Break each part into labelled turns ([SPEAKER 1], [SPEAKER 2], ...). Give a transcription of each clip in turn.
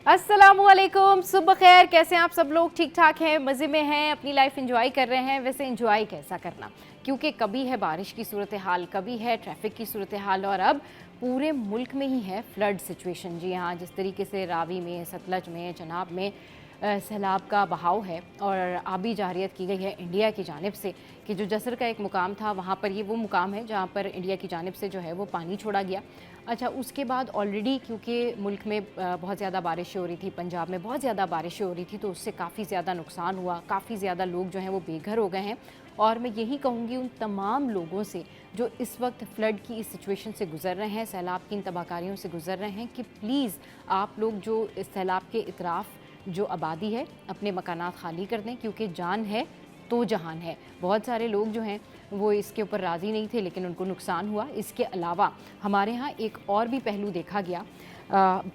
[SPEAKER 1] अस्सलामुअलैकुम, सुबह खैर। कैसे हैं आप सब लोग? ठीक ठाक हैं, मज़े में हैं, अपनी लाइफ एंजॉय कर रहे हैं। वैसे एंजॉय कैसा करना, क्योंकि कभी है बारिश की सूरत हाल, कभी है ट्रैफिक की सूरत हाल, और अब पूरे मुल्क में ही है फ्लड सिचुएशन। जी हाँ, जिस तरीके से रावी में, सतलज में, चनाब में सैलाब का बहाव है और आबी जारियत की गई है इंडिया की जानिब से कि जो जसर का एक मुकाम था वहाँ पर ये वो मुकाम है जहाँ पर इंडिया की जानिब से जो है वो पानी छोड़ा गया। अच्छा, उसके बाद ऑलरेडी क्योंकि मुल्क में बहुत ज़्यादा बारिशें हो रही थी, पंजाब में बहुत ज़्यादा बारिशें हो रही थी, तो उससे काफ़ी ज़्यादा नुकसान हुआ, काफ़ी ज़्यादा लोग जो हैं वो बेघर हो गए हैं। और मैं यही कहूँगी उन तमाम लोगों से जो इस वक्त फ्लड की इस सिचुएशन से गुज़र रहे हैं, सैलाब की इन तबाहकारियों से गुज़र रहे हैं, कि प्लीज़ आप लोग जो इस सैलाब के इतराफ़ जो आबादी है अपने मकानात खाली कर दें, क्योंकि जान है तो जहान है। बहुत सारे लोग जो हैं वो इसके ऊपर राज़ी नहीं थे, लेकिन उनको नुकसान हुआ। इसके अलावा हमारे यहाँ एक और भी पहलू देखा गया।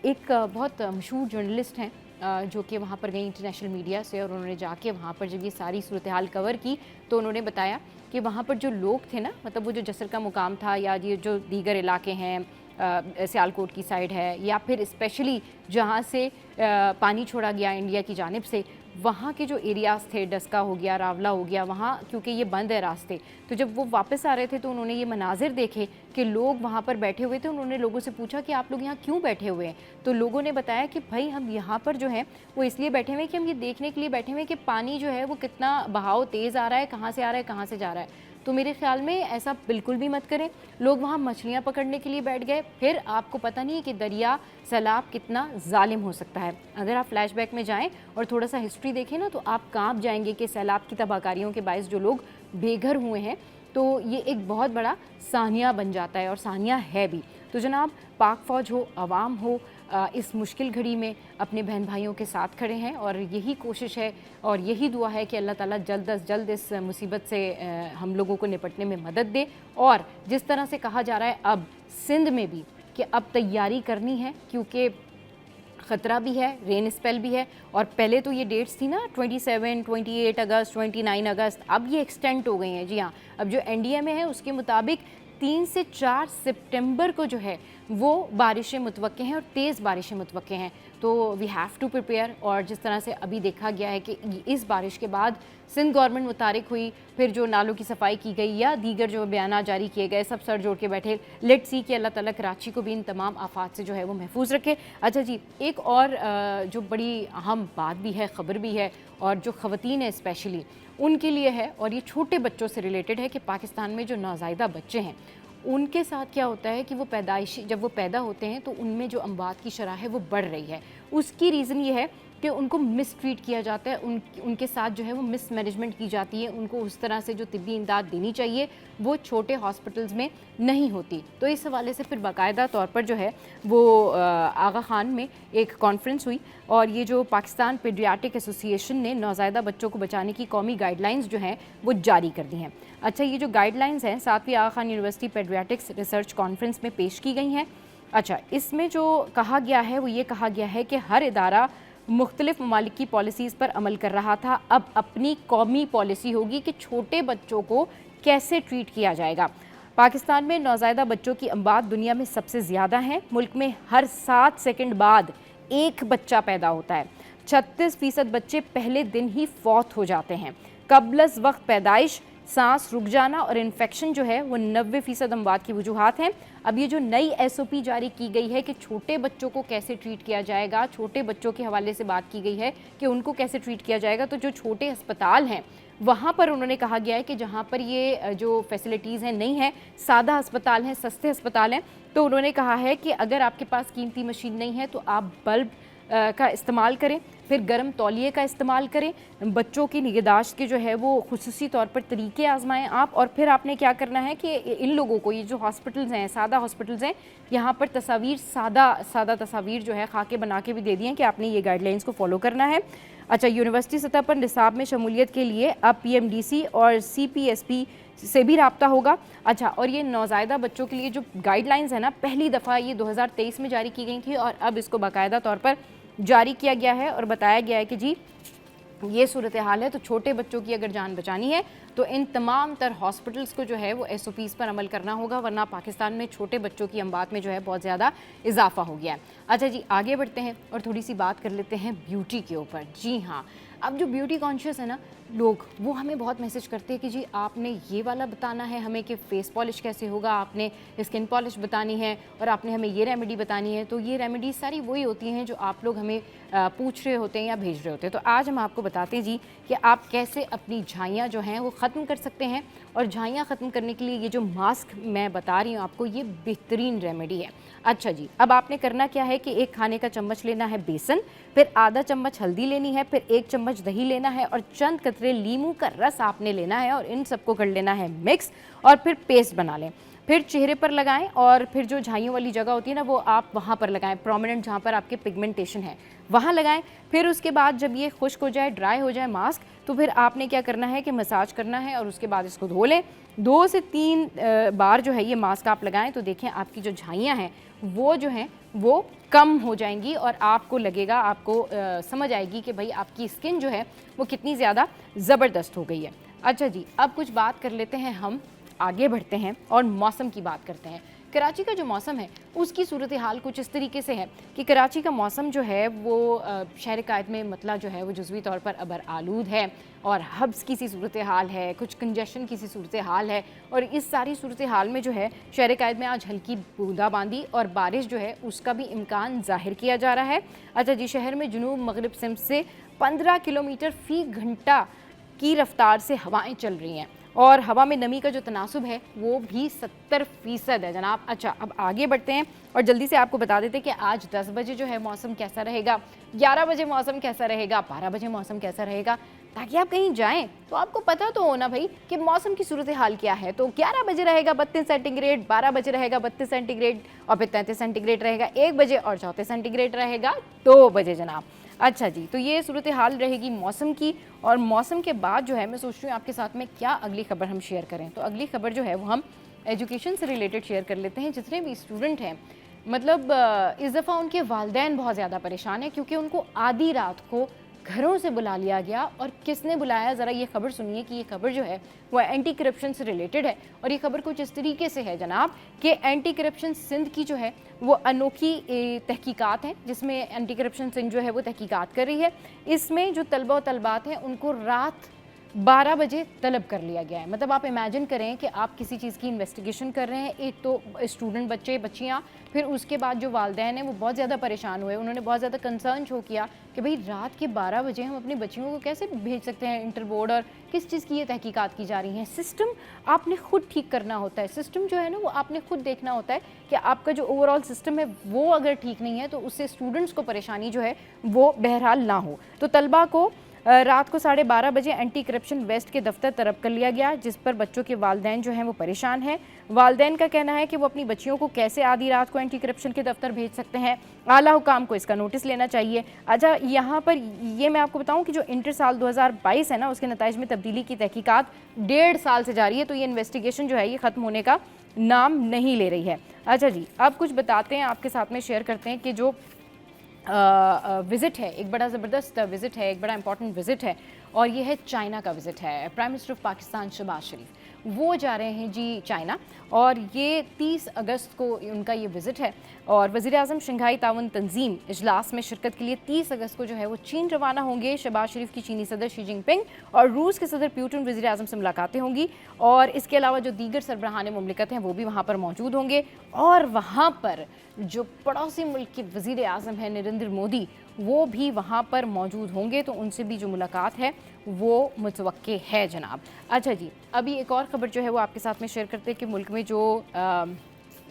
[SPEAKER 1] एक बहुत मशहूर जर्नलिस्ट हैं जो कि वहाँ पर गई इंटरनेशनल मीडिया से, और उन्होंने जाके वहाँ पर जब ये सारी सूरत हाल कवर की तो उन्होंने बताया कि वहाँ पर जो लोग थे ना, मतलब वो जो जसर का मुकाम था या ये जो दीगर इलाके हैं, सियालकोट की साइड है, या फिर स्पेशली जहाँ से पानी छोड़ा गया इंडिया की जानिब से, वहाँ के जो एरियाज़ थे, डस्का हो गया, रावला हो गया, वहाँ क्योंकि ये बंद है रास्ते, तो जब वो वापस आ रहे थे तो उन्होंने ये मनाजिर देखे कि लोग वहाँ पर बैठे हुए थे। उन्होंने लोगों से पूछा कि आप लोग यहाँ क्यों बैठे हुए हैं? तो लोगों ने बताया कि भाई हम यहाँ पर जो है वो इसलिए बैठे हुए हैं कि हम ये देखने के लिए बैठे हुए हैं कि पानी जो है वो कितना बहाव तेज़ आ रहा है, कहाँ से आ रहा है, कहाँ से जा रहा है। तो मेरे ख्याल में ऐसा बिल्कुल भी मत करें। लोग वहाँ मछलियाँ पकड़ने के लिए बैठ गए, फिर आपको पता नहीं है कि दरिया सैलाब कितना जालिम हो सकता है। अगर आप फ्लैशबैक में जाएं और थोड़ा सा हिस्ट्री देखें ना, तो आप कांप जाएंगे कि सैलाब की तबाहकारियों के बायस जो लोग बेघर हुए हैं, तो ये एक बहुत बड़ा सानिया बन जाता है, और सानिया है भी। तो जनाब, पाक फ़ौज हो, अवाम हो, इस मुश्किल घड़ी में अपने बहन भाइयों के साथ खड़े हैं, और यही कोशिश है और यही दुआ है कि अल्लाह ताला जल्द अज जल्द इस मुसीबत से हम लोगों को निपटने में मदद दे। और जिस तरह से कहा जा रहा है अब सिंध में भी कि अब तैयारी करनी है, क्योंकि ख़तरा भी है, रेन स्पेल भी है। और पहले तो ये डेट्स थी ना 27, 28 अगस्त, 29 अगस्त, अब ये एक्सटेंड हो गई हैं। जी हाँ, अब जो एनडीए में है उसके मुताबिक 3 से 4 सितंबर को जो है वो बारिशें मुतवक्के हैं, और तेज़ बारिशें मुतवक्के हैं। तो वी हैव टू प्रिपेयर। और जिस तरह से अभी देखा गया है कि इस बारिश के बाद सिंध गवर्नमेंट मुतारिक हुई, फिर जो नालों की सफाई की गई या दीगर जो बयान जारी किए गए, सब सर जोड़ के बैठे। लेट्स सी कि अल्लाह ताला कराची को भी इन तमाम आफात से जो है वो महफूज रखे। अच्छा जी, एक और जो बड़ी अहम बात भी है, ख़बर भी है, और जो ख़वातीन है स्पेशली उनके लिए है, और ये छोटे बच्चों से रिलेटेड है कि पाकिस्तान में जो नौज़ायदा बच्चे हैं उनके साथ क्या होता है कि वो पैदाइशी जब वो पैदा होते हैं तो उनमें जो अमवात की शरह है वो बढ़ रही है। उसकी रीज़न ये है कि उनको मिस ट्रीट किया जाता है, उनके साथ जो है वो मिस मैनेजमेंट की जाती है। उनको उस तरह से जो तिब्बी इमदाद देनी चाहिए वो छोटे हॉस्पिटल्स में नहीं होती। तो इस हवाले से फिर बाकायदा तौर पर जो है वो आगा खान में एक कॉन्फ्रेंस हुई, और ये जो पाकिस्तान पीडियाट्रिक एसोसिएशन ने नौज़ायदा बच्चों को बचाने की कौमी गाइडलाइंस जो हैं वो जारी कर दी हैं। अच्छा, ये जो गाइडलाइंस हैं 7वीं Aga Khan university paediatrics research conference में पेश की गई हैं। अच्छा, इसमें जो कहा गया है वो ये कहा गया है कि हर इदारा मुख्तलिफ ममालिक की पॉलिसीज़ पर अमल कर रहा था, अब अपनी कौमी पॉलिसी होगी कि छोटे बच्चों को कैसे ट्रीट किया जाएगा। पाकिस्तान में नौज़ायदा बच्चों की अमवात दुनिया में सबसे ज़्यादा हैं। मुल्क में हर 7 सेकंड बाद एक बच्चा पैदा होता है। 36% बच्चे पहले दिन ही फौत हो जाते हैं। कब्लस वक्त पैदाइश, सांस रुक जाना और इन्फेक्शन जो है वो 90% अमवात की वजूहात हैं। अब ये जो नई SOP जारी की गई है कि छोटे बच्चों को कैसे ट्रीट किया जाएगा, छोटे बच्चों के हवाले से बात की गई है कि उनको कैसे ट्रीट किया जाएगा। तो जो छोटे अस्पताल हैं वहाँ पर उन्होंने कहा गया है कि जहाँ पर ये जो फैसिलिटीज़ हैं नहीं है, सादा अस्पताल हैं, सस्ते अस्पताल हैं, तो उन्होंने कहा है कि अगर आपके पास कीमती मशीन नहीं है तो आप बल्ब का इस्तेमाल करें, फिर गर्म तौलिए का इस्तेमाल करें, बच्चों की निगहदाश्त के जो है वो खुसूसी तौर पर तरीके आजमाएं आप। और फिर आपने क्या करना है कि इन लोगों को, ये जो हॉस्पिटल्स हैं, सादा हॉस्पिटल्स हैं, यहाँ पर तस्वीर सादा तस्वीर जो है खाके बना के भी दे दी हैं कि आपने ये गाइडलाइंस को फॉलो करना है। अच्छा, यूनिवर्सिटी सतह पर निसाब में शमूलियत के लिए अब PMDC और CPSP से भी रब्ता होगा। अच्छा, और ये नौज़ायदा बच्चों के लिए जो गाइडलाइंस है ना, पहली दफ़ा ये 2023 में जारी की गई थी, और अब इसको बाकायदा तौर पर जारी किया गया है और बताया गया है कि जी ये सूरत हाल है। तो छोटे बच्चों की अगर जान बचानी है तो इन तमाम तर हॉस्पिटल्स को जो है वो SOPs पर अमल करना होगा, वरना पाकिस्तान में छोटे बच्चों की अमवात में जो है बहुत ज़्यादा इजाफा हो गया है। अच्छा जी, आगे बढ़ते हैं और थोड़ी सी बात कर लेते हैं ब्यूटी के ऊपर। जी हाँ, अब जो ब्यूटी कॉन्शियस है ना लोग, वो हमें बहुत मैसेज करते हैं कि जी आपने ये वाला बताना है हमें कि फेस पॉलिश कैसे होगा, आपने स्किन पॉलिश बतानी है और आपने हमें ये रेमेडी बतानी है। तो ये रेमेडी सारी वही होती हैं जो आप लोग हमें पूछ रहे होते हैं या भेज रहे होते हैं। तो आज हम आपको बताते हैं जी कि आप कैसे अपनी झाइयाँ जो हैं वो ख़त्म कर सकते हैं। और झाइयाँ ख़त्म करने के लिए ये जो मास्क मैं बता रही हूँ आपको, ये बेहतरीन रेमेडी है। अच्छा जी, अब आपने करना क्या है कि 1 खाने का चम्मच लेना है बेसन, फिर आधा चम्मच हल्दी लेनी है, फिर 1 चम्मच दही लेना है और चंद कतरे लीमू का रस आपने लेना है और इन सबको कर लेना है मिक्स और फिर पेस्ट बना लें। फिर चेहरे पर लगाएं और फिर जो झाइयों वाली जगह होती है ना वो आप वहाँ पर लगाएं, प्रोमिनेंट जहाँ पर आपके पिगमेंटेशन है वहाँ लगाएं। फिर उसके बाद जब ये खुश्क हो जाए, ड्राई हो जाए मास्क, तो फिर आपने क्या करना है कि मसाज करना है और उसके बाद इसको धो लें। 2 से 3 बार जो है ये मास्क आप लगाएं तो देखें आपकी जो झाइयाँ हैं वो जो हैं वो कम हो जाएंगी और आपको लगेगा, आपको समझ आएगी कि भाई आपकी स्किन जो है वो कितनी ज़्यादा ज़बरदस्त हो गई है। अच्छा जी, अब कुछ बात कर लेते हैं, हम आगे बढ़ते हैं और मौसम की बात करते हैं। कराची का जो मौसम है उसकी सूरत हाल कुछ इस तरीके से है कि कराची का मौसम जो है वो शहर कायद में मतला जो है वो जुज़वी तौर पर अबर आलूद है और हब्स की सी सूरत हाल है, कुछ कंजेशन की सी सूरत हाल है। और इस सारी सूरत हाल में जो है शहर कायद में आज हल्की बूंदाबांदी और बारिश जो है उसका भी इम्कान जाहिर किया जा रहा है। अच्छा जी, शहर में जुनूब मगरिब सिमत से 15 किलोमीटर फ़ी घंटा की रफ्तार से हवाएं चल रही हैं और हवा में नमी का जो तनासुब है वो भी 70% है जनाब। अच्छा, अब आगे बढ़ते हैं और जल्दी से आपको बता देते हैं कि आज 10 बजे जो है मौसम कैसा रहेगा, 11 बजे मौसम कैसा रहेगा, 12 बजे मौसम कैसा रहेगा, ताकि आप कहीं जाएं तो आपको पता तो हो ना भाई कि मौसम की सूरत हाल क्या है। तो 11 बजे रहेगा 32 सेंटीग्रेड, 12 बजे रहेगा 32 सेंटीग्रेड और फिर 33 सेंटीग्रेड रहेगा 1 बजे और 34 सेंटीग्रेड रहेगा 2 बजे जनाब। अच्छा जी, तो ये सूरत हाल रहेगी मौसम की। और मौसम के बाद जो है मैं सोच रही हूँ आपके साथ में क्या अगली खबर हम शेयर करें। तो अगली खबर जो है वो हम एजुकेशन से रिलेटेड शेयर कर लेते हैं। जितने भी स्टूडेंट हैं, मतलब इस दफ़ा उनके वालिदैन बहुत ज़्यादा परेशान हैं क्योंकि उनको आधी रात को घरों से बुला लिया गया। और किसने बुलाया, ज़रा ये खबर सुनिए कि ये खबर जो है वो एंटी करप्शन से रिलेटेड है। और ये खबर कुछ इस तरीके से है जनाब कि एंटी करप्शन सिंध की जो है वो अनोखी तहकीकात है, जिसमें एंटी करप्शन सिंध जो है वो तहकीकात कर रही है। इसमें जो तलबा और तलबात हैं उनको रात 12 बजे तलब कर लिया गया है। मतलब आप इमेजिन करें कि आप किसी चीज़ की इन्वेस्टिगेशन कर रहे हैं, एक तो स्टूडेंट बच्चे बच्चियाँ, फिर उसके बाद जो वालिदैन हैं वो बहुत ज़्यादा परेशान हुए, उन्होंने बहुत ज़्यादा कंसर्न शो किया कि भाई रात के 12 बजे हम अपनी बच्चियों को कैसे भेज सकते हैं इंटर बोर्ड, और किस चीज़ की ये तहकीकात की जा रही हैं। सिस्टम आपने खुद ठीक करना होता है, सिस्टम जो है ना वो आपने खुद देखना होता है कि आपका जो ओवरऑल सिस्टम है वो अगर ठीक नहीं है तो उससे स्टूडेंट्स को परेशानी जो है वो बहरहाल ना हो। तो तलबा को रात को 12:30 बजे एंटी करप्शन वेस्ट के दफ्तर तरफ कर लिया गया, जिस पर बच्चों के वालिदैन जो हैं वो परेशान हैं। वालिदैन का कहना है कि वो अपनी बच्चियों को कैसे आधी रात को एंटी करप्शन के दफ्तर भेज सकते हैं, आला हुकाम को इसका नोटिस लेना चाहिए। अच्छा, यहाँ पर ये मैं आपको बताऊँ कि जो इंटर साल 2022 है ना उसके नताइज में तब्दीली की तहकीकात 1.5 साल से जारी है, तो ये इन्वेस्टिगेशन जो है ये ख़त्म होने का नाम नहीं ले रही है। अच्छा जी, अब कुछ बताते हैं, आपके साथ में शेयर करते हैं कि जो विज़िट है, एक बड़ा ज़बरदस्त विज़िट है, एक बड़ा इंपॉर्टेंट विज़िट है और ये है चाइना का विज़िट है। Prime minister of Pakistan Shahbaz Sharif वो जा रहे हैं जी चाइना, और ये 30 अगस्त को उनका ये विज़िट है। और वज़ीर-ए-आज़म शंघाई ताउन तंजीम इजलास में शिरकत के लिए 30 अगस्त को जो है वो चीन रवाना होंगे। शहबाज शरीफ की चीनी सदर शी जिनपिंग और रूस के सदर पुतिन वज़ीर-ए-आज़म से मुलाकातें होंगी, और इसके अलावा जो दीगर सरबराहान मुमलिकत हैं वो भी वहाँ पर मौजूद होंगे। और वहाँ पर जो पड़ोसी मुल्क के वज़ीर-ए-आज़म हैं नरेंद्र मोदी, वो भी वहाँ पर मौजूद होंगे, तो उनसे भी जो मुलाकात है वो मुतवक्के है जनाब। अच्छा जी, अभी एक और ख़बर जो है वो आपके साथ में शेयर करते हैं कि मुल्क में जो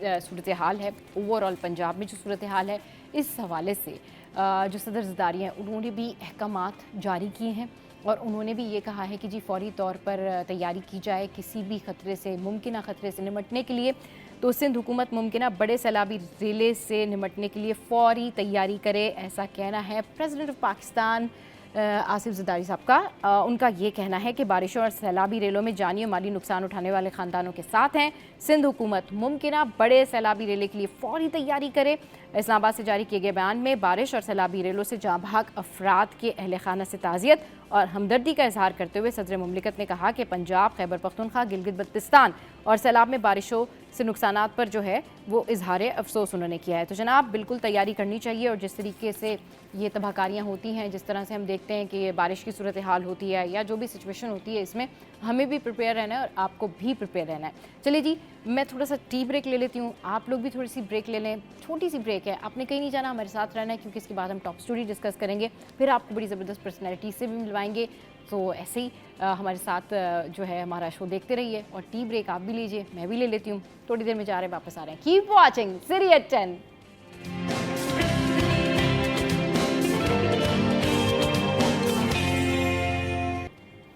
[SPEAKER 1] सूरत हाल है, ओवरऑल पंजाब में जो सूरत हाल है, इस हवाले से जो सदर ज़रदारी हैं उन्होंने भी अहकामात जारी किए हैं और उन्होंने भी ये कहा है कि जी फौरी तौर पर तैयारी की जाए किसी भी ख़तरे से, मुमकिन ख़तरे से निमटने के लिए। तो सिंध हुकूमत मुमकिन बड़े सैलाबी ज़िले से निमटने के लिए फ़ौरी तैयारी करे, ऐसा कहना है प्रेसिडेंट ऑफ पाकिस्तान आसिफ जरदारी साहब का। उनका ये कहना है कि बारिशों और सैलाबी रेलों में जानी और माली नुकसान उठाने वाले खानदानों के साथ हैं। सिंध हुकूमत मुमकिन बड़े सैलाबी रेले के लिए फौरी तैयारी करे। इस्लामाबाद से जारी किए गए बयान में बारिश और सैलाबी रेलों से जाँ बहक अफराद के अहल खाना से ताज़ियत और हमदर्दी का इजहार करते हुए सदर मुमलिकत ने कहा कि पंजाब, खैबर पख्तूनख्वा, गिलगित बल्तिस्तान और सैलाब में बारिशों से नुकसानात पर जो है वो इजहार अफसोस उन्होंने किया है। तो जनाब बिल्कुल तैयारी करनी चाहिए और जिस तरीके से ये तबाहकारियाँ होती हैं, जिस तरह से हम देखते हैं कि ये बारिश की सूरत हाल होती है या जो भी सिचुएशन होती है, इसमें हमें भी प्रिपेयर रहना है और आपको भी प्रिपेयर रहना है। चलिए जी, मैं थोड़ा सा टी ब्रेक ले लेती हूँ, आप लोग भी थोड़ी सी ब्रेक ले लें। छोटी सी ब्रेक है, आपने कहीं नहीं जाना, हमारे साथ रहना है क्योंकि इसके बाद हम टॉप स्टोरी डिस्कस करेंगे, फिर आपको बड़ी ज़बरदस्त पर्सनैलिटी से भी मिलवाएंगे। तो ऐसे ही हमारे साथ जो है हमारा शो देखते रहिए और टी ब्रेक आप भी लीजिए, मैं भी ले लेती हूँ। थोड़ी देर में जा रहे हैं, वापस आ रहे हैं। कीप वॉचिंग सीरी at 10।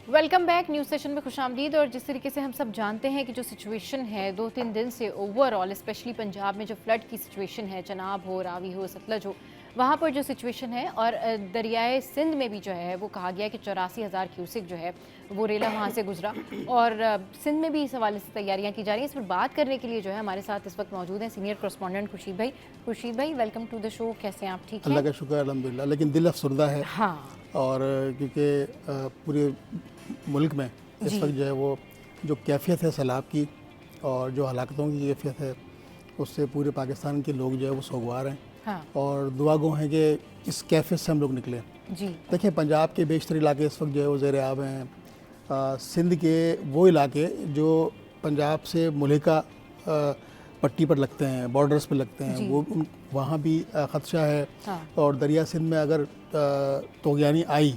[SPEAKER 1] Welcome back. News session में खुशामदीद। और जिस तरीके से हम सब जानते हैं कि जो सिचुएशन है 2-3 दिन से ओवरऑल, स्पेशली पंजाब में जो फ्लड की सिचुएशन है, चनाब हो, रावी हो, सतलज हो, वहाँ पर जो सिचुएशन है, और दरियाए सिंध में भी जो है वो कहा गया कि 84,000 क्यूसिक जो है वो रेला वहाँ से गुजरा। और सिंध में भी इस हवाले से तैयारियाँ की जा रही हैं। इस पर बात करने के लिए जो है हमारे साथ इस वक्त मौजूद हैं सीनियर कॉरेस्पॉन्डेंट खुर्शीद भाई। खुर्शीद भाई, वेलकम टू द शो। कैसे हैं आप? ठीक है,
[SPEAKER 2] अल्लाह का शुक्र, अल्हम्दुलिल्लाह। लेकिन दिल अफसरदा है।
[SPEAKER 1] हाँ,
[SPEAKER 2] और क्योंकि पूरे मुल्क में इस वक्त जो है वो जो कैफियत है सैलाब की और जो हलाकतों की कैफियत है, उससे पूरे पाकिस्तान के लोग जो है वो सोगवार हैं।
[SPEAKER 1] हाँ,
[SPEAKER 2] और दुआ गो हैं कि इस कैफियत से हम लोग निकलें।
[SPEAKER 1] जी,
[SPEAKER 2] देखिए, पंजाब के बेशतर इलाके इस वक्त जो है वो ज़ेर आब हैं। सिंध के वो इलाके जो पंजाब से मुल्हिका पट्टी पर लगते हैं, बॉर्डर्स पर लगते हैं, वो वहाँ भी ख़दशा है।
[SPEAKER 1] हाँ,
[SPEAKER 2] और दरिया सिंध में अगर तोगयानी आई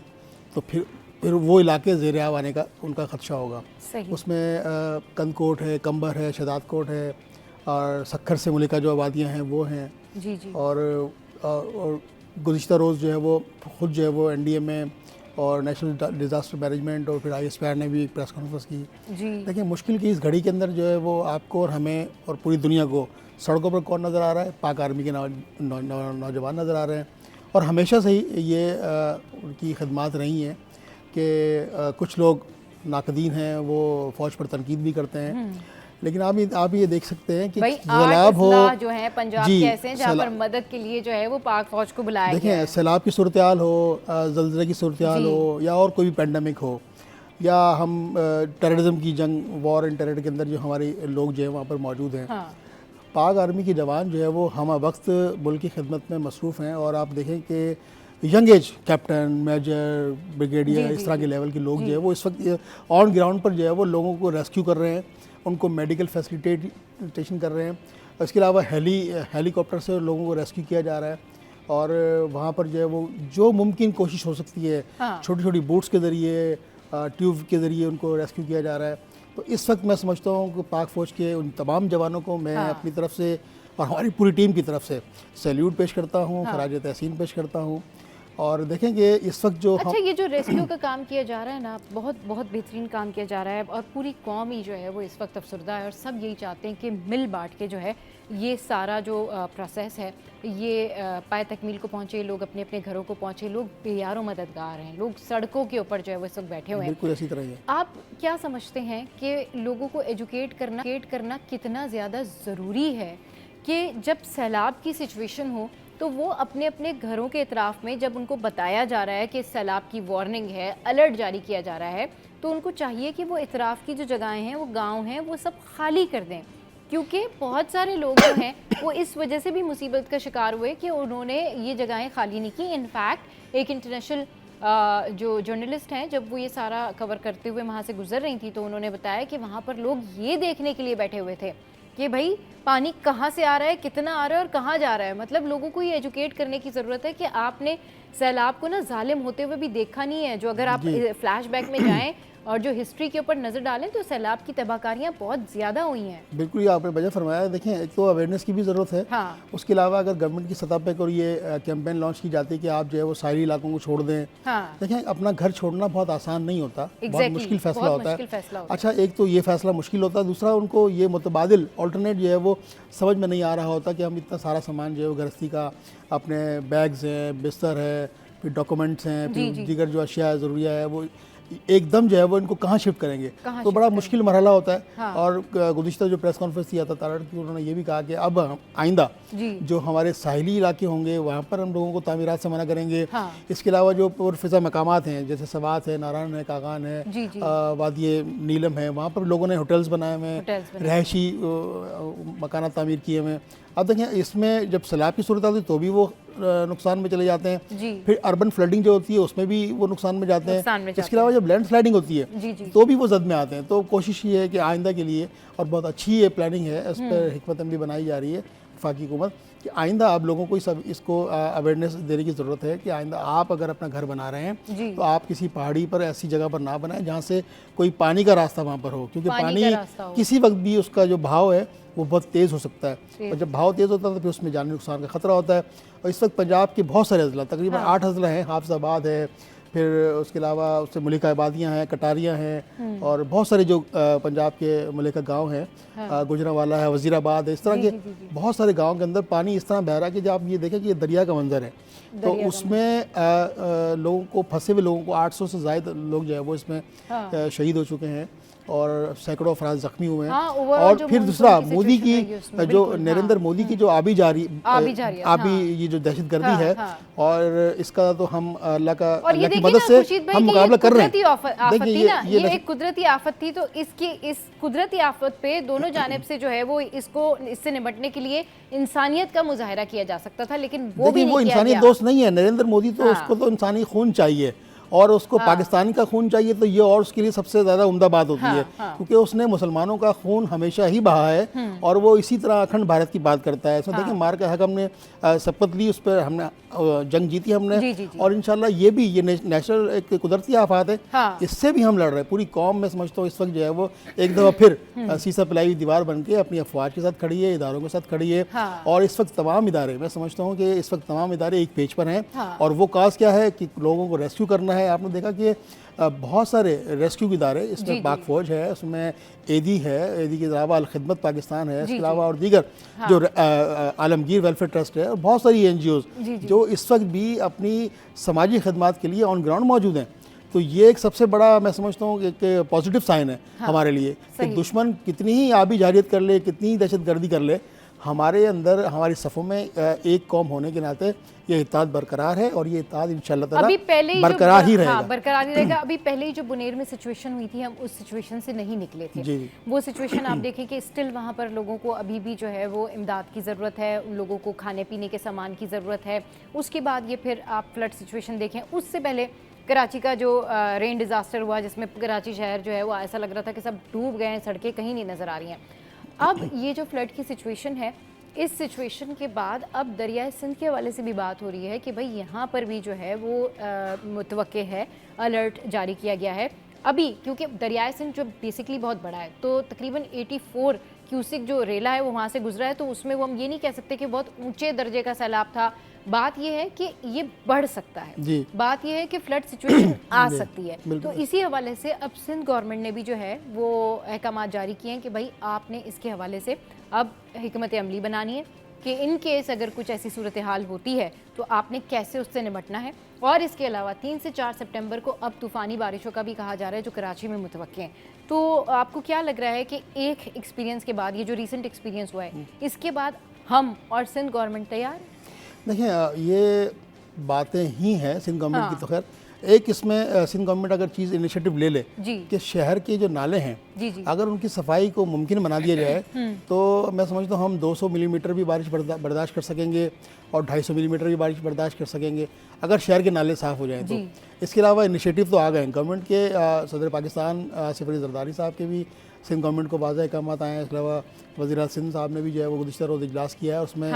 [SPEAKER 2] तो फिर वो इलाके ज़ेर आब आने का उनका ख़दशा होगा।
[SPEAKER 1] सही।
[SPEAKER 2] उसमें कंदकोट है, कंबर है, शदाद कोट है, और सखर से मुल्हिका जो आबादियाँ हैं वो हैं।
[SPEAKER 1] जी जी।
[SPEAKER 2] और गुज़िश्ता रोज़ जो है वो ख़ुद जो है वो NDA में और नेशनल डिज़ास्टर मैनेजमेंट और फिर ISPR ने भी एक प्रेस कॉन्फ्रेंस की।
[SPEAKER 1] जी,
[SPEAKER 2] देखिए, मुश्किल की इस घड़ी के अंदर जो है वो आपको और हमें और पूरी दुनिया को सड़कों पर कौन नज़र आ रहा है? पाक आर्मी के नौजवान नज़र आ रहे हैं। और हमेशा से ही ये उनकी खदमात रही हैं कि कुछ लोग नाकदीन हैं, वो फ़ौज पर तनकीद भी करते हैं। लेकिन आप ये देख सकते हैं कि सैलाब हो
[SPEAKER 1] जो है पंजाब के ऐसे हैं जहाँ पर मदद के लिए जो है वो पाक फौज को बुलाया गया है।
[SPEAKER 2] देखें, सैलाब की सूरत हाल हो, ज़लज़ले की सूरत हाल हो, या और कोई भी पैंडमिक हो, या हम टेररिज्म की जंग, वॉर एंड टेरर के अंदर जो हमारे लोग जो है वहाँ पर मौजूद हैं।
[SPEAKER 1] हाँ,
[SPEAKER 2] पाक आर्मी के जवान जो है वो हम वक्त मुल्क की खिदमत में मसरूफ़ हैं। और आप देखें कि young age captain, major, brigadier, इस तरह के लेवल के लोग जो है वो इस वक्त ऑन ग्राउंड पर जो है वो लोगों को रेस्क्यू कर रहे हैं, उनको मेडिकल फैसिलिटेशन कर रहे हैं। इसके अलावा हेलीकॉप्टर से लोगों को रेस्क्यू किया जा रहा है। और वहाँ पर जो है वो जो मुमकिन कोशिश हो सकती है,
[SPEAKER 1] हाँ,
[SPEAKER 2] छोटी छोटी बोट्स के ज़रिए, ट्यूब के ज़रिए उनको रेस्क्यू किया जा रहा है। तो इस वक्त मैं समझता हूँ कि पाक फ़ौज के उन तमाम जवानों को मैं अपनी तरफ से और हमारी पूरी टीम की तरफ से सैल्यूट पेश करता हूँ, खराज तहसीन पेश करता हूँ। और देखेंगे इस वक्त जो
[SPEAKER 1] अच्छा, ये जो रेस्क्यू का काम किया जा रहा है ना, बहुत बहुत बेहतरीन काम किया जा रहा है। और पूरी कौम ही जो है वो इस वक्त अफसरदा है और सब यही चाहते हैं कि मिल बांट के जो है ये सारा जो प्रोसेस है ये पाए तकमील को पहुँचे, लोग अपने अपने घरों को पहुँचे, लोग बेयारों मददगार हैं, लोग सड़कों के ऊपर जो है वो इस वक्त बैठे हुए हैं।
[SPEAKER 2] बिल्कुल इसी तरह ही है।
[SPEAKER 1] आप क्या समझते हैं कि लोगों को एजुकेट करना कितना ज़्यादा ज़रूरी है कि जब सैलाब की सिचुएशन हो तो वो अपने अपने घरों के इतराफ़ में, जब उनको बताया जा रहा है कि सैलाब की वार्निंग है, अलर्ट जारी किया जा रहा है, तो उनको चाहिए कि वो इतराफ़ की जो जगहें हैं, वो गांव हैं, वो सब खाली कर दें। क्योंकि बहुत सारे लोग जो हैं वो इस वजह से भी मुसीबत का शिकार हुए कि उन्होंने ये जगहें खाली नहीं की। इनफैक्ट एक इंटरनेशनल जो जर्नलिस्ट हैं, जब वो ये सारा कवर करते हुए वहाँ से गुजर रही थी तो उन्होंने बताया कि वहाँ पर लोग ये देखने के लिए बैठे हुए थे कि भाई पानी कहाँ से आ रहा है, कितना आ रहा है और कहाँ जा रहा है। मतलब लोगों को ये एजुकेट करने की ज़रूरत है कि आपने सैलाब को ना जालिम होते हुए भी देखा नहीं है। जो अगर आप फ्लैशबैक में जाएं और जो हिस्ट्री के ऊपर नज़र डालें तो सैलाब की तबाहकारियाँ बहुत ज़्यादा हुई हैं।
[SPEAKER 2] बिल्कुल, ये आपने वजह फरमाया। देखें, एक तो अवेयरनेस की भी ज़रूरत है।
[SPEAKER 1] हाँ,
[SPEAKER 2] उसके अलावा अगर गवर्नमेंट की सतह पर कोई ये कैंपेन लॉन्च की जाती है कि आप जो है वो साहिली इलाकों को छोड़ दें।
[SPEAKER 1] हाँ,
[SPEAKER 2] देखें, अपना घर छोड़ना बहुत आसान नहीं होता, बहुत मुश्किल फ़ैसला होता है। अच्छा, एक तो ये फ़ैसला मुश्किल होता है, दूसरा उनको ये मुतबादिल ऑल्टरनेट जो है वो समझ में नहीं आ रहा होता कि हम इतना सारा सामान जो है वो गृहस्थी का, अपने बैग्स हैं, बिस्तर है, फिर डॉक्यूमेंट्स हैं, फिर दीगर जो अशिया ज़रूरिया है वो एकदम जो है वो इनको कहाँ शिफ्ट करेंगे, तो बड़ा मुश्किल मरहला होता है।
[SPEAKER 1] हाँ।
[SPEAKER 2] और गुज़िश्ता जो प्रेस कॉन्फ्रेंस थी तारड़ की, उन्होंने ये भी कहा कि अब आइंदा जो हमारे साहिली इलाके होंगे वहाँ पर हम लोगों को तामीरात से मना करेंगे। हाँ। इसके अलावा जो पुरफ़िज़ा मकामात हैं जैसे सवात है, नारायण है, कागान है, वादी नीलम है, वहाँ पर लोगों ने होटल्स बनाए हुए हैं, रहायशी मकानात तामीर किए हुए हैं। अब देखें इसमें जब सैलाब की सूरत आती है तो भी वो नुकसान में चले जाते हैं, फिर अर्बन फ्लडिंग जो होती है उसमें भी वो नुकसान में जाते हैं। इसके अलावा जब लैंड स्लाइडिंग होती है तो भी वो जद में आते हैं। तो कोशिश ये है कि आइंदा के लिए, और बहुत अच्छी ये प्लानिंग है, इस पर हिकमत अमली बनाई जा रही है वफाकी हुकूमत, कि आइंदा आप लोगों को सब इसको अवेयरनेस देने की ज़रूरत है कि आइंदा आप अगर अपना घर बना रहे हैं तो आप किसी पहाड़ी पर ऐसी जगह पर ना बनाएं जहाँ से कोई पानी का रास्ता वहाँ पर हो, क्योंकि पानी किसी वक्त भी उसका जो बहाव है वो बहुत तेज़ हो सकता है, और जब बहाव तेज़ होता है तो फिर उसमें जानी नुकसान का ख़तरा होता है। और इस वक्त पंजाब के बहुत सारे अजला, तकरीबन 8 अजला हैं, हाफिज़ाबाद है, फिर उसके अलावा उससे मलिका आबादियाँ हैं, कटारियाँ हैं, और बहुत सारे जो पंजाब के मलिका गांव हैं, गुजरांवाला है, वज़ीराबाद है, इस तरह के बहुत सारे गाँव के अंदर पानी इस तरह बह रहा है कि जब आप ये देखें कि ये दरिया का मंजर है, तो उसमें लोगों को, फंसे हुए लोगों को 800 से ज़ायद लोग जो है वो इसमें शहीद हो चुके हैं और सैकड़ों अफराद जख्मी हुए हैं। और फिर दूसरा मोदी की जो नरेंद्र मोदी की जो आबी ये जो दहशतगर्दी है, और इसका तो हम अल्लाह की मदद से हम मुकाबला कर रहे हैं।
[SPEAKER 1] देखिए ये एक कुदरती आफत थी, तो इस कुदरती आफत पे दोनों जानिब से जो है वो इससे निपटने के लिए इंसानियत का मुजाहरा किया जा सकता था, लेकिन वो
[SPEAKER 2] इंसानियत दोस्त नहीं है नरेंद्र मोदी, तो उसको तो इंसानी खून चाहिए और उसको पाकिस्तानी का खून चाहिए, तो ये और उसके लिए सबसे ज़्यादा उम्दा बात होती है, क्योंकि उसने मुसलमानों का खून हमेशा ही बहा है और वो इसी तरह अखंड भारत की बात करता है। इसमें देखिए मार का हक हमने शपथ ली, उस पर हमने जंग जीती हमने, और इंशाल्लाह ये नेचुरल एक कुदरती आफत है, इससे भी हम लड़ रहे हैं। पूरी कौम में समझता हूँ इस वक्त जो है वो एक दफ़ा फिर सीसा पिलाई हुई दीवार बन के अपनी अफवाज के साथ खड़ी है, इदारों के साथ खड़ी है। और इस वक्त तमाम इदारे, मैं समझता हूँ कि इस वक्त तमाम इदारे एक पेज पर हैं, और वो काज क्या है कि लोगों को रेस्क्यू करना है। आपने देखा कि बहुत सारे रेस्क्यू इदारे, इसमें पाक फौज है, उसमें एदी है, एदी के अलावा अल खिदमत पाकिस्तान है, इसके अलावा और दीगर जो आलमगीर वेलफेयर ट्रस्ट है, और बहुत सारी NGOs जो इस वक्त भी अपनी समाजी खदमात के लिए ऑन ग्राउंड मौजूद हैं। तो ये एक सबसे बड़ा मैं समझता हूँ कि एक पॉजिटिव साइन है हमारे लिए कि दुश्मन कितनी ही आबी जारियत कर ले, कितनी ही दहशतगर्दी कर ले, हमारे अंदर, हमारी सफ़ों में एक कौम होने के नाते ये इत्तेहाद बरकरार है, और ये इत्तेहाद इंशाअल्लाह ताला बरकरार ही रहेगा।
[SPEAKER 1] बरकरार ही रहेगा। अभी पहले ही जो बुनेर में सिचुएशन हुई थी, हम उस सिचुएशन से नहीं निकले थे। वो सिचुएशन आप देखें कि स्टिल वहाँ पर लोगों को अभी भी जो है वो इमदाद की ज़रूरत है, उन लोगों को खाने पीने के सामान की ज़रूरत है। उसके बाद ये फिर आप फ्लड सिचुएशन देखें, उससे पहले कराची का जो रेन डिज़ास्टर हुआ, जिसमें कराची शहर जो है वो ऐसा लग रहा था कि सब डूब गए हैं, सड़कें कहीं नहीं नज़र आ रही हैं। अब ये जो फ्लड की सिचुएशन है, इस सिचुएशन के बाद अब दरियाए सिंध के हवाले से भी बात हो रही है कि भाई यहाँ पर भी जो है वो मुतवक्के है, अलर्ट जारी किया गया है अभी, क्योंकि दरियाए सिंध जो बेसिकली बहुत बड़ा है, तो तकरीबन 84 क्यूसिक जो रेला है वो वहाँ से गुजरा है, तो उसमें वो हम ये नहीं कह सकते कि बहुत ऊंचे दर्जे का सैलाब था। बात ये है कि ये बढ़ सकता है, बात ये है कि फ्लड सिचुएशन आ सकती है। तो इसी हवाले से अब सिंध गवर्नमेंट ने भी जो है वो अहकाम जारी किए हैं कि भाई आपने इसके हवाले से अब हिकमत अमली बनानी है कि इन केस अगर कुछ ऐसी सूरत हाल होती है तो आपने कैसे उससे निपटना है। और इसके अलावा 3 से 4 सितंबर को अब तूफ़ानी बारिशों का भी कहा जा रहा है जो कराची में मुतवक्के हैं। तो आपको क्या लग रहा है कि एक एक्सपीरियंस के बाद, ये जो रिसेंट एक्सपीरियंस हुआ है, इसके बाद हम और सिंध गवर्नमेंट तैयार?
[SPEAKER 2] देखिए ये बातें ही हैं सिंध गवर्नमेंट की, तो खैर एक इसमें सिंध गवर्नमेंट अगर चीज़ इनिशिएटिव ले ले कि शहर के जो नाले हैं अगर उनकी सफाई को मुमकिन बना दिया जाए तो मैं समझता हूँ हम 200 मिलीमीटर भी बारिश बर्दाश्त कर सकेंगे और 250 मिलीमीटर भी बारिश बर्दाश्त कर सकेंगे अगर शहर के नाले साफ़ हो जाएँ तो। इसके अलावा इनिशिएटिव तो आ गए हैं गवर्नमेंट के, सदर पाकिस्तान आसिफ अली जरदारी साहब के भी सिंध गवर्नमेंट को वाज़ह अहकाम आए हैं। इसके अलावा वज़ीर सिंध साहब ने भी जो है वो गुज़िश्ता रोज़ इजलास किया है, उसमें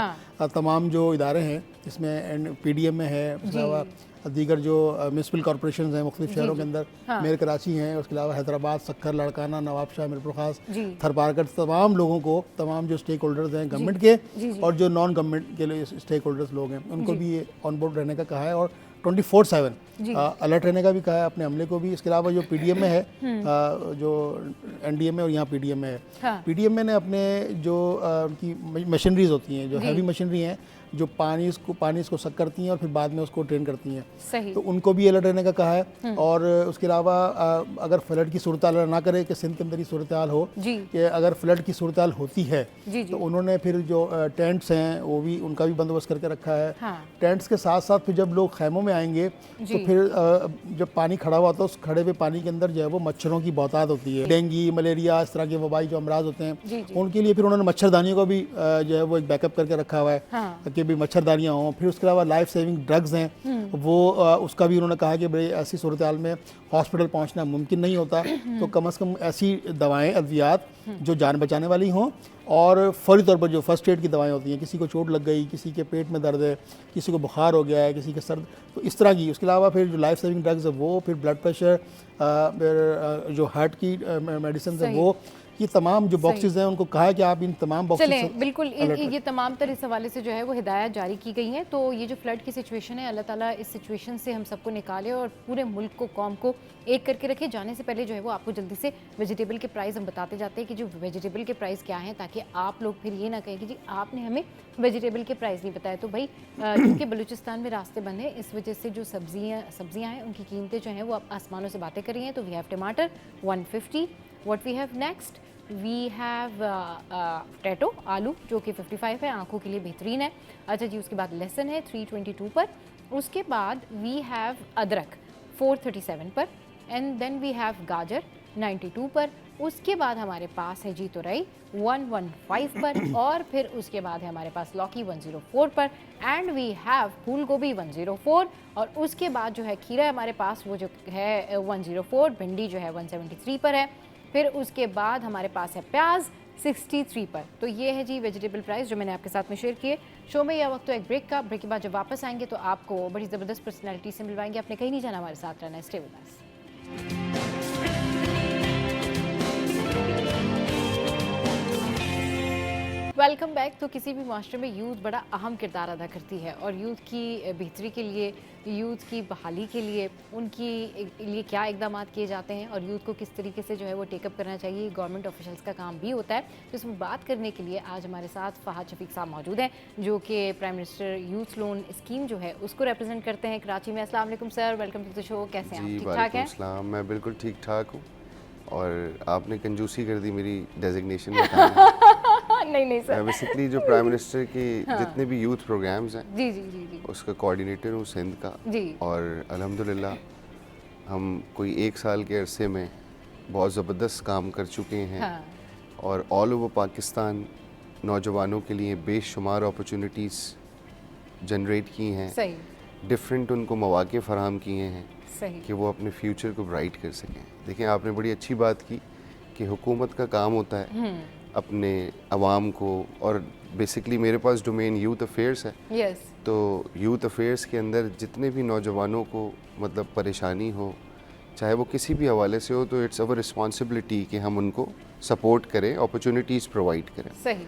[SPEAKER 2] तमाम जो इदारे हैं इसमें PDM में है, इसके अलावा दीगर जो म्यूनसिपल कॉरपोरेशन हैं मुख्तलिफ शहरों के अंदर, मेयर कराची हैं, उसके अलावा हैदराबाद, सक्खर, लड़काना, नवाबशाह, मीरपुर खास, थरपारकर, तमाम लोगों को, तमाम जो स्टेक होल्डर्स हैं गवर्नमेंट के और जो नॉन गवर्नमेंट के लिए स्टेक होल्डर्स लोग हैं उनको भी ऑन बोर्ड रहने का कहा है और 24/7 अलर्ट रहने का भी कहा है अपने अमले को भी। इसके अलावा जो PDM में है, जो NDM में और यहाँ PDM में है, PDM में ने अपने जो उनकी मशीनरीज होती हैं, जो हैवी मशीनरी हैं, जो पानी इसको सक करती हैं और फिर बाद में उसको ड्रेन करती हैं।
[SPEAKER 1] सही।
[SPEAKER 2] तो उनको भी अलर्ट रहने का कहा है। और उसके अलावा अगर फ्लड की सूरत हाल ना करे कि सिंध के अंदर ही सूरत हाल हो
[SPEAKER 1] जी।
[SPEAKER 2] कि अगर फ्लड की सूरत हाल होती है
[SPEAKER 1] जी।
[SPEAKER 2] तो उन्होंने फिर जो टेंट्स हैं वो भी उनका भी बंदोबस्त करके रखा है।
[SPEAKER 1] हाँ।
[SPEAKER 2] टेंट्स के साथ साथ फिर जब लोग खैमों में आएंगे तो फिर जब पानी खड़ा हुआ तो उस खड़े हुए पानी के अंदर जो है वो मच्छरों की बहुतायत होती है। डेंगू, मलेरिया, इस तरह के वबाई जो अमराज होते हैं उनके लिए फिर उन्होंने मच्छरदानियों को भी जो है वो एक बैकअप करके रखा हुआ है।
[SPEAKER 1] हाँ।
[SPEAKER 2] कि भी मच्छरदानियाँ हों। फिर उसके अलावा लाइफ सेविंग ड्रग्स हैं वो उसका भी उन्होंने कहा कि भाई ऐसी सूरत हाल में हॉस्पिटल पहुंचना मुमकिन नहीं होता, तो कम से कम ऐसी दवाएं, अद्वियात जो जान बचाने वाली हों और फौरी तौर पर जो फर्स्ट एड की दवाएं होती हैं, किसी को चोट लग गई, किसी के पेट में दर्द है, किसी को बुखार हो गया है, किसी के सर्द, तो इस तरह की। उसके अलावा फिर जो लाइफ सेविंग ड्रग्स है वो, फिर ब्लड प्रेशर, फिर जो हार्ट की मेडिसिन है वो, ये तमाम जो बॉक्सेस हैं उनको कहा है कि आप इन तमाम बॉक्सेस
[SPEAKER 1] चलें बिल्कुल ये तमाम तरह इस हवाले से जो है वो हिदायत जारी की गई हैं। तो ये जो फ्लड की सिचुएशन है, अल्लाह ताला इस सिचुएशन से हम सबको निकाले और पूरे मुल्क को, कौम को एक करके रखे। जाने से पहले जो है वो आपको जल्दी से वेजिटेबल के प्राइस हम बताते जाते हैं कि जो वेजिटेबल के प्राइस क्या हैं, ताकि आप लोग फिर ये ना कहें कि जी आपने हमें वेजिटेबल के प्राइस नहीं बताया। तो भाई क्योंकि बलूचिस्तान में रास्ते बंद हैं, इस वजह से जो सब्जियाँ हैं उनकी कीमतें जो हैं वो आसमानों से बातें कर रही हैं। तो we have tamatar 150, what we have next, we have potato, आलू जो कि 55 है, आंखों के लिए बेहतरीन है। अच्छा जी, उसके बाद लहसुन है 322 पर। उसके बाद वी हैव अदरक 437 पर। एंड देन वी हैव गाजर 92 पर। उसके बाद हमारे पास है जी तुरई 115 पर। और फिर उसके बाद है हमारे पास लौकी 104 पर। एंड वी हैव फूल गोभी 104। और उसके बाद जो है खीरा हमारे पास वो जो है 104, भिंडी जो है 173 पर है। फिर उसके बाद हमारे पास है प्याज 63 पर। तो ये है जी वेजिटेबल प्राइस जो मैंने आपके साथ में शेयर किए। शो में यह वक्त तो एक ब्रेक का, ब्रेक के बाद जब वापस आएंगे तो आपको बड़ी ज़बरदस्त पर्सनैलिटी से मिलवाएंगे। आपने कहीं नहीं जाना, हमारे साथ रहना है। Stay with us. Welcome back. तो किसी भी माशरे में यूथ बड़ा अहम किरदार अदा करती है और यूथ की बेहतरी के लिए, यूथ की बहाली के लिए उनकी लिए क्या इकदाम किए जाते हैं और यूथ को किस तरीके से जो है वो टेकअप करना चाहिए, गवर्नमेंट ऑफिशियल्स का काम भी होता है। तो इसमें बात करने के लिए आज हमारे साथ फहद शफीक साहब मौजूद हैं जो कि prime minister youth loan scheme जो है उसको रिप्रेजेंट करते हैं कराची में। अस्सलाम वालेकुम sir, welcome to the show. कैसे हैं आप? ठीक ठाक हैं?
[SPEAKER 3] मैं बिल्कुल ठीक ठाक हूँ और आपने कंजूसी कर दी मेरी डेजिग्नेशन
[SPEAKER 1] नहीं सर।
[SPEAKER 3] बेसिकली जो प्राइम मिनिस्टर के जितने भी यूथ प्रोग्राम्स हैं
[SPEAKER 1] जी
[SPEAKER 3] उसका कोऑर्डिनेटर हूँ सिंध का
[SPEAKER 1] जी।
[SPEAKER 3] और अल्हम्दुलिल्लाह हम कोई 1 साल के अरसे में बहुत ज़बरदस्त काम कर चुके हैं। और ऑल ओवर पाकिस्तान नौजवानों के लिए बेशुमार अपॉर्चुनिटीज़ जनरेट की हैं।
[SPEAKER 1] सही।
[SPEAKER 3] डिफरेंट उनको मौक़े फ़राहम किए हैं
[SPEAKER 1] सही।
[SPEAKER 3] कि वो अपने फ्यूचर को ब्राइट कर सकें। देखिए आपने बड़ी अच्छी बात की कि हुकूमत का काम होता है अपने अवाम को, और बेसिकली मेरे पास डोमेन यूथ अफेयर्स है।
[SPEAKER 1] yes.
[SPEAKER 3] तो यूथ अफेयर्स के अंदर जितने भी नौजवानों को मतलब परेशानी हो, चाहे वो किसी भी हवाले से हो, तो इट्स अवर रिस्पॉन्सिबिलिटी कि हम उनको सपोर्ट करें, अपॉर्चुनिटीज़ प्रोवाइड करें।
[SPEAKER 1] सही।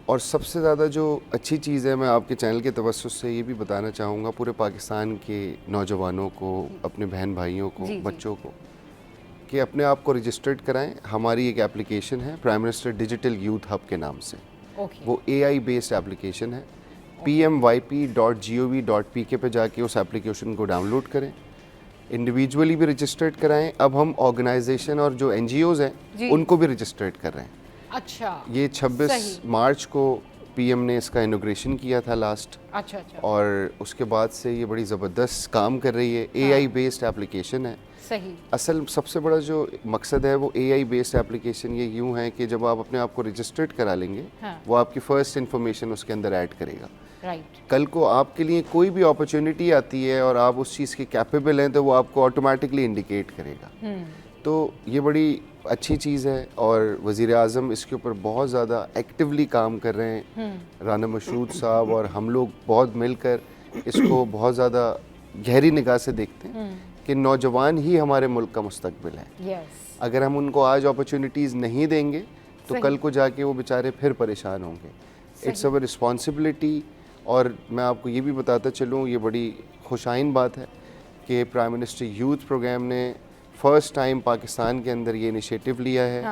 [SPEAKER 3] और सबसे ज़्यादा जो अच्छी चीज़ है, मैं आपके चैनल के तवस्सुस से ये भी बताना चाहूँगा पूरे पाकिस्तान के नौजवानों को, अपने बहन भाइयों को, बच्चों को, कि अपने आप को रजिस्टर्ड कराएं। हमारी एक एप्लीकेशन है prime minister digital youth hub के नाम से। वो AI बेस्ड एप्लीकेशन है। pmyp.gov.pk पे जाके उस एप्लीकेशन को डाउनलोड करें, इंडिविजुअली भी रजिस्टर्ड कराएं। अब हम ऑर्गेनाइजेशन और जो NGOs हैं उनको भी रजिस्टर्ड कर रहे हैं।
[SPEAKER 1] अच्छा।
[SPEAKER 3] ये 26 मार्च को PM ने इसका इनॉग्रेशन किया था लास्ट।
[SPEAKER 1] अच्छा।
[SPEAKER 3] और उसके बाद से ये बड़ी ज़बरदस्त काम कर रही है। AI बेस्ड एप्लीकेशन है।
[SPEAKER 1] सही।
[SPEAKER 3] असल सबसे बड़ा जो मकसद है वो AI बेस्ड एप्लीकेशन ये यूँ है कि जब आप अपने आप को रजिस्टर्ड करा लेंगे, वो आपकी फ़र्स्ट इन्फॉर्मेशन उसके अंदर ऐड करेगा।
[SPEAKER 1] राइट।
[SPEAKER 3] कल को आपके लिए कोई भी अपॉर्चुनिटी आती है और आप उस चीज़ के कैपेबल हैं तो वो आपको ऑटोमेटिकली इंडिकेट करेगा। तो ये बड़ी अच्छी चीज़ है और वज़ीर आज़म इसके ऊपर बहुत ज़्यादा एक्टिवली काम कर रहे हैं। राना मशरूद साहब और हम लोग बहुत मिलकर इसको बहुत ज़्यादा गहरी निगाह से देखते हैं कि नौजवान ही हमारे मुल्क का मुस्तकबिल है।
[SPEAKER 1] yes.
[SPEAKER 3] अगर हम उनको आज अपॉर्चुनिटीज़ नहीं देंगे तो कल को जाके वो बेचारे फिर परेशान होंगे। It's our responsibility. और मैं आपको ये भी बताता चलूँ, ये बड़ी खुशाइन बात है कि प्राइम मिनिस्टर यूथ प्रोग्राम ने फ़र्स्ट टाइम पाकिस्तान के अंदर ये इनिशिएटिव लिया है।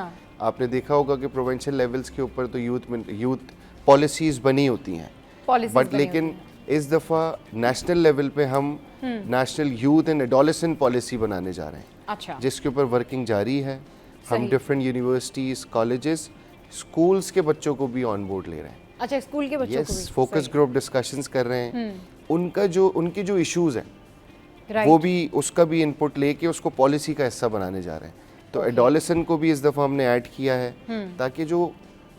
[SPEAKER 3] आपने देखा होगा कि प्रोविंशियल लेवल्स के ऊपर तो यूथ पॉलिसीज़ बनी होती हैं,
[SPEAKER 1] Policies
[SPEAKER 3] बट
[SPEAKER 1] बनी
[SPEAKER 3] लेकिन इस दफ़ा नेशनल लेवल पे हम national youth and adolescent policy बनाने जा रहे हैं,
[SPEAKER 1] अच्छा,
[SPEAKER 3] जिसके ऊपर वर्किंग जारी है। हम
[SPEAKER 1] सही।
[SPEAKER 3] डिफरेंट यूनिवर्सिटीज़, कॉलेजेस, स्कूल्स के बच्चों को भी ऑन बोर्ड ले रहे हैं।
[SPEAKER 1] अच्छा, स्कूल के बच्चों को
[SPEAKER 3] यस,
[SPEAKER 1] भी
[SPEAKER 3] फोकस ग्रुप डिस्कशंस कर रहे हैं। उनकी जो इश्यूज हैं
[SPEAKER 1] राइट,
[SPEAKER 3] वो भी, उसका भी इनपुट लेके उसको पॉलिसी का हिस्सा बनाने जा रहे हैं। तो एडोलेसेंट को भी इस दफ़ा हमने ऐड किया है, ताकि जो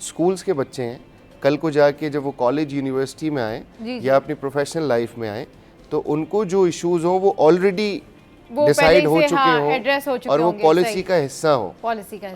[SPEAKER 3] स्कूल्स के बच्चे हैं कल को जाके जब वो कॉलेज यूनिवर्सिटी में आए
[SPEAKER 1] जी,
[SPEAKER 3] या अपनी प्रोफेशनल लाइफ में आए, तो उनको जो इश्यूज हों वो ऑलरेडी
[SPEAKER 1] वो
[SPEAKER 3] डिसाइड
[SPEAKER 1] पहले
[SPEAKER 3] हो
[SPEAKER 1] से,
[SPEAKER 3] चुके
[SPEAKER 1] हाँ,
[SPEAKER 3] हों
[SPEAKER 1] address हो चुके
[SPEAKER 3] और वो
[SPEAKER 1] होंगे,
[SPEAKER 3] पॉलिसी
[SPEAKER 1] सही।
[SPEAKER 3] का हिस्सा हो।
[SPEAKER 1] पॉलिसी का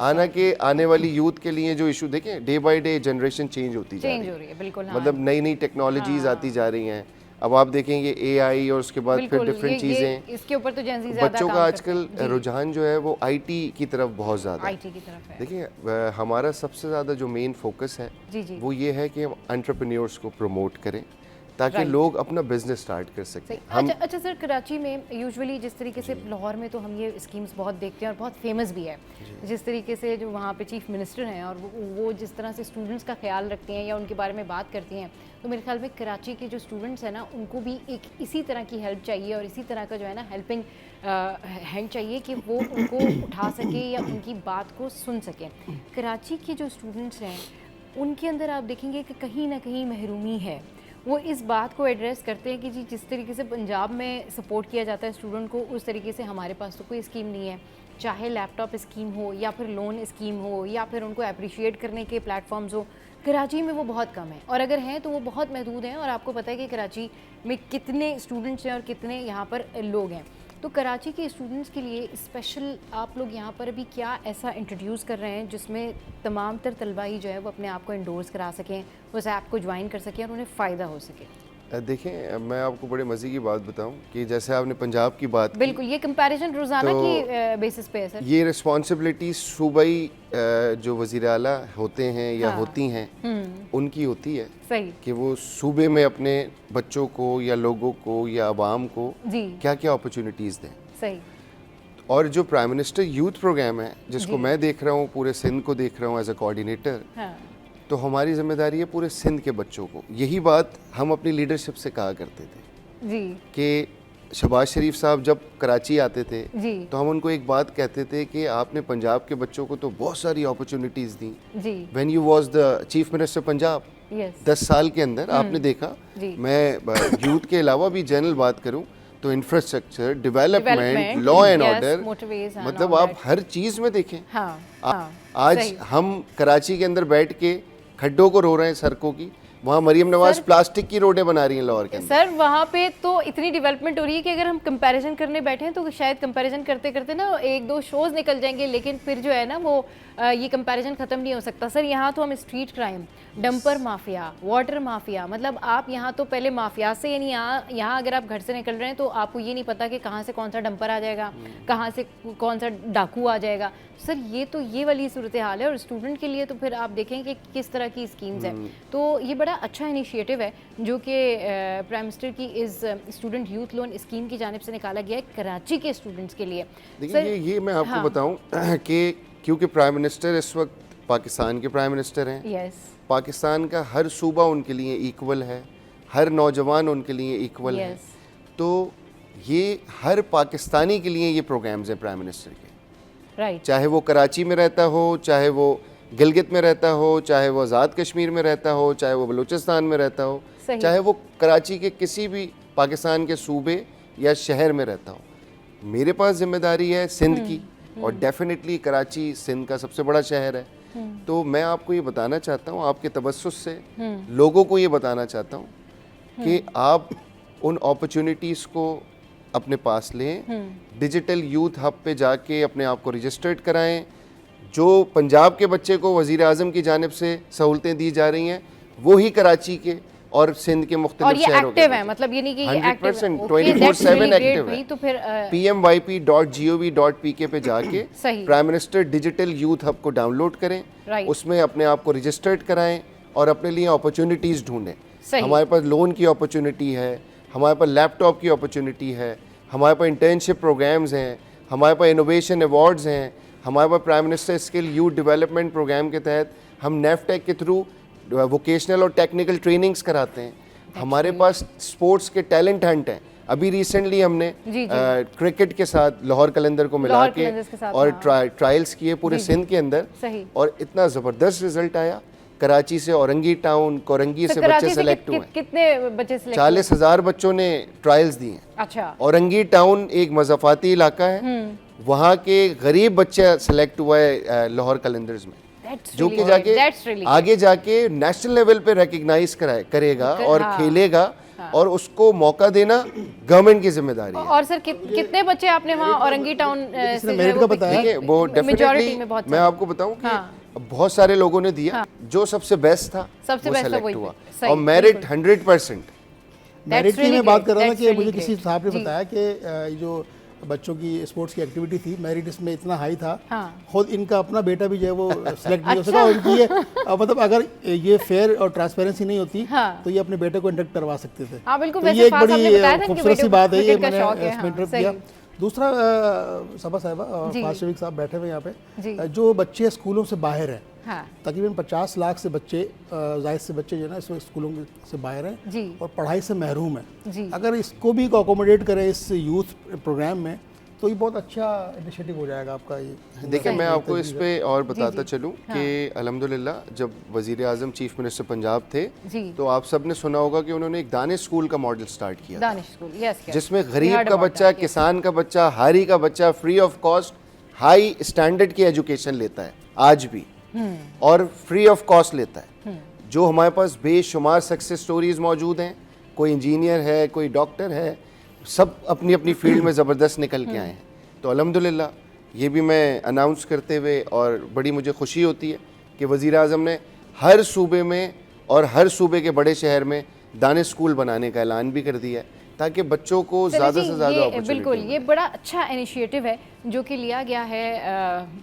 [SPEAKER 3] आने वाली यूथ के लिए जो इशू देखें, day by day generation change होती जा
[SPEAKER 1] चेंज
[SPEAKER 3] रही
[SPEAKER 1] हो
[SPEAKER 3] है।
[SPEAKER 1] रही है, बिल्कुल, हाँ,
[SPEAKER 3] मतलब नई नई टेक्नोलॉजीज आती जा रही हैं। अब आप देखेंगे एआई और उसके बाद फिर
[SPEAKER 1] बिल्कुल,
[SPEAKER 3] डिफरेंट चीज़ें।
[SPEAKER 1] इसके ऊपर तो जेन ज़ी ज़्यादा
[SPEAKER 3] बच्चों
[SPEAKER 1] काम
[SPEAKER 3] का
[SPEAKER 1] करते
[SPEAKER 3] आजकल
[SPEAKER 1] हैं। जी,
[SPEAKER 3] रुझान जो है वो आईटी की तरफ बहुत ज़्यादा है।
[SPEAKER 1] आईटी की तरफ है।
[SPEAKER 3] देखिए हमारा सबसे ज़्यादा जो मेन फोकस है
[SPEAKER 1] जी, जी,
[SPEAKER 3] वो ये है कि हम एंटरप्रेन्योर्स को प्रमोट करें, ताकि
[SPEAKER 1] Right.
[SPEAKER 3] लोग अपना बिजनेस स्टार्ट कर
[SPEAKER 1] सही।
[SPEAKER 3] सकें। हम
[SPEAKER 1] अच्छा सर, कराची में यूजुअली जिस तरीके से, लाहौर में तो हम ये स्कीम्स बहुत देखते हैं और बहुत फेमस भी है, जिस तरीके से जो वहाँ पे चीफ मिनिस्टर हैं और वो जिस तरह से स्टूडेंट्स का ख्याल रखते हैं या उनके बारे में बात करती हैं, तो मेरे ख्याल में कराची के जो स्टूडेंट्स हैं ना, उनको भी एक इसी तरह की हेल्प चाहिए और इसी तरह का जो है ना हेल्पिंग हैंड चाहिए कि वो उनको उठा सके या उनकी बात को सुन सकें। कराची के जो स्टूडेंट्स हैं उनके अंदर आप देखेंगे कि कहीं ना कहीं महरूमी है। वो इस बात को एड्रेस करते हैं कि जी जिस तरीके से पंजाब में सपोर्ट किया जाता है स्टूडेंट को, उस तरीके से हमारे पास तो कोई स्कीम नहीं है, चाहे लैपटॉप स्कीम हो या फिर लोन स्कीम हो या फिर उनको अप्रिशिएट करने के प्लेटफॉर्म्स हो। कराची में वो बहुत कम है और अगर हैं तो वो बहुत महदूद हैं। और आपको पता है कि कराची में कितने स्टूडेंट्स हैं और कितने यहाँ पर लोग हैं। तो कराची के स्टूडेंट्स के लिए स्पेशल आप लोग यहाँ पर अभी क्या ऐसा इंट्रोड्यूस कर रहे हैं जिसमें तमाम तर तलबा ही जो है वो अपने आप को एंडोर्स करा सकें, उस ऐप को ज्वाइन कर सकें और उन्हें फ़ायदा हो सके?
[SPEAKER 3] देखें, मैं आपको बड़े मज़े की बात बताऊं कि जैसे आपने पंजाब की बात की,
[SPEAKER 1] बिल्कुल, ये कंपैरिजन रोज़ाना
[SPEAKER 3] तो
[SPEAKER 1] की बेसिस पे है सर।
[SPEAKER 3] ये रिस्पॉन्सिबिलिटी सूबाई जो वज़ीर आला होते हैं या
[SPEAKER 1] हाँ।
[SPEAKER 3] होती हैं उनकी होती है
[SPEAKER 1] सही,
[SPEAKER 3] कि वो सूबे में अपने बच्चों को या लोगों को या आवाम को
[SPEAKER 1] जी,
[SPEAKER 3] क्या क्या अपॉर्चुनिटीज़ दें।
[SPEAKER 1] सही,
[SPEAKER 3] और जो प्राइम मिनिस्टर यूथ प्रोग्राम है, जिसको
[SPEAKER 1] जी।
[SPEAKER 3] मैं देख रहा हूँ, पूरे सिंध को देख रहा हूँ एज अ कोऑर्डिनेटर,
[SPEAKER 1] हाँ,
[SPEAKER 3] तो हमारी जिम्मेदारी है पूरे सिंध के बच्चों को। यही बात हम अपनी लीडरशिप से कहा करते थे
[SPEAKER 1] जी,
[SPEAKER 3] कि शहबाज शरीफ साहब जब कराची आते थे
[SPEAKER 1] जी,
[SPEAKER 3] तो हम उनको एक बात कहते थे कि आपने पंजाब के बच्चों को तो बहुत सारी अपॉर्चुनिटीज़ दी।
[SPEAKER 1] जी,
[SPEAKER 3] when you was the chief minister Punjab,
[SPEAKER 1] yes,
[SPEAKER 3] 10 साल के अंदर आपने देखा,
[SPEAKER 1] जी।
[SPEAKER 3] मैं यूथ के अलावा भी जनरल बात करूं तो infrastructure, development,
[SPEAKER 1] Development,
[SPEAKER 3] law and
[SPEAKER 1] yes,
[SPEAKER 3] order,
[SPEAKER 1] motorways and
[SPEAKER 3] मतलब
[SPEAKER 1] all
[SPEAKER 3] आप
[SPEAKER 1] that.
[SPEAKER 3] हर चीज़ में देखें।
[SPEAKER 1] हाँ,
[SPEAKER 3] आ-
[SPEAKER 1] हाँ,
[SPEAKER 3] आज
[SPEAKER 1] सही।
[SPEAKER 3] हम कराची के अंदर बैठ के खड्डों को रो रहे हैं सड़कों की, वहाँ मरियम नवाज प्लास्टिक की रोडें बना रही हैं लाहौर के अंदर।
[SPEAKER 1] सर वहाँ पे तो इतनी डेवलपमेंट हो रही है कि अगर हम कंपैरिजन करने बैठे हैं तो शायद कंपैरिजन करते करते ना एक दो शोज निकल जाएंगे, लेकिन फिर जो है ना वो ये कंपैरिजन ख़त्म नहीं हो सकता। सर यहाँ तो हम street crime, dumper mafia, water mafia, मतलब आप यहाँ तो पहले माफिया से, यानी यहाँ अगर आप घर से निकल रहे हैं तो आपको ये नहीं पता कि कहाँ से कौन सा डंपर आ जाएगा, कहाँ से कौन सा डाकू आ जाएगा। सर ये वाली सूरत हाल है। और स्टूडेंट के लिए तो फिर आप देखें कि किस तरह की स्कीम्स हैं। तो ये बड़ा अच्छा इनिशिएटिव है जो कि प्राइम मिनिस्टर की इस स्टूडेंट यूथ लोन स्कीम की जानिब से निकाला गया है कराची के स्टूडेंट्स के लिए।
[SPEAKER 3] देखिए ये मैं आपको
[SPEAKER 1] हाँ।
[SPEAKER 3] बताऊं कि क्योंकि प्राइम मिनिस्टर इस वक्त पाकिस्तान के प्राइम मिनिस्टर हैं,
[SPEAKER 1] यस,
[SPEAKER 3] पाकिस्तान का हर सूबा उनके लिए इक्वल है, हर नौजवान उनके लिए इक्वल है।
[SPEAKER 1] यस,
[SPEAKER 3] तो ये हर पाकिस्तानी के लिए ये प्रोग्राम्स हैं प्राइम मिनिस्टर के,
[SPEAKER 1] राइट,
[SPEAKER 3] चाहे वो कराची में रहता हो, चाहे वो गिलगित में रहता हो, चाहे वो आज़ाद कश्मीर में रहता हो, चाहे वो बलूचिस्तान में रहता हो,
[SPEAKER 1] सही।
[SPEAKER 3] चाहे वो कराची के किसी भी पाकिस्तान के सूबे या शहर में रहता हो। मेरे पास जिम्मेदारी है सिंध की, और डेफिनेटली कराची सिंध का सबसे बड़ा शहर है। तो मैं आपको ये बताना चाहता हूँ, आपके तबस्सुस से लोगों को ये बताना चाहता हूँ कि आप उन अपॉर्चुनिटीज़ को अपने पास लें। डिजिटल यूथ हब पे जाके अपने आप को रजिस्टर्ड कराएं। जो पंजाब के बच्चे को वज़ीर आज़म की जानिब से सहूलतें दी जा रही हैं, वो ही कराची के और सिंध के
[SPEAKER 1] और
[SPEAKER 3] मुख्तलिफ
[SPEAKER 1] ये
[SPEAKER 3] शहरों के
[SPEAKER 1] एक्टिव है,
[SPEAKER 3] बच्चे।
[SPEAKER 1] मतलब ये नहीं कि ये
[SPEAKER 3] 100%
[SPEAKER 1] एक्टिव है।
[SPEAKER 3] 24/7 एक्टिव है।
[SPEAKER 1] तो फिर
[SPEAKER 3] pmyp.gov.pk पे जाके
[SPEAKER 1] सही।
[SPEAKER 3] Prime minister digital youth hub को डाउनलोड करें,
[SPEAKER 1] राइट,
[SPEAKER 3] उसमें अपने आप को रजिस्टर्ड कराएं और अपने लिए अपॉर्चुनिटीज़ ढूंढें।
[SPEAKER 1] सही।
[SPEAKER 3] हमारे पास लोन की अपॉर्चुनिटी है, हमारे पास लैपटॉप की अपॉर्चुनिटी है, हमारे पास इंटर्नशिप प्रोग्राम्स हैं, हमारे पास इनोवेशन अवार्ड्स हैं, हमारे पास prime minister skill youth development programme के तहत हम नेफ्टेक के थ्रू वोकेशनल और टेक्निकल ट्रेनिंग्स कराते हैं। हमारे पास स्पोर्ट्स के टैलेंट हंट हैं। अभी रिसेंटली हमने क्रिकेट के साथ लाहौर कलंदर को मिला के और ट्रायल्स किए पूरे सिंध के अंदर, और इतना ज़बरदस्त रिजल्ट आया। कराची से औरंगी टाउन, कोरंगी से बच्चे सेलेक्ट हुए।
[SPEAKER 1] कितने बच्चे सेलेक्ट?
[SPEAKER 3] 40,000 बच्चों ने ट्रायल्स दिए।
[SPEAKER 1] अच्छा।
[SPEAKER 3] औरंगी टाउन एक मज़ाफ़ाती इलाका है, वहाँ के गरीब बच्चे सेलेक्ट हुआ है लाहौर कलंदर्स में, जो कि जाके आगे जाके नेशनल लेवल पे रिकग्नाइज करेगा और खेलेगा, और उसको मौका देना गवर्नमेंट की जिम्मेदारी है।
[SPEAKER 1] और सर कितने बच्चे आपने वहाँ औरंगी टाउन से
[SPEAKER 2] मेरिट का बताया?
[SPEAKER 3] वो डेफिनेटली मैं आपको बताऊं कि बहुत सारे लोगों ने दिया, जो सबसे बेस्ट था वो सेलेक्ट हुआ, और मेरिट 100%।
[SPEAKER 2] मेरिट की मैं बात कर रहा था कि मुझे किसी साहब ने बताया कि जो बच्चों की स्पोर्ट्स की एक्टिविटी थी, मेरिट इसमें इतना हाई था, खुद इनका अपना बेटा भी जो है वो सिलेक्ट नहीं हो सका। उनकी ये मतलब अगर ये फेयर और ट्रांसपेरेंसी नहीं होती तो ये अपने बेटे को इंडक्ट करवा सकते थे। तो ये एक बड़ी खूबसूरत सी बात है, ये मैंने इसमें इंटरप्ट किया। दूसरा सबा साहिबा और फास्टविक साहब बैठे हुए यहाँ पे, जो बच्चे स्कूलों से बाहर हैं, तकरीबन 50 लाख से बच्चे जायद से बच्चे जो है ना इस स्कूलों से बाहर हैं और पढ़ाई से महरूम हैं। अगर इसको भी अकोमोडेट करें इस यूथ प्रोग्राम में तो ये बहुत अच्छा इनिशिएटिव हो जाएगा आपका। ये
[SPEAKER 3] देखिए, मैं आपको इस पे और बताता चलूँ कि अल्हम्दुलिल्लाह जब वज़ीर आज़म चीफ मिनिस्टर पंजाब थे तो आप सब ने सुना होगा कि उन्होंने एक दानिश स्कूल का मॉडल स्टार्ट किया था, जिसमें गरीब का बच्चा, किसान का बच्चा, हारी का बच्चा free of cost high standard की एजुकेशन लेता है आज भी, और फ्री ऑफ कॉस्ट लेता है। जो हमारे पास बेशुमार सक्सेस स्टोरीज मौजूद हैं, कोई इंजीनियर है, कोई डॉक्टर है, सब अपनी अपनी फील्ड में ज़बरदस्त निकल के आए हैं। तो अल्हम्दुलिल्लाह ये भी मैं अनाउंस करते हुए, और बड़ी मुझे खुशी होती है कि वज़ीर आज़म ने हर सूबे में और हर सूबे के बड़े शहर में दानिश स्कूल बनाने का ऐलान भी कर दिया है, ताकि बच्चों को ज़्यादा से ज़्यादा अपॉर्चुनिटी।
[SPEAKER 1] बिल्कुल, ये बड़ा अच्छा इनिशिएटिव है जो कि लिया गया है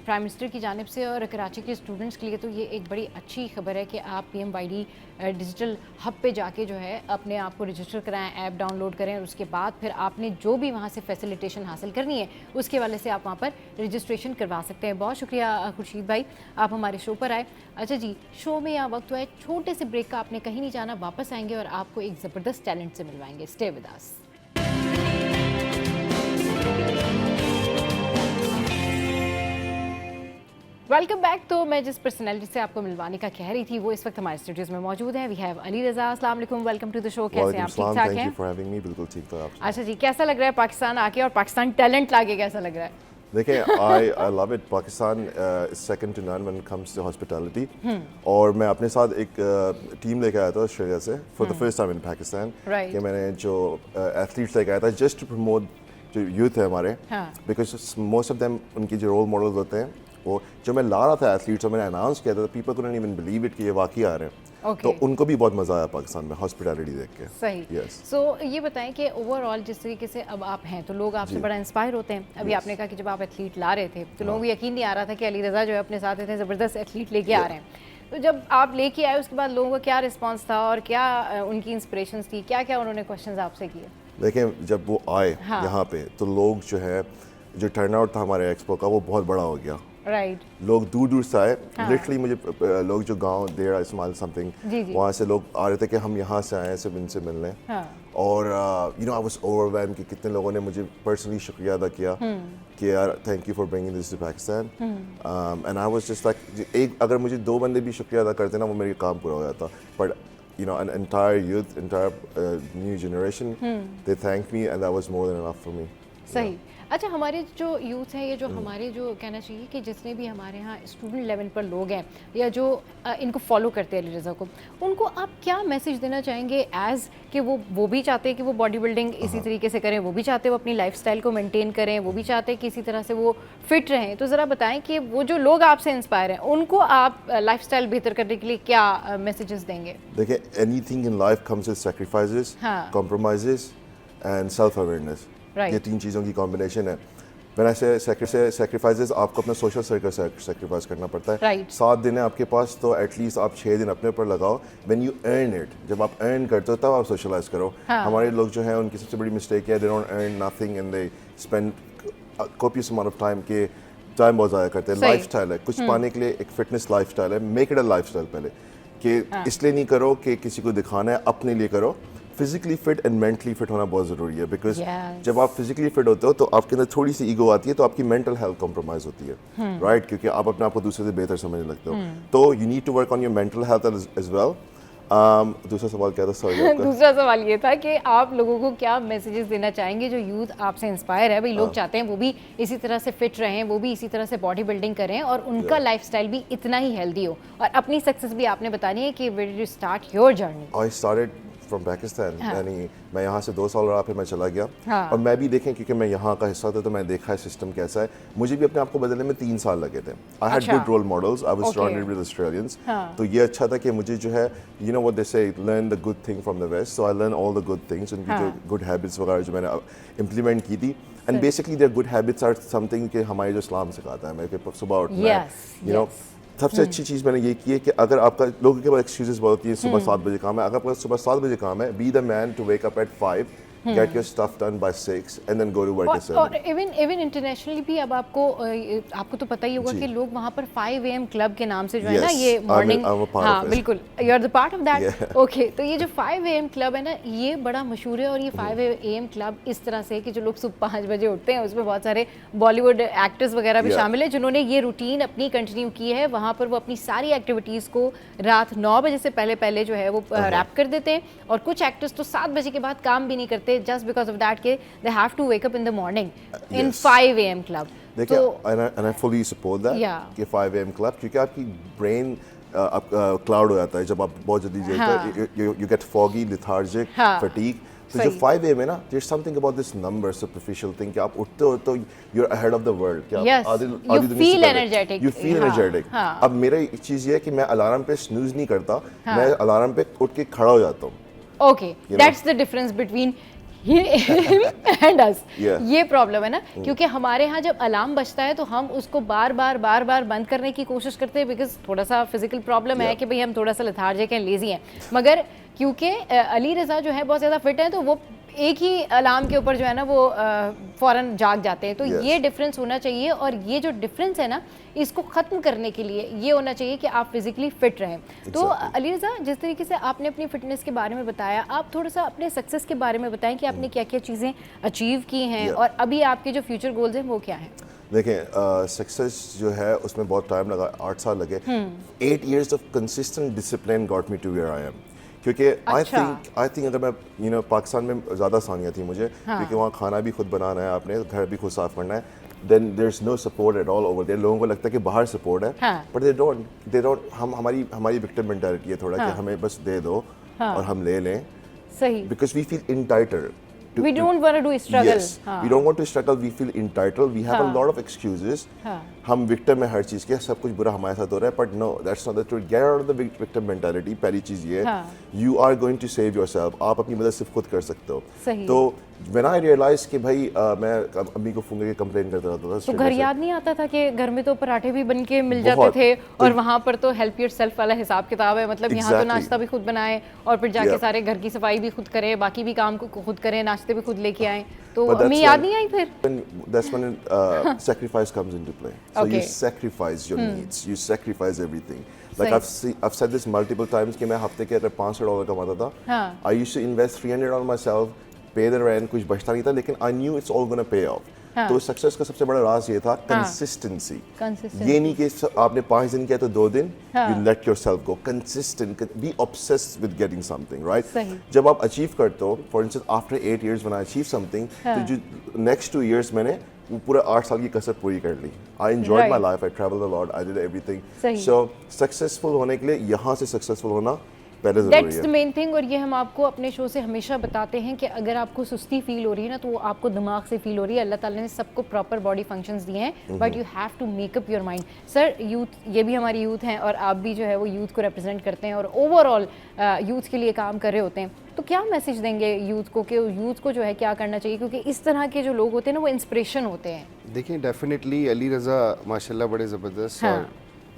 [SPEAKER 1] प्राइम मिनिस्टर की जानिब से, और कराची के स्टूडेंट्स के लिए तो ये एक बड़ी अच्छी खबर है कि आप PMYD डिजिटल हब पे जाके जो है अपने आप को रजिस्टर कराएं, ऐप डाउनलोड करें, और उसके बाद फिर आपने जो भी वहाँ से फैसिलिटेशन हासिल करनी है उसके वाले से आप वहाँ पर रजिस्ट्रेशन करवा सकते हैं। बहुत शुक्रिया खुर्शीद भाई, आप हमारे शो पर आए। अच्छा जी, शो में यहाँ वक्त हुआ है छोटे से ब्रेक का, आपने कहीं नहीं जाना, वापस आएंगे और आपको एक ज़बरदस्त टैलेंट से मिलवाएंगे। Stay with us. Welcome back. तो मैं जिस पर्सनैलिटी से आपको मिलवाने का कह रही थी वो इस वक्त हमारे स्टूडियोज में मौजूद है। We have Ali Raza. अस्सलाम वालेकुम, वेलकम टू द शो। कैसे हैं आप? ठीक ठाक हैं?
[SPEAKER 4] बिल्कुल ठीक ठाक।
[SPEAKER 1] अच्छा जी, कैसा लग रहा है पाकिस्तान आके, और पाकिस्तान टैलेंट लाके कैसा लग रहा है?
[SPEAKER 4] देखिए, I love it. Pakistan is second to none when it comes to hospitality. और मैं अपने साथ एक टीम लेके आया था ऑस्ट्रेलिया से for the first time in Pakistan, कि मैंने जो एथलीट्स लेके आया था just to promote जो यूथ है हमारे, because most of them उनकी जो रोल मॉडल्स होते हैं, वो जो मैं ला रहा था एथलीट्स और मैंने अनाउंस किया था, people couldn't even believe it कि ये वाकई आ रहे हैं। तो उनको भी बहुत मज़ा आया पाकिस्तान में हॉस्पिटैलिटी देख के।
[SPEAKER 1] सही।
[SPEAKER 4] Yes.
[SPEAKER 1] So, ये बताएं कि ओवरऑल जिस तरीके से अब आप हैं तो लोग आपसे बड़ा इंस्पायर होते हैं। अभी आपने कहा कि जब आप एथलीट ला रहे थे तो लोगों को यकीन नहीं आ रहा था कि अली रज़ा जो है अपने साथ इतने ज़बरदस्त एथलीट लेके आ रहे हैं। तो जब आप लेके आए उसके बाद लोगों का क्या रिस्पॉन्स था और क्या उनकी इंस्पिरेशंस थी, क्या क्या उन्होंने क्वेश्चंस आपसे किए?
[SPEAKER 4] देखें, जब वो आए यहाँ पे तो लोग जो है, जो टर्नआउट था हमारे एक्सपो का वो बहुत बड़ा हो गया। लोग दूर दूर से आए, लिटरली मुझे लोग जो गांव देर इस्माइल समथिंग वहाँ से लोग आ रहे थे कि हम यहाँ से आए हैं सिर्फ इनसे मिलने। और you know I was overwhelmed कि कितने लोगों ने मुझे पर्सनली शुक्रिया अदा किया कि यार thank you for bringing this to Pakistan, and I was just like, एक अगर मुझे 2 बंदे भी शुक्रिया अदा करते ना वो मेरे काम पूरा हो जाता। But you know, an entire youth, entire new generation, they thanked me and that was more than enough for me.
[SPEAKER 1] सही। अच्छा, हमारे जो यूथ हैं, ये जो हमारे जो कहना चाहिए कि जितने भी हमारे यहाँ स्टूडेंट लेवल पर लोग हैं या जो इनको फॉलो करते हैं अली रज़ा को, उनको आप क्या मैसेज देना चाहेंगे एज कि वो भी चाहते हैं कि वो बॉडी बिल्डिंग इसी तरीके से करें, वो भी चाहते हैं वो अपनी लाइफस्टाइल को मेंटेन करें, वो भी चाहते हैं कि इसी तरह से वो फिट रहें। तो ज़रा बताएं कि वो जो लोग आपसे इंस्पायर हैं उनको आप लाइफस्टाइल बेहतर करने के लिए क्या मैसेजेस देंगे?
[SPEAKER 4] देखिए, anything in life comes with sacrifices, compromises and self awareness. ये 3 चीज़ों की कॉम्बिनेशन है। When I say sacrifices, आपको अपना सोशल सर्कल सेक्रीफाइस करना पड़ता है। 7 दिन है आपके पास, तो एटलीस्ट आप 6 दिन अपने ऊपर लगाओ। When you earn it, जब आप अर्न करते हो तब आप सोशलाइज करो। हमारे लोग जो हैं उनकी सबसे बड़ी मिस्टेक है, they don't earn nothing and they spend a copious amount of time के टाइम बहुत ज़्यादा करते हैं। लाइफस्टाइल है, कुछ पाने के लिए एक फिटनेस लाइफस्टाइल है, मेक इट अ लाइफस्टाइल पहले, कि इसलिए नहीं करो कि किसी को दिखाना है, अपने लिए करो। Physically fit and mentally fit होना बहुत ज़रूरी है, बिकॉज
[SPEAKER 1] Yes.
[SPEAKER 4] जब आप फिजिकली फिट होते हो तो आपके अंदर थोड़ी सी ईगो आती है, तो आपकी मेंटल हेल्थ कॉम्प्रोमाइज़ होती है, राइट? क्योंकि आप अपने आप को दूसरे से बेहतर समझने लगते हो, तो you need to work on your mental health as well. दूसरा सवाल क्या था? सॉरी।
[SPEAKER 1] दूसरा सवाल ये था कि आप लोगों को क्या मैसेजेस देना चाहेंगे जो यूथ आपसे इंस्पायर है? भाई लोग चाहते हैं वो भी इसी तरह से फिट रहें, वो भी इसी तरह से बॉडी बिल्डिंग करें और उनका लाइफस्टाइल भी इतना ही हेल्दी हो, और अपनी सक्सेस भी आपने बतानी है कि where did you start your journey?
[SPEAKER 4] I started from Pakistan, यानी मैं यहाँ से 2 साल रहा, फिर मैं चला गया।
[SPEAKER 1] हाँ।
[SPEAKER 4] और मैं भी देखें, क्योंकि मैं यहाँ का हिस्सा था, तो मैं देखा है सिस्टम कैसा है। मुझे भी अपने आप को बदलने में 3 साल लगे थे। आई हैड
[SPEAKER 1] अच्छा।
[SPEAKER 4] Good role models, I was
[SPEAKER 1] Okay.
[SPEAKER 4] Surrounded with Australians,
[SPEAKER 1] हाँ।
[SPEAKER 4] तो ये अच्छा था कि मुझे जो है, you know what they say, learn the good thing from the west, so I learn all the good things, उनकी जो गुड हैबिट्स वगैरह जो मैंने इम्प्लीमेंट की थी। And basically their good habits are something कि हमारे जो इस्लाम सिखाता है, मैं कि सुबह उठना है,
[SPEAKER 1] Yes,
[SPEAKER 4] यू नो। सबसे अच्छी चीज़ मैंने ये की है कि अगर आपका, लोगों के पास एक्सक्यूजेस बहुत होती है, सुबह 7 बजे काम है, अगर आपका सुबह 7 बजे काम है, be the man to wake up at 5, get your stuff done by 6 and then go to work at 7।
[SPEAKER 1] और इवन इंटरनेशनली भी अब आपको तो पता ही होगा कि लोग वहाँ पर 5 AM क्लब के नाम से जो है ना,
[SPEAKER 4] Yes,
[SPEAKER 1] ये मॉर्निंग,
[SPEAKER 4] I'm a part
[SPEAKER 1] हाँ
[SPEAKER 4] of it.
[SPEAKER 1] बिल्कुल, you are the part of that.
[SPEAKER 4] Yeah.
[SPEAKER 1] Okay, तो ये जो 5 AM क्लब है ना, ये बड़ा मशहूर है, और ये 5 AM क्लब इस तरह से कि जो लोग सुबह 5 बजे उठते हैं, उसमें बहुत सारे बॉलीवुड एक्टर्स वगैरह भी
[SPEAKER 4] Yeah.
[SPEAKER 1] शामिल है, जिन्होंने ये रूटीन अपनी कंटिन्यू की है। वहाँ पर वो अपनी सारी एक्टिविटीज़ को रात 9 बजे से पहले पहले जो है वो रैप कर देते हैं, और कुछ एक्टर्स तो 7 बजे के बाद काम भी नहीं करते, जस्ट बिकॉज ऑफ दैट के they have to wake up in the morning in
[SPEAKER 4] Yes.
[SPEAKER 1] 5 AM club.
[SPEAKER 4] देखिए, and I fully support that,
[SPEAKER 1] Yeah.
[SPEAKER 4] कि 5 AM क्लब, क्योंकि आपकी ब्रेन क्लाउड हो जाता है जब आप बहुत जल्दी जलते, यू गेट फॉगी, लिथार्जिक,
[SPEAKER 1] हाँ.
[SPEAKER 4] फटीग। तो
[SPEAKER 1] सही.
[SPEAKER 4] जब 5 AM है ना, there something about this number superficial thing कि आप उठते हो तो you are ahead of the world, कि
[SPEAKER 1] Yes.
[SPEAKER 4] आप
[SPEAKER 1] You feel energetic.
[SPEAKER 4] You feel
[SPEAKER 1] हाँ,
[SPEAKER 4] एनर्जेटिक।
[SPEAKER 1] हाँ.
[SPEAKER 4] अब मेरा एक चीज़ ये है कि मैं अलार्म पे स्नूज नहीं करता, मैं अलार्म पे उठ के खड़ा हो जाता हूँ।
[SPEAKER 1] Okay, that's the difference between and us.
[SPEAKER 4] Yeah.
[SPEAKER 1] ये प्रॉब्लम है ना, क्योंकि हमारे यहाँ जब अलार्म बजता है तो हम उसको बार बार बंद करने की कोशिश करते हैं, बिकॉज थोड़ा सा फिजिकल प्रॉब्लम है
[SPEAKER 4] Yeah.
[SPEAKER 1] कि भाई हम थोड़ा सा लेथार्जिक हैं, लेजी हैं। मगर क्योंकि अली रज़ा जो है बहुत ज़्यादा फिट है, तो वो एक ही अलार्म के ऊपर जो है ना वो फ़ौरन जाग जाते हैं। तो
[SPEAKER 4] Yes.
[SPEAKER 1] ये डिफरेंस होना चाहिए, और ये जो डिफरेंस है ना, इसको ख़त्म करने के लिए ये होना चाहिए कि आप फिजिकली फिट रहें। तो
[SPEAKER 4] Exactly.
[SPEAKER 1] अली रज़ा, जिस तरीके से आपने अपनी फिटनेस के बारे में बताया, आप थोड़ा सा अपने सक्सेस के बारे में बताएं कि आपने क्या क्या चीज़ें अचीव की हैं,
[SPEAKER 4] Yeah.
[SPEAKER 1] और अभी आपके जो फ्यूचर गोल्स हैं वो क्या हैं?
[SPEAKER 4] देखें, सक्सेस जो है उसमें बहुत टाइम लगा, 8 साल लगे। 8 years of consistent discipline got me to where I am, क्योंकि आई थिंक अगर मैं पाकिस्तान में ज़्यादा आसानियाँ थी मुझे, क्योंकि वहाँ खाना भी खुद बनाना है, आपने घर भी खुद साफ़ करना है, then there is no support at all over there. लोगों को लगता है कि बाहर सपोर्ट है, बट दे डोंट। हमारी विक्टिम मेंटालिटी है थोड़ा, कि हमें बस दे दो और हम ले लें,
[SPEAKER 1] सही,
[SPEAKER 4] because we feel entitled.
[SPEAKER 1] we don't want to do struggle.
[SPEAKER 4] Yes, we don't want to struggle. We feel entitled. We have a lot of excuses. हम victim है हर चीज़ के, सब कुछ बुरा हमारे साथ हो रहा है, but no, that's not the truth. Get out of the victim mentality. पहली चीज़ ये है, you are going to save yourself. आप अपनी मदद सिर्फ खुद कर सकते हो।
[SPEAKER 1] सही।
[SPEAKER 4] तो when I realized कि भाई मैं अम्मी को फोन करके कंप्लेन करता रहता था,
[SPEAKER 1] तो घर याद नहीं आता था कि घर में तो पराठे भी बन के मिल जाते
[SPEAKER 4] बहुत।
[SPEAKER 1] थे, और वहाँ पर तो हेल्प योरसेल्फ वाला हिसाब किताब है, मतलब यहाँ तो
[SPEAKER 4] Exactly.
[SPEAKER 1] नाश्ता भी खुद बनाए, और फिर जाके
[SPEAKER 4] Yeah.
[SPEAKER 1] सारे घर की सफाई भी खुद करें, बाकी भी काम को खुद करें, नाश्ते भी खुद लेके आए। तो
[SPEAKER 4] But that's
[SPEAKER 1] अम्मी याद
[SPEAKER 4] when-
[SPEAKER 1] नहीं आई फिर?
[SPEAKER 4] That's when sacrifice comes into play. So you
[SPEAKER 1] Okay.
[SPEAKER 4] sacrifice your needs, you sacrifice everything. Like
[SPEAKER 1] सही।
[SPEAKER 4] I've said this multiple times कि मैं हफ्ते के अगर $500 कमाता था,
[SPEAKER 1] हाँ।
[SPEAKER 4] I used to invest 300 on myself, pay the rent, कुछ बचता नहीं था, लेकिन I knew it's all gonna pay off.
[SPEAKER 1] हाँ।
[SPEAKER 4] तो सक्सेस का सबसे बड़ा राज ये था, कंसिस्टेंसी।
[SPEAKER 1] Consistency.
[SPEAKER 4] ये नहीं कि आपने 5 दिन किया तो 2 दिन,
[SPEAKER 1] हाँ।
[SPEAKER 4] you let yourself go. Consistent, be obsessed with getting something, right?
[SPEAKER 1] सही।
[SPEAKER 4] जब आप अचीव करते हो, for instance after 8 years when I achieved something, तो जो नेक्स्ट 2 years मैंने वो पूरा 8 साल की कसरत पूरी कर ली। I enjoyed my
[SPEAKER 1] Right.
[SPEAKER 4] Life, I travelled a lot, I did everything.
[SPEAKER 1] सही।
[SPEAKER 4] सो सक्सेसफुल होने के लिए यहाँ से सक्सेसफुल होना पहले ज़रूरी
[SPEAKER 1] दैट्स द
[SPEAKER 4] है।
[SPEAKER 1] Main thing. और ये हम आपको अपने शो से हमेशा बताते हैं कि अगर आपको सुस्ती फील हो रही है ना, तो वो आपको दिमाग से फील हो रही है। अल्लाह ताला ने सबको प्रॉपर बॉडी फंक्शंस दिए हैं, but you have to make up your mind. Sir, youth, ये भी हमारी यूथ हैं, और आप भी जो है वो यूथ को रिप्रेजेंट करते हैं, और ओवरऑल यूथ के लिए काम कर रहे होते हैं। तो क्या मैसेज देंगे यूथ को कि यूथ को जो है क्या करना चाहिए, क्योंकि इस तरह के जो लोग होते हैं ना वो इंस्पिरेशन होते हैं।
[SPEAKER 3] देखिए, डेफिनेटली अली रज़ा माशाल्लाह बड़े ज़बरदस्त और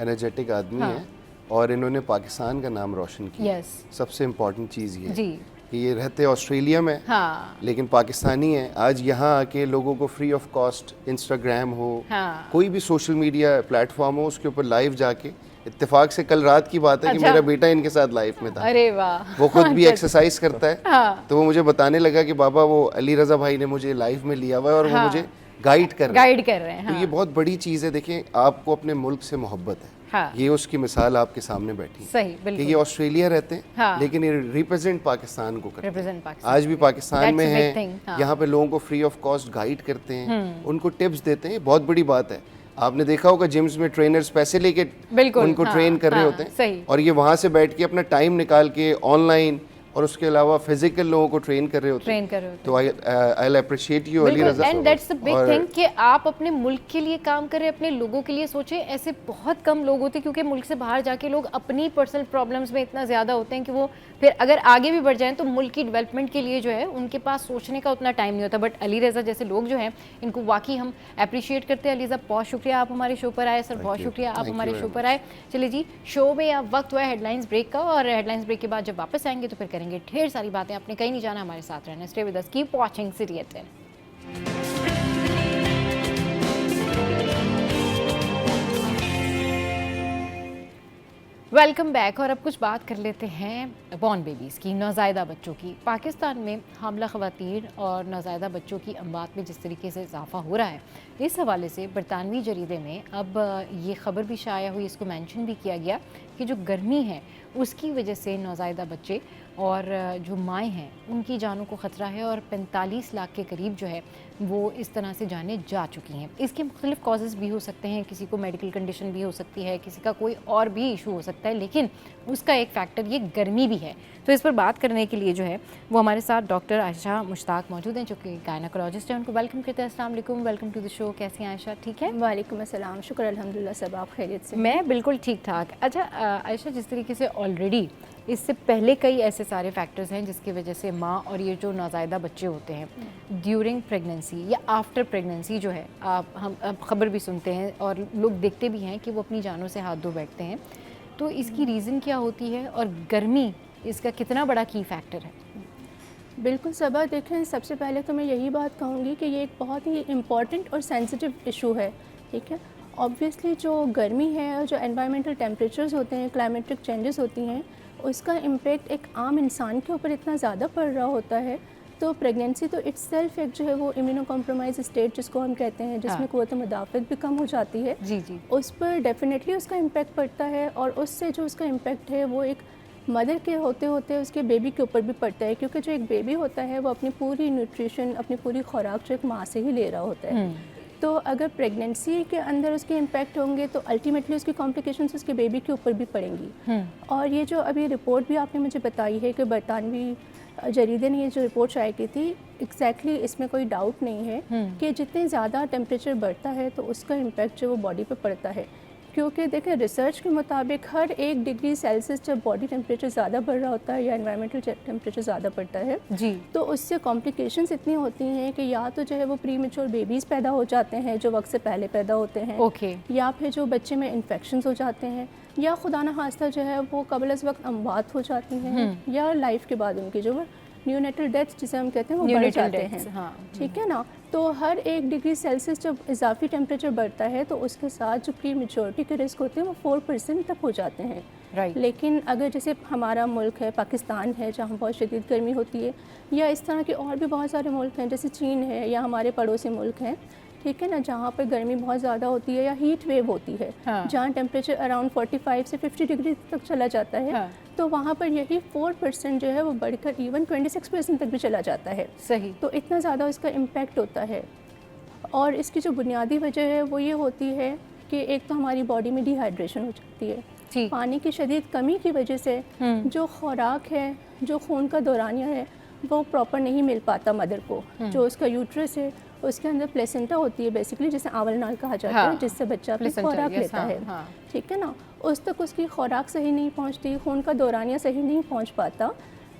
[SPEAKER 3] एनर्जेटिक आदमी हैं, और इन्होंने पाकिस्तान का नाम रोशन किया।
[SPEAKER 1] Yes.
[SPEAKER 3] सबसे इम्पोर्टेंट चीज़ ये है
[SPEAKER 1] जी।
[SPEAKER 3] कि ये रहते ऑस्ट्रेलिया में,
[SPEAKER 1] हाँ।
[SPEAKER 3] लेकिन पाकिस्तानी हैं। आज यहाँ आके लोगों को फ्री ऑफ कॉस्ट इंस्टाग्राम हो,
[SPEAKER 1] हाँ।
[SPEAKER 3] कोई भी सोशल मीडिया प्लेटफॉर्म हो, उसके ऊपर लाइव जाके इत्तेफाक से कल रात की बात है कि मेरा बेटा इनके साथ लाइफ में था।
[SPEAKER 1] अरे वाह।
[SPEAKER 3] वो खुद भी एक्सरसाइज करता है।
[SPEAKER 1] हाँ।
[SPEAKER 3] तो वो मुझे बताने लगा कि बाबा वो अली रजा भाई ने मुझे लाइफ में लिया हुआ है और वो मुझे गाइड कर रहे हैं। तो ये बहुत बड़ी चीज़ है। देखें, आपको अपने मुल्क से मोहब्बत है।
[SPEAKER 1] हाँ।
[SPEAKER 3] ये उसकी मिसाल आपके सामने बैठी है।
[SPEAKER 1] सही, बिल्कुल।
[SPEAKER 3] कि ये ऑस्ट्रेलिया रहते हैं,
[SPEAKER 1] हाँ।
[SPEAKER 3] लेकिन ये रिप्रेजेंट पाकिस्तान को करते हैं।
[SPEAKER 1] पाकिस्तान।
[SPEAKER 3] आज भी पाकिस्तान में
[SPEAKER 1] That's a big
[SPEAKER 3] हैं,
[SPEAKER 1] thing, हाँ।
[SPEAKER 3] यहाँ पे लोगों को फ्री ऑफ कॉस्ट गाइड करते हैं, उनको टिप्स देते हैं। बहुत बड़ी बात है। आपने देखा होगा जिम्स में ट्रेनर्स पैसे लेके उनको ट्रेन कर रहे होते हैं, और ये वहाँ से बैठ के अपना टाइम निकाल के ऑनलाइन और उसके अलावा फिजिकल लोगों को ट्रेन कर रहे होते हैं। तो I appreciate you Ali Raza.
[SPEAKER 1] And that's the big thing कि आप अपने मुल्क के लिए काम करें, अपने लोगों के लिए सोचें। ऐसे बहुत कम लोग होते हैं, क्योंकि मुल्क से बाहर जाके लोग अपनी पर्सनल प्रॉब्लम्स में इतना ज़्यादा होते हैं कि वो फिर अगर आगे भी बढ़ जाएं तो मुल्क की डेवलपमेंट के लिए जो है उनके पास सोचने का उतना टाइम नहीं होता। बट अली रजा जैसे लोग जो हैं, इनको वाकई हम अप्रिशिएट करते हैं। अली साहब, बहुत शुक्रिया आप हमारे शो पर आए। सर, बहुत शुक्रिया आप हमारे शो पर आए। चलिए जी, शो में अब वक्त हुआ है हेडलाइंस ब्रेक का, और हेडलाइंस ब्रेक के बाद जब वापस आएंगे तो फिर करेंगे ढेर सारी बातें। आपने कहीं नहीं जाना, हमारे साथ रहना। Stay with us, keep watching city at 10। Welcome back. और अब कुछ बात कर लेते हैं बॉर्न बेबीज़ की, नौज़ायदा बच्चों की। पाकिस्तान में हामला ख़वातीन और नौज़ायदा बच्चों की अमवात में जिस तरीके से इजाफा हो रहा है, इस हवाले से बरतानवी जरीदे में अब ये ख़बर भी शाया हुई, इसको मेंशन भी किया गया कि जो गर्मी है उसकी वजह से नौज़ायदा बच्चे और जो माएँ हैं उनकी जानों को ख़तरा है, और 45 लाख के करीब जो है वो इस तरह से जाने जा चुकी हैं। इसके मुख्तलिफ कॉजेज़ भी हो सकते हैं, किसी को मेडिकल कंडीशन भी हो सकती है, किसी का कोई और भी इशू हो सकता है, लेकिन उसका एक फ़ैक्टर ये गर्मी भी है। तो इस पर बात करने के लिए जो है वो हमारे साथ डॉक्टर आयशा मुश्ताक मौजूद हैं, जो कि गायनेकोलॉजिस्ट हैं। उनको वेलकम करते हैं। अस्सलाम वालेकुम, वेलकम टू द शो। कैसी हैं आयशा? ठीक है,
[SPEAKER 5] वालेकुम अस्सलाम। शुक्र अल्हम्दुलिल्लाह, सब आप खैरियत से?
[SPEAKER 1] मैं बिल्कुल ठीक ठाक। अच्छा आयशा, जिस तरीके से ऑलरेडी इससे पहले कई ऐसे सारे फैक्टर्स हैं जिसकी वजह से माँ और ये जो नौज़ायदा बच्चे होते हैं ड्यूरिंग प्रेगनेंसी या आफ्टर प्रेगनेंसी जो है, हम ख़बर भी सुनते हैं और लोग देखते भी हैं कि वो अपनी जानों से हाथ धो बैठते हैं। तो इसकी रीज़न क्या होती है, और गर्मी इसका कितना बड़ा की फैक्टर है?
[SPEAKER 5] बिल्कुल सबा, देखें, सबसे पहले तो मैं यही बात कहूँगी कि ये एक बहुत ही इम्पॉर्टेंट और सेंसिटिव इशू है। ठीक है, ऑब्वियसली जो गर्मी है और जो एनवायरमेंटल टेम्परेचर्स होते हैं, क्लाइमेटिक चेंजेस होती हैं, उसका इम्पेक्ट एक आम इंसान के ऊपर इतना ज़्यादा पड़ रहा होता है। तो प्रेगनेंसी तो इट्सेल्फ एक जो है वो इम्यूनो कॉम्प्रोमाइज स्टेट जिसको हम कहते हैं, जिसमें क़ुव्वत मुदाफ़त भी कम हो जाती है,
[SPEAKER 1] जी,
[SPEAKER 5] उस पर डेफिनेटली उसका इम्पेक्ट पड़ता है। और उससे जो उसका इम्पेक्ट है वो एक मदर के होते होते उसके बेबी के ऊपर भी पड़ता है, क्योंकि जो एक बेबी होता है वो अपनी पूरी न्यूट्रिशन, अपनी पूरी खुराक जो एक माँ से ही ले रहा होता है। तो अगर प्रेगनेंसी के अंदर उसके इम्पैक्ट होंगे तो अल्टीमेटली उसकी कॉम्प्लिकेशंस उसके बेबी के ऊपर भी पड़ेंगी। और ये जो अभी रिपोर्ट भी आपने मुझे बताई है कि बरतानवी जरीदे ने ये जो रिपोर्ट शाया की थी, एग्जैक्टली इसमें कोई डाउट नहीं है कि जितने ज़्यादा टेम्परेचर बढ़ता है तो उसका इम्पैक्ट जो वो बॉडी पे पड़ता है। क्योंकि देखें, रिसर्च के मुताबिक हर 1 डिग्री सेल्सियस जब बॉडी टेम्परेचर ज़्यादा बढ़ रहा होता है या एनवायरमेंटल टेम्परेचर ज़्यादा बढ़ता है
[SPEAKER 1] जी, तो
[SPEAKER 5] उससे कॉम्प्लिकेशंस इतनी होती हैं कि या तो जो है वो प्री मेच्योर बेबीज़ पैदा हो जाते हैं जो वक्त से पहले पैदा होते हैं, या फिर जो बच्चे में इन्फेक्शंस हो जाते हैं, या खुदा न खास्ता जो है वो कबल अज़ वक्त अमवात हो जाती हैं, या लाइफ के बाद उनकी जो न्यूनेटल डेथ्स जिसे हम कहते हैं वो बढ़ जाते हैं।
[SPEAKER 1] हाँ।
[SPEAKER 5] ठीक है ना, तो हर 1 डिग्री सेल्सियस जब इजाफी टेम्परेचर बढ़ता है तो उसके साथ जो प्री मेच्योरिटी के रिस्क होते हैं वो 4% तक हो जाते हैं।
[SPEAKER 1] राइट।
[SPEAKER 5] लेकिन अगर जैसे हमारा मुल्क है, पाकिस्तान है, जहाँ बहुत शदीद गर्मी होती है, या इस तरह के और भी बहुत सारे मुल्क हैं जैसे चीन है या हमारे पड़ोसी मुल्क हैं, ठीक है ना, जहाँ पर गर्मी बहुत ज़्यादा होती है या हीट वेव होती है,
[SPEAKER 1] हाँ।
[SPEAKER 5] जहाँ टेम्परेचर अराउंड 45 से 50 डिग्री तक चला जाता है,
[SPEAKER 1] हाँ।
[SPEAKER 5] तो वहाँ पर यही 4% जो है वो बढ़कर इवन 26% तक भी चला जाता है।
[SPEAKER 1] सही।
[SPEAKER 5] तो इतना ज़्यादा इसका इम्पैक्ट होता है। और इसकी जो बुनियादी वजह है वो ये होती है कि एक तो हमारी बॉडी में डिहाइड्रेशन हो जाती है, पानी की शदीद कमी की वजह से जो खुराक है, जो खून का दौरानिया है वो प्रॉपर नहीं मिल पाता मदर को। जो उसका यूट्रस है उसके अंदर प्लेसेंटा होती है बेसिकली, जिसे आवल नाल कहा जाता है, जिससे बच्चा अपनी खुराक लेता है। ठीक है ना, उस तक उसकी खुराक सही नहीं पहुंचती, खून का दौरानिया सही नहीं पहुंच पाता,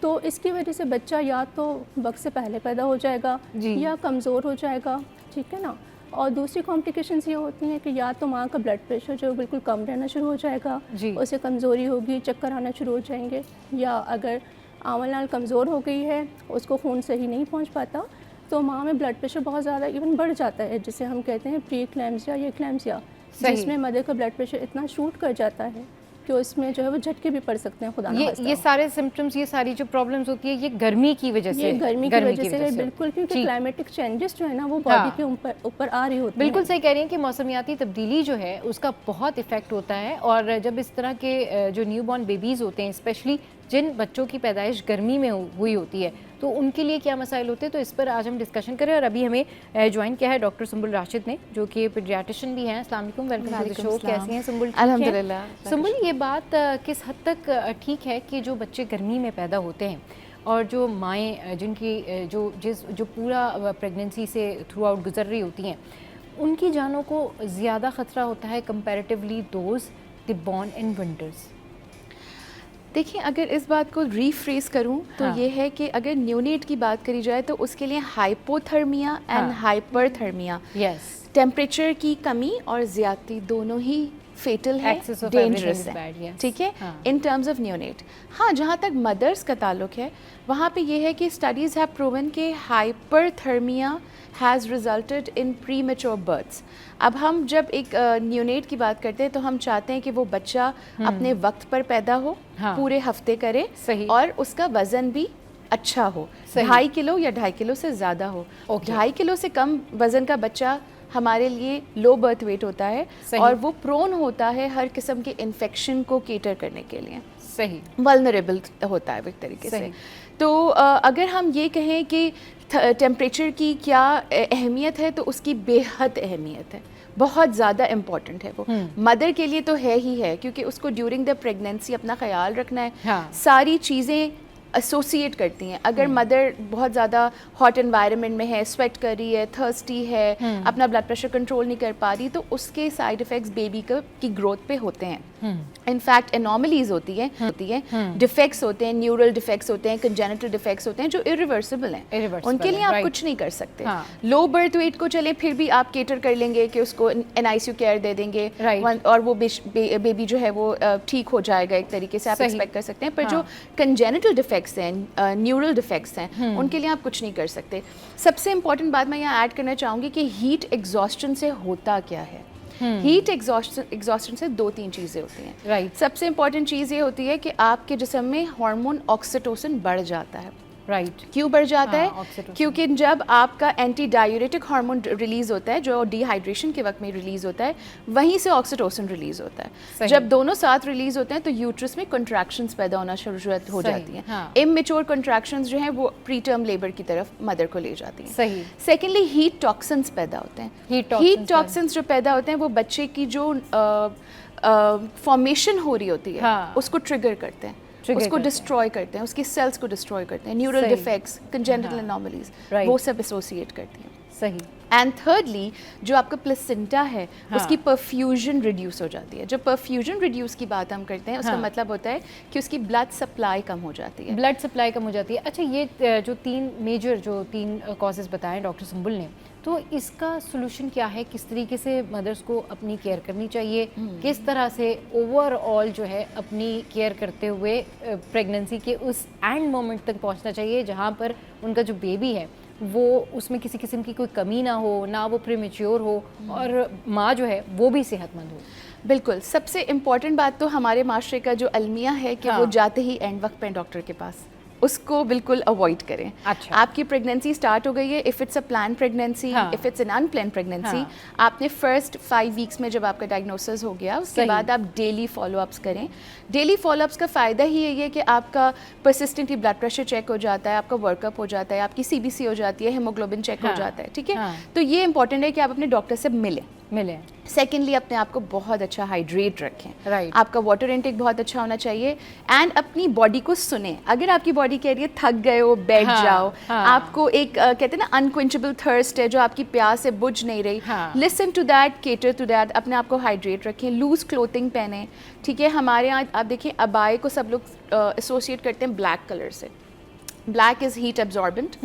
[SPEAKER 5] तो इसकी वजह से बच्चा या तो वक्त से पहले पैदा हो जाएगा या कमज़ोर हो जाएगा। ठीक है ना, और दूसरी कॉम्प्लिकेशंस ये होती हैं कि या तो माँ का ब्लड प्रेशर जो बिल्कुल कम रहना शुरू हो जाएगा, उसे कमज़ोरी होगी, चक्कर आना शुरू हो जाएंगे, या अगर आवल नाल कमज़ोर हो गई है, उसको खून सही नहीं पहुँच पाता, तो माँ में ब्लड प्रेशर बहुत ज़्यादा इवन बढ़ जाता है, जिसे हम कहते हैं प्री एक्लैम्सिया या एक्लैम्सिया, जिसमें मदर का ब्लड प्रेशर इतना शूट कर जाता है कि इसमें जो है वो झटके भी पड़ सकते हैं, खुदा ना खास्ता।
[SPEAKER 1] ये सारे सिम्टम्स, ये सारी जो प्रॉब्लम्स होती है, ये गर्मी की वजह से,
[SPEAKER 5] ये गर्मी की वजह से बिल्कुल, क्योंकि क्लाइमेटिक चेंजेस जो है ना वो बॉडी के ऊपर आ रही होती है।
[SPEAKER 1] बिल्कुल सही कह रही हैं कि मौसमियाती तब्दीली जो है उसका बहुत इफेक्ट होता है, और जब इस तरह के जो न्यूबॉर्न बेबीज़ होते हैं, स्पेशली जिन बच्चों की पैदाइश गर्मी में हुई होती है, तो उनके लिए क्या मसाइल होते हैं, तो इस पर आज हम डिस्कशन करें। और अभी हमें ज्वाइन किया है डॉक्टर सुंबुल राशिद ने, जो कि पीडियाट्रिशियन भी हैं। अस्सलाम वालेकुम, वेलकम टू द शो। कैसी हैं सुंबुल?
[SPEAKER 6] अल्हम्दुलिल्लाह।
[SPEAKER 1] सुंबुल, ये बात किस हद तक ठीक है कि जो बच्चे गर्मी में पैदा होते हैं और जो माएँ जिनकी जो पूरा प्रेगनेंसी से थ्रू आउट गुजर रही होती हैं, उनकी जानों को ज़्यादा ख़तरा होता है comparatively those the born in winters?
[SPEAKER 6] देखिए, अगर इस बात को रीफ्रेज करूं तो ये है कि अगर न्यूनेट की बात करी जाए तो उसके लिए हाइपोथर्मिया एंड हाइपरथर्मिया, टेम्परेचर की कमी और ज़्यादती दोनों ही फेटल है, डेंजरस है, ठीक है, इन टर्म्स ऑफ न्यूनेट। हाँ, जहाँ तक मदर्स का ताल्लुक है, वहाँ पे ये है कि स्टडीज़ हैव प्रूवन कि hyperthermia has resulted in premature births. अब हम जब एक न्यूनेट की बात करते हैं तो हम चाहते हैं कि वो बच्चा अपने वक्त पर पैदा हो, पूरे हफ्ते करे, और उसका वज़न भी अच्छा हो, 2.5 किलो या 2.5 किलो से ज़्यादा हो। 2.5 किलो से कम वज़न का बच्चा हमारे लिए लो बर्थ वेट होता है, और वो प्रोन होता है हर किस्म के इन्फेक्शन को केटर करने के लिए,
[SPEAKER 1] सही
[SPEAKER 6] वल्नरेबल होता है एक तरीके से। तो अगर हम ये कहें कि टेम्परेचर की क्या अहमियत है, तो उसकी बेहद अहमियत है, बहुत ज़्यादा इम्पॉर्टेंट है वो। मदर के लिए तो है ही है, क्योंकि उसको ड्यूरिंग द प्रेगनेंसी अपना ख्याल रखना है, सारी चीज़ें एसोसिएट करती हैं। अगर मदर बहुत ज़्यादा हॉट एनवायरनमेंट में है, स्वेट कर रही है, थर्स्टी है, अपना ब्लड प्रेशर कंट्रोल नहीं कर पा रही, तो उसके साइड इफ़ेक्ट्स बेबी की ग्रोथ पे होते हैं। इनफैक्ट एनॉमलीज होती हैं, डिफेक्ट्स होते हैं, न्यूरल डिफेक्ट्स होते हैं, कंजेनिटल डिफेक्ट्स होते हैं जो इरिवर्सिबल हैं, उनके लिए आप कुछ नहीं कर सकते। लो बर्थ वेट को चले फिर भी आप केटर कर लेंगे कि उसको NICU केयर दे देंगे, और वो बेबी जो है वो ठीक हो जाएगा, एक तरीके से आप एक्सपेक्ट कर सकते हैं। पर जो कंजेनिटल डिफेक्ट्स हैं, न्यूरल डिफेक्ट्स हैं, उनके लिए आप कुछ नहीं कर सकते। सबसे इंपॉर्टेंट बात मैं यहाँ ऐड करना चाहूँगी कि हीट एग्जॉस्शन से होता क्या है। हीट एग्जॉस्शन से 2-3 चीज़ें होती हैं। सबसे इंपॉर्टेंट चीज़ ये होती है कि आपके जिस्म में हार्मोन ऑक्सीटोसिन बढ़ जाता है। क्यों बढ़ जाता है? क्योंकि जब आपका एंटी डायूरेटिक हार्मोन रिलीज होता है, जो डिहाइड्रेशन के वक्त में रिलीज होता है, वहीं से ऑक्सीटोसिन रिलीज होता है। जब दोनों साथ रिलीज होते हैं तो यूट्रस में कंट्रैक्शंस पैदा होना शुरू हो जाती हैं। इमैच्योर कंट्रैक्शंस जो हैं वो प्री टर्म लेबर की तरफ मदर को ले जाती हैं। सेकेंडली, हीट टॉक्सिन्स पैदा होते हैं। हीट टॉक्सिन्स जो पैदा होते हैं वो बच्चे की जो फॉर्मेशन हो रही होती है उसको ट्रिगर करते हैं, उसको डिस्ट्रॉय करते हैं, उसकी सेल्स को डिस्ट्रॉय करते हैं। न्यूरल डिफेक्ट्स, कंजेनिटल एनॉमलीज, वो सब एसोसिएट करती हैं।
[SPEAKER 1] सही।
[SPEAKER 6] एंड थर्डली, जो आपका प्लेसेंटा है उसकी परफ्यूजन रिड्यूस हो जाती है। जब परफ्यूजन रिड्यूस की बात हम करते हैं, उसका मतलब होता है कि उसकी ब्लड सप्लाई कम हो जाती है।
[SPEAKER 1] ब्लड सप्लाई कम हो जाती है। अच्छा, ये जो 3 कॉजेज़ बताएं डॉक्टर सुंबुल ने, तो इसका सोल्यूशन क्या है? किस तरीके से मदर्स को अपनी केयर करनी चाहिए? किस तरह से ओवरऑल जो है अपनी केयर करते हुए प्रेगनेंसी के उस एंड मोमेंट तक पहुंचना चाहिए जहां पर उनका जो बेबी है वो उसमें किसी किस्म की कोई कमी ना हो, ना वो प्रीमेच्योर हो, और माँ जो है वो भी सेहतमंद हो?
[SPEAKER 6] बिल्कुल, सबसे इम्पॉर्टेंट बात तो हमारे माशरे का जो अलमिया है कि वो जाते ही एंड वक्त पे डॉक्टर के पास, उसको बिल्कुल अवॉइड करें।
[SPEAKER 1] अच्छा।
[SPEAKER 6] आपकी प्रेगनेंसी स्टार्ट हो गई है, if it's a plan pregnancy, if it's an unplan pregnancy, आपने फर्स्ट 5 वीक्स में जब आपका डायग्नोसिस हो गया, उसके बाद आप डेली फॉलोअप्स करें। डेली फॉलोअप्स का फ़ायदा ही यही है कि आपका परसिस्टेंटली ब्लड प्रेशर चेक हो जाता है, आपका वर्कअप हो जाता है, आपकी CBC हो जाती है, हीमोग्लोबिन चेक हो जाता है, ठीक है। तो ये इंपॉर्टेंट है कि आप अपने डॉक्टर से मिलें। सेकेंडली, अपने आप को बहुत अच्छा हाइड्रेट रखें। आपका वाटर इनटेक बहुत अच्छा होना चाहिए, एंड अपनी बॉडी को सुने। अगर आपकी बॉडी कह रही है थक गए हो, बैठ जाओ, आपको एक कहते हैं ना अनक्वेंचेबल थर्स्ट है जो आपकी प्यास से बुझ नहीं रही, listen to that, cater to that, अपने आप को हाइड्रेट रखें, लूज क्लोथिंग पहने, ठीक है। हमारे यहाँ आप देखिए अबाए को सब लोग एसोसिएट करते हैं ब्लैक कलर से। ब्लैक इज हीट एब्जॉर्बेंट,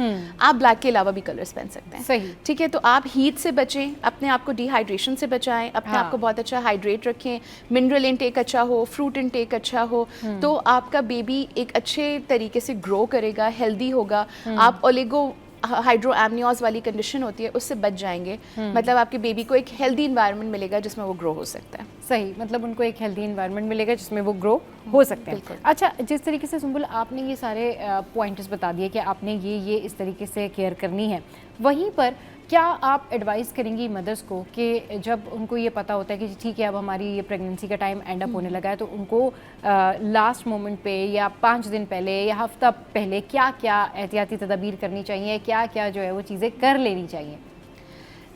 [SPEAKER 6] आप ब्लैक के अलावा भी कलर्स पहन सकते हैं, सही, ठीक है। तो आप हीट से बचें, अपने आप को डिहाइड्रेशन से बचाएं, अपने आप को बहुत अच्छा हाइड्रेट रखें, मिनरल इनटेक अच्छा हो, फ्रूट इनटेक अच्छा हो, तो आपका बेबी एक अच्छे तरीके से ग्रो करेगा, हेल्दी होगा। आप ओलिगो हाइड्रोएमनियोज वाली कंडीशन होती है उससे बच जाएंगे। मतलब आपके बेबी को एक हेल्दी इन्वायरमेंट मिलेगा जिसमें वो ग्रो हो सकता है।
[SPEAKER 1] सही, मतलब उनको एक हेल्दी इन्वायरमेंट मिलेगा जिसमें वो ग्रो हो सकते हैं। अच्छा, जिस तरीके से सुंबुल आपने ये सारे पॉइंट्स बता दिए कि आपने ये इस तरीके से केयर करनी है, वहीं पर क्या आप एडवाइस करेंगी मदर्स को कि जब उनको ये पता होता है कि ठीक है अब हमारी ये प्रेगनेंसी का टाइम एंड अप होने लगा है, तो उनको लास्ट मोमेंट पे या 5 दिन पहले या हफ्ता पहले क्या क्या एहतियाती तदाबीर करनी चाहिए, क्या क्या जो है वो चीज़ें कर लेनी चाहिए?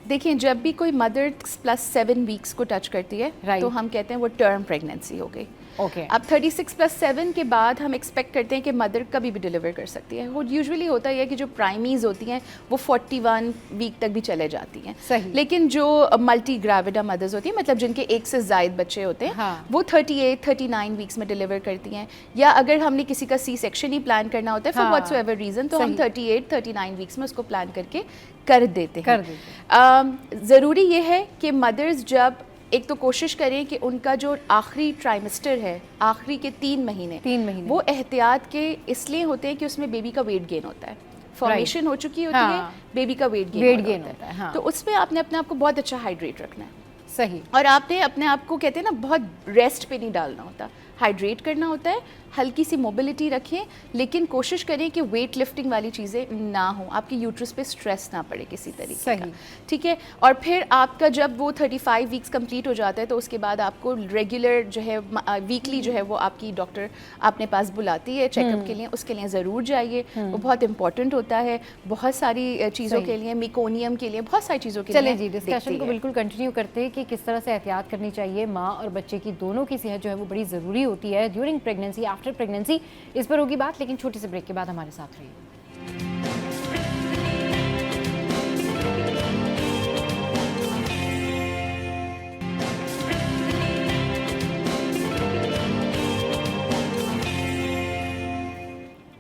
[SPEAKER 6] देखिए, जब भी कोई मदर +7 वीक्स को टच करती है तो हम कहते हैं वो टर्म प्रेगनेंसी हो गई। अब 36+7 के बाद हम एक्सपेक्ट करते हैं कि मदर कभी भी डिलीवर कर सकती है। वो यूजुअली होता है कि जो प्राइमीज होती हैं वो 41 वीक तक भी चले जाती हैं।
[SPEAKER 1] सही।
[SPEAKER 6] लेकिन जो मल्टी ग्रेविडा मदर्स होती हैं, मतलब जिनके एक से ज़ायद बच्चे होते हैं, वो 38-39 वीक्स में डिलीवर करती हैं। या अगर हमने किसी का सी सेक्शन ही प्लान करना होता है फॉर व्हाटसोएवर रीज़न, तो हम 38-39 वीक्स में उसको प्लान करके कर देते हैं। ज़रूरी ये है कि मदर्स जब एक तो कोशिश करें कि उनका जो आखिरी ट्राइमेस्टर है, आखिरी के 3 महीने वो एहतियात के इसलिए होते हैं कि उसमें बेबी का वेट गेन होता है, फॉर्मेशन हो चुकी होती है, बेबी का वेट गेन होता है। तो उसमें आपने अपने आप को बहुत अच्छा हाइड्रेट रखना है।
[SPEAKER 1] सही। और
[SPEAKER 6] आपने अपने आप को कहते हैं ना बहुत रेस्ट पे नहीं डालना होता, हाइड्रेट करना होता है, हल्की सी मोबिलिटी रखें, लेकिन कोशिश करें कि वेट लिफ्टिंग वाली चीज़ें ना हो, आपके यूट्रस पे स्ट्रेस ना पड़े किसी तरीके का, ठीक है। और फिर आपका जब वो 35 वीक्स कंप्लीट हो जाता है तो उसके बाद आपको रेगुलर जो है वीकली जो है वो आपकी डॉक्टर अपने पास बुलाती है चेकअप के लिए, उसके लिए ज़रूर जाइए, वो बहुत इंपॉर्टेंट होता है बहुत सारी चीज़ों के लिए, मेकोनियम के लिए, बहुत सारी चीज़ों के लिए।
[SPEAKER 1] चलिए जी, डिस्कशन को बिल्कुल कंटिन्यू करते हैं कि किस तरह से एहतियात करनी चाहिए। माँ और बच्चे की दोनों की सेहत जो है वो बड़ी ज़रूरी होती है ड्यूरिंग प्रेगनेंसी, आफ्टर प्रेगनेंसी, इस पर होगी बात, लेकिन छोटी सी ब्रेक के बाद हमारे साथ रहिए।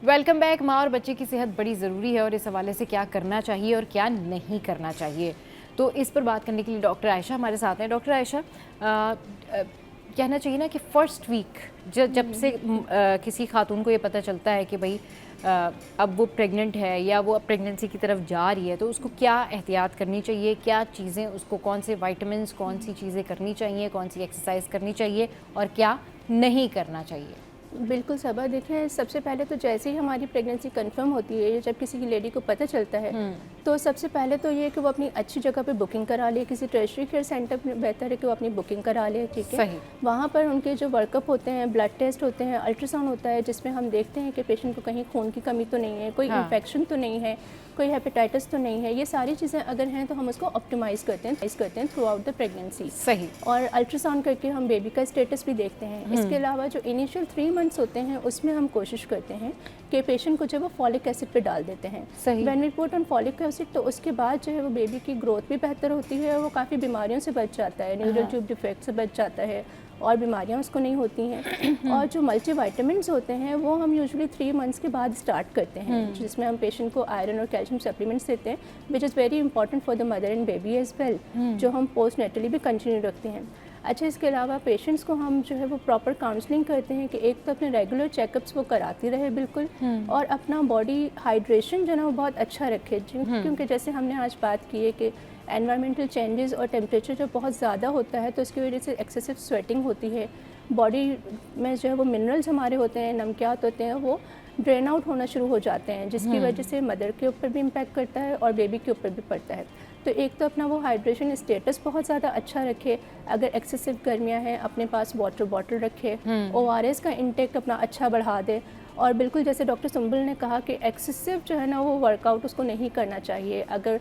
[SPEAKER 1] Welcome back. माँ और बच्चे की सेहत बड़ी ज़रूरी है और इस हवाले से क्या करना चाहिए और क्या नहीं करना चाहिए, तो इस पर बात करने के लिए डॉक्टर आयशा हमारे साथ हैं। डॉक्टर आयशा, कहना चाहिए ना कि फ़र्स्ट वीक जब से किसी खातून को ये पता चलता है कि भाई अब वो प्रेग्नेंट है या वो प्रेगनेंसी की तरफ जा रही है, तो उसको क्या एहतियात करनी चाहिए, क्या चीज़ें उसको, कौन से विटामिन्स, कौन सी चीज़ें करनी चाहिए, कौन सी एक्सरसाइज करनी चाहिए और क्या नहीं करना चाहिए?
[SPEAKER 5] बिल्कुल सबा, देखिए सबसे पहले तो जैसे ही हमारी प्रेगनेंसी कंफर्म होती है, जब किसी की लेडी को पता चलता है तो सबसे पहले तो ये कि वो अपनी अच्छी जगह पे बुकिंग करा ले, किसी टर्शरी केयर सेंटर में बेहतर है कि वो अपनी बुकिंग करा ले, ठीक है। वहाँ पर उनके जो वर्कअप होते हैं, ब्लड टेस्ट होते हैं, अल्ट्रासाउंड होता है, जिसमें हम देखते हैं कि पेशेंट को कहीं खून की कमी तो नहीं है, कोई इन्फेक्शन तो नहीं है, कोई हेपेटाइटिस तो नहीं है। ये सारी चीज़ें अगर हैं तो हम उसको ऑप्टिमाइज़ करते हैं थ्रू आउट द प्रेगनेंसी।
[SPEAKER 1] सही।
[SPEAKER 5] और अल्ट्रासाउंड करके हम बेबी का स्टेटस भी देखते हैं। इसके अलावा जो इनिशियल 3 मंथ्स होते हैं उसमें हम कोशिश करते हैं कि पेशेंट को जब वो फॉलिक एसिड पे डाल देते हैं, when we put on folic acid, तो उसके बाद जो है वो बेबी की ग्रोथ भी बेहतर होती है और वो काफ़ी बीमारियों से बच जाता है, न्यूरल ट्यूब डिफेक्ट से बच जाता है और बीमारियां उसको नहीं होती हैं। और जो मल्टी वाइटामिन्स होते हैं वो हम यूजुअली 3 मंथ्स के बाद स्टार्ट करते हैं, जिसमें हम पेशेंट को आयरन और कैल्शियम सप्लीमेंट्स देते हैं, which is very important for the mother and baby as well, जो हम पोस्ट नेटली भी कंटिन्यू रखते हैं। अच्छा, इसके अलावा पेशेंट्स को हम जो है वो प्रॉपर काउंसलिंग करते हैं कि एक तो अपने रेगुलर चेकअप्स वो कराती रहे बिल्कुल, और अपना बॉडी हाइड्रेशन जो है वो बहुत अच्छा रखे, क्योंकि जैसे हमने आज बात की है कि एनवायरमेंटल चेंजेस और टेम्परेचर जब बहुत ज़्यादा होता है तो इसकी वजह से एक्सेसिव स्वेटिंग होती है, बॉडी में जो है वो मिनरल्स हमारे होते हैं, नमकियात होते हैं, वो ड्रेन आउट होना शुरू हो जाते हैं, जिसकी वजह से मदर के ऊपर भी इम्पैक्ट करता है और बेबी के ऊपर भी पड़ता है। तो एक तो अपना वो हाइड्रेशन स्टेटस बहुत ज़्यादा अच्छा रखे, अगर एक्सेसिव गर्मियाँ हैं अपने पास वाटर बॉटल रखे, ORS का इंटेक अपना अच्छा बढ़ा दे, और बिल्कुल जैसे डॉक्टर सुंबुल ने कहा कि एक्सेसिव जो है ना वो वर्कआउट उसको नहीं करना चाहिए। अगर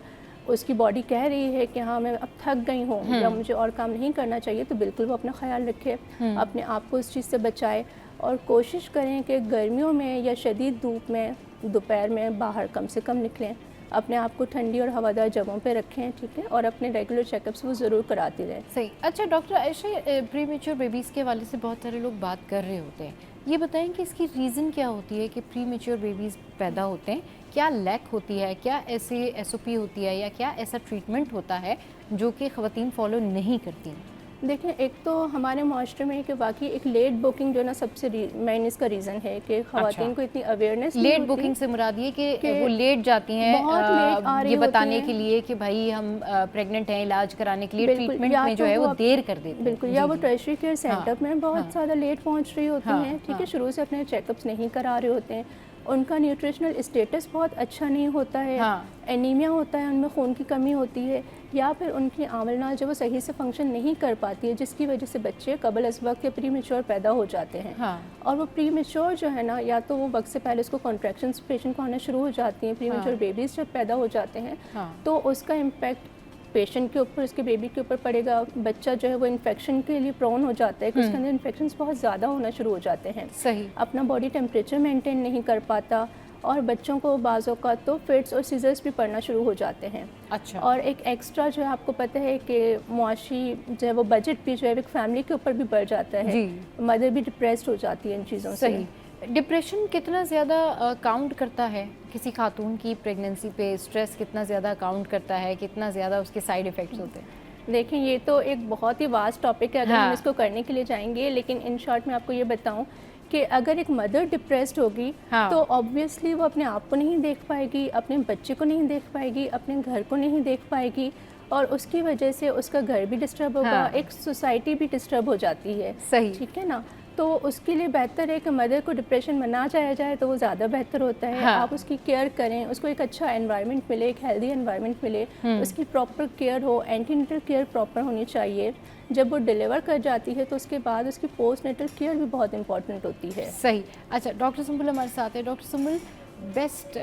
[SPEAKER 5] उसकी बॉडी कह रही है कि हाँ मैं अब थक गई हूँ या मुझे और काम नहीं करना चाहिए, तो बिल्कुल वो अपना ख्याल रखे, अपने आप को इस चीज़ से बचाए, और कोशिश करें कि गर्मियों में या शदीद धूप में दोपहर में बाहर कम से कम निकलें, अपने आप को ठंडी और हवादार जगहों पे रखें, ठीक है, और अपने रेगुलर चेकअप्स वो ज़रूर कराती रहें।
[SPEAKER 1] सही। अच्छा डॉक्टर, ऐसे प्री मेच्योर बेबीज़ के हवाले से बहुत सारे लोग बात कर रहे होते हैं, ये बताएं कि इसकी रीज़न क्या होती है कि प्री मेच्योर बेबीज़ पैदा होते हैं, क्या लैक होती है, क्या ऐसे SOP होती है या क्या ऐसा ट्रीटमेंट होता है जो कि ख़वातीन फॉलो नहीं करती?
[SPEAKER 5] देखें, एक तो हमारे माशरे में कि वाकई एक लेट बुकिंग जो ना सबसे मेन इसका रीज़न है कि ख़वातीन को इतनी अवेयरनेस
[SPEAKER 1] लेट बुकिंग से मुराद ये कि वो लेट जाती हैं
[SPEAKER 5] बहुत लेट आ रही
[SPEAKER 1] ये बताने के लिए कि भाई हम प्रेग्नेंट हैं, इलाज कराने के लिए ट्रीटमेंट में जो है वो देर कर देते हैं।
[SPEAKER 5] बिल्कुल, या वो टर्शरी केयर सेंटर में बहुत ज़्यादा लेट पहुँच रही होती हैं, ठीक है, शुरू से अपने चेकअप्स नहीं करा रहे होते हैं, उनका न्यूट्रिशनल स्टेटस बहुत अच्छा नहीं होता है, एनीमिया होता है, उनमें खून की कमी होती है, या फिर उनकी आमल नाल जो वो सही से फंक्शन नहीं कर पाती है, जिसकी वजह से बच्चे कबल अज़ वक्त के प्री मेच्योर पैदा हो जाते हैं। और वो प्री मेच्योर जो है ना, या तो वो वक्त से पहले उसको कॉन्ट्रैक्शंस पेशेंट को आना शुरू हो जाती हैं, प्री मेच्योर बेबीज़ जब पैदा हो जाते हैं तो उसका इम्पैक्ट पेशेंट के ऊपर, उसके बेबी के ऊपर पड़ेगा। बच्चा जो है वो इन्फेक्शन के लिए प्रोन हो जाता है कि उसके अंदर इन्फेक्शंस बहुत ज़्यादा होना शुरू हो जाते हैं,
[SPEAKER 1] सही,
[SPEAKER 5] अपना बॉडी टेम्परेचर मेंटेन नहीं कर पाता, और बच्चों को बाज़ों का तो फिट्स और सीजर्स भी पड़ना शुरू हो जाते हैं।
[SPEAKER 1] अच्छा।
[SPEAKER 5] और एक एक्स्ट्रा जो है आपको पता है कि मुआशी जो है वो बजट भी जो है एक फैमिली के ऊपर भी बढ़ जाता है, मदर भी डिप्रेस्ड हो जाती है इन चीज़ों से।
[SPEAKER 1] सही। डिप्रेशन कितना ज़्यादा काउंट करता है किसी खातून की प्रेगनेंसी पे? स्ट्रेस कितना ज़्यादा काउंट करता है? कितना ज़्यादा उसके साइड इफ़ेक्ट्स होते हैं?
[SPEAKER 5] देखें, ये तो एक बहुत ही वास्ट टॉपिक है अगर हम इसको करने के लिए जाएंगे, लेकिन इन शॉर्ट मैं आपको ये बताऊं कि अगर एक मदर डिप्रेस्ड होगी तो ऑब्वियसली वो अपने आप को नहीं देख पाएगी, अपने बच्चे को नहीं देख पाएगी, अपने घर को नहीं देख पाएगी, और उसकी वजह से उसका घर भी डिस्टर्ब होगा, एक सोसाइटी भी डिस्टर्ब हो जाती है।
[SPEAKER 1] सही,
[SPEAKER 5] ठीक है ना? तो उसके लिए बेहतर है कि मदर को डिप्रेशन में ना जाया जाए, तो वो ज़्यादा बेहतर होता है। आप उसकी केयर करें, उसको एक अच्छा एनवायरनमेंट मिले, एक हेल्दी एनवायरनमेंट मिले, उसकी प्रॉपर केयर हो, एंटीनेटल केयर प्रॉपर होनी चाहिए। जब वो डिलीवर कर जाती है तो उसके बाद उसकी पोस्ट नेटल केयर भी बहुत इंपॉर्टेंट होती है।
[SPEAKER 1] सही। अच्छा, डॉक्टर सुंबुल हमारे साथ है। डॉक्टर सुंबुल, बेस्ट